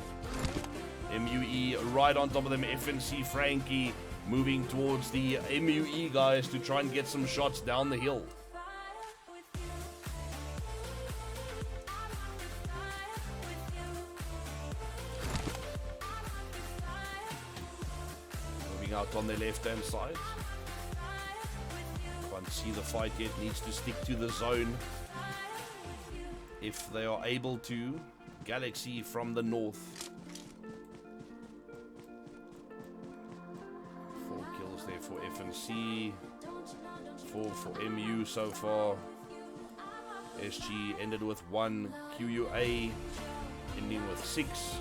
MUE right on top of them. FNC Frankie moving towards the MUE guys to try and get some shots down the hill. Moving out on the left-hand side. Can't see the fight yet. Needs to stick to the zone. If they are able to. Galaxy from the north. 4 kills there for FNC. 4 for MU so far. SG ended with 1. QUA ending with 6.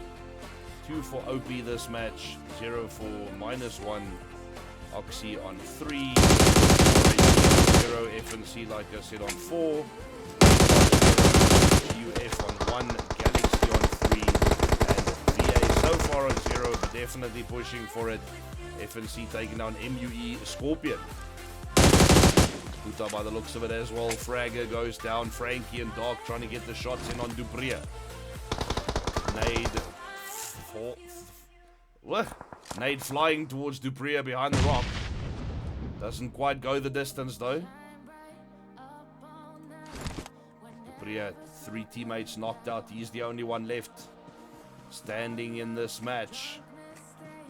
2 for OP this match. 0 for -1. Oxy on 3. 0 FNC like I said on 4. UF on 1, Galaxy on 3, and VA so far on 0, but definitely pushing for it. FNC taking down MUE Scorpion. Puta by the looks of it as well. Fragger goes down. Frankie and Dark trying to get the shots in on Dupree. Nade flying towards Dupree behind the rock. Doesn't quite go the distance though. Dupree, 3 teammates knocked out. He's the only one left standing in this match.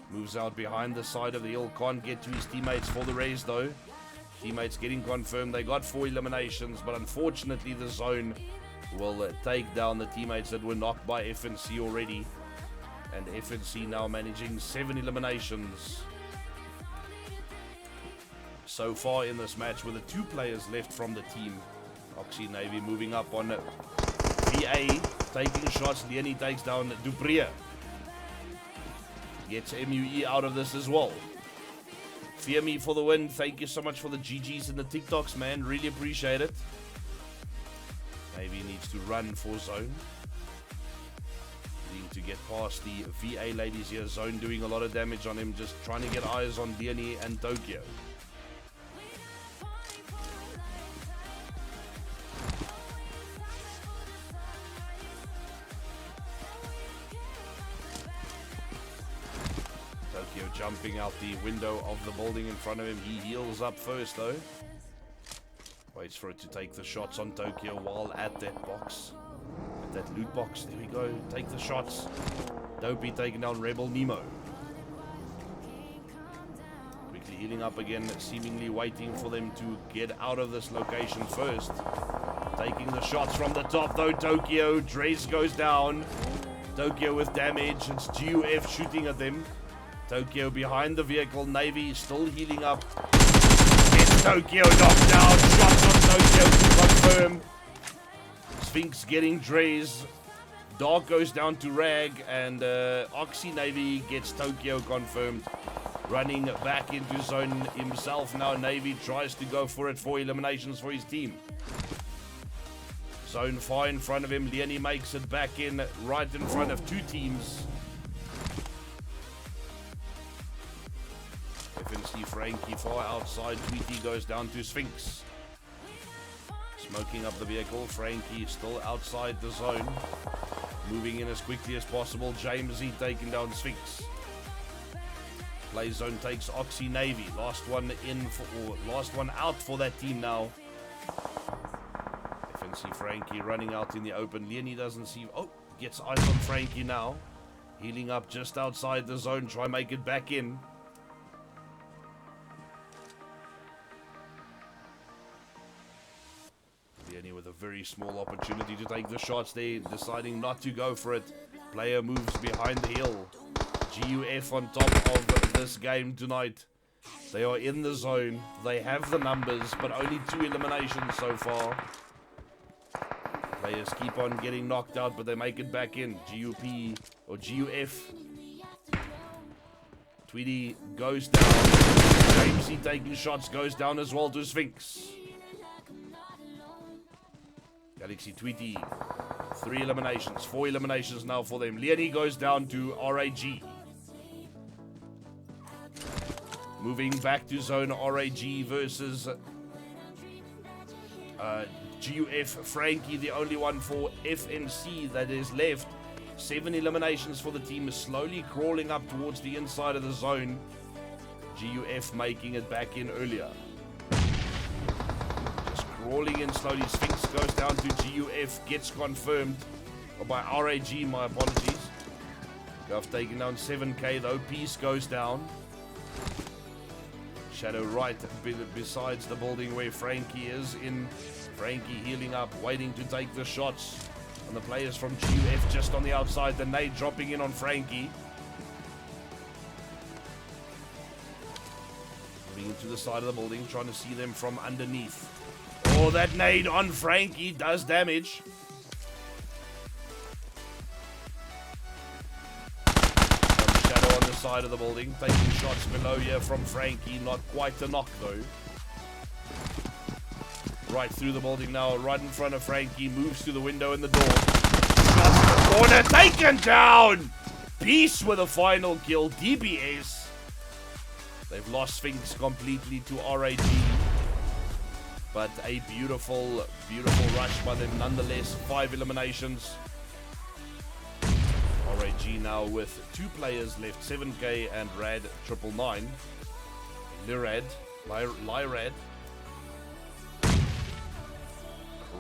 Moves out behind the side of the hill. Can't get to his teammates for the raise though. Teammates getting confirmed. They got 4 eliminations, but unfortunately the zone will take down the teammates that were knocked by FNC already. And FNC now managing 7 eliminations so far in this match, with the 2 players left from the team. Oxy Navy moving up on VA, taking shots. Leonie takes down Dupree. Gets MUE out of this as well. Fear me for the win. Thank you so much for the GGs and the TikToks, man. Really appreciate it. Navy needs to run for zone. Needing to get past the VA ladies here. Zone doing a lot of damage on him. Just trying to get eyes on Leonie and Tokyo. Jumping out the window of the building in front of him. He heals up first though. Waits for it to take the shots on Tokyo while at that box. At that loot box. There we go. Take the shots. Dopey taking down Rebel Nemo. Quickly healing up again. Seemingly waiting for them to get out of this location first. Taking the shots from the top though. Tokyo. Drez goes down. Tokyo with damage. It's GUF shooting at them. Tokyo behind the vehicle. Navy still healing up. Gets Tokyo knocked down. Shots on Tokyo to confirm. Sphinx getting Drez. Dark goes down to Rag. And Oxy Navy gets Tokyo confirmed. Running back into zone himself now. Navy tries to go for it. 4 eliminations for his team. Zone far in front of him. Leonie makes it back in. Right in front of 2 teams. FNC Frankie far outside. Tweety goes down to Sphinx. Smoking up the vehicle. Frankie still outside the zone. Moving in as quickly as possible. Jamesy taking down Sphinx. Play zone takes Oxy Navy. Last one out for that team now. FNC Frankie running out in the open. Leonie doesn't see. Oh, gets eyes on Frankie now. Healing up just outside the zone. Try and make it back in. With a very small opportunity to take the shots there, deciding not to go for it. Player moves behind the hill. GUF on top of this game tonight. They are in the zone. They have the numbers, but only 2 eliminations so far. Players keep on getting knocked out, but they make it back in. GUP or GUF. Tweedy goes down. Jamesy taking shots, goes down as well to Sphinx. Galaxy Tweety, 3 eliminations, 4 eliminations now for them. Leonie goes down to RAG. Moving back to zone, RAG versus GUF. Frankie, the only one for FNC that is left. 7 eliminations for the team, is slowly crawling up towards the inside of the zone. GUF making it back in earlier. Just crawling in slowly. Sphinx goes down to GUF, gets confirmed by RAG, my apologies. Gov taking down 7K though. Peace goes down. Shadow right besides the building where Frankie is in. Frankie healing up, waiting to take the shots. And the players from GUF just on the outside. The nade dropping in on Frankie. Moving into the side of the building, trying to see them from underneath. Oh, that nade on Frankie does damage. Shadow on the side of the building, taking shots below here from Frankie. Not quite a knock though. Right through the building now, right in front of Frankie, moves to the window in the door. Just the corner, taken down! Peace with a final kill, DBS. They've lost Sphinx completely to RAG. But a beautiful, beautiful rush by them nonetheless. 5 eliminations. RAG now with 2 players left, 7K and Rad 999. Lyrad.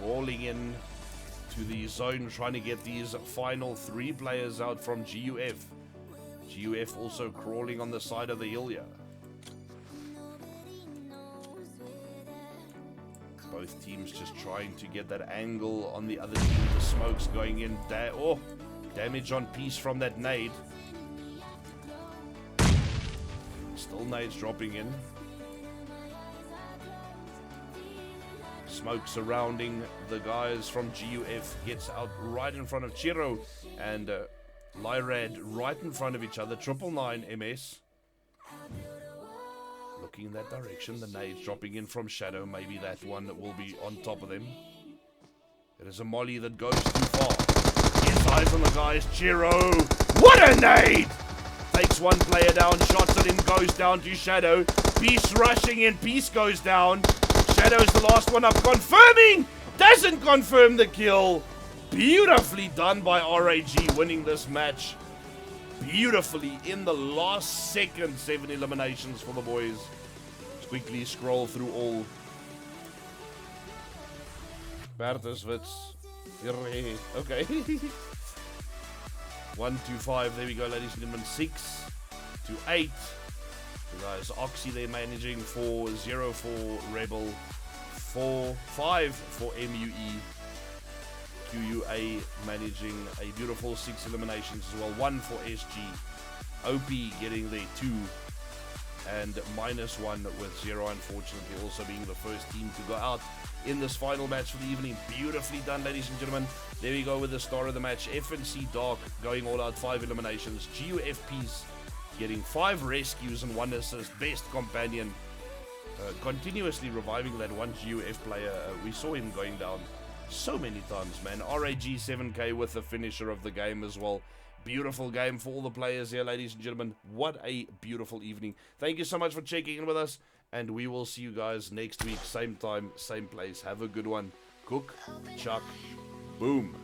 Crawling in to the zone, trying to get these final 3 players out from GUF. GUF also crawling on the side of the hill here. Both teams just trying to get that angle on the other team. The smoke's going in. Damage on Peace from that nade. Still nades dropping in. Smoke surrounding the guys from GUF. Gets out right in front of Chiro and Lyrad right in front of each other. 999 MS. Looking in that direction. The nades dropping in from Shadow. Maybe that one will be on top of them. It is a molly that goes too far. His eyes on the guys. Chiro. What a nade! Takes one player down. Shots at him. Goes down to Shadow. Peace rushing in. Peace goes down. Shadow's the last one up. Confirming! Doesn't confirm the kill. Beautifully done by RAG, winning this match. Beautifully in the last second. 7 eliminations for the boys. Let's quickly scroll through all. Berteswitz. Okay. 1 to 5. There we go, ladies and gentlemen. 6 to 8. Guys, Oxy they're managing for 0 for Rebel, 5 for MUE, QUA managing a beautiful 6 eliminations as well, 1 for SG, OP getting their 2, and -1 with 0 unfortunately also being the first team to go out in this final match for the evening. Beautifully done, ladies and gentlemen. There we go with the star of the match. FNC Dark going all out, 5 eliminations. GUF Peace getting 5 rescues and 1 assist. Best companion. Continuously reviving that one GUF player. We saw him going down so many times, man. RAG 7K with the finisher of the game as well. Beautiful game for all the players here, ladies and gentlemen. What a beautiful evening. Thank you so much for checking in with us. And we will see you guys next week. Same time, same place. Have a good one. Cook, Chuck, boom.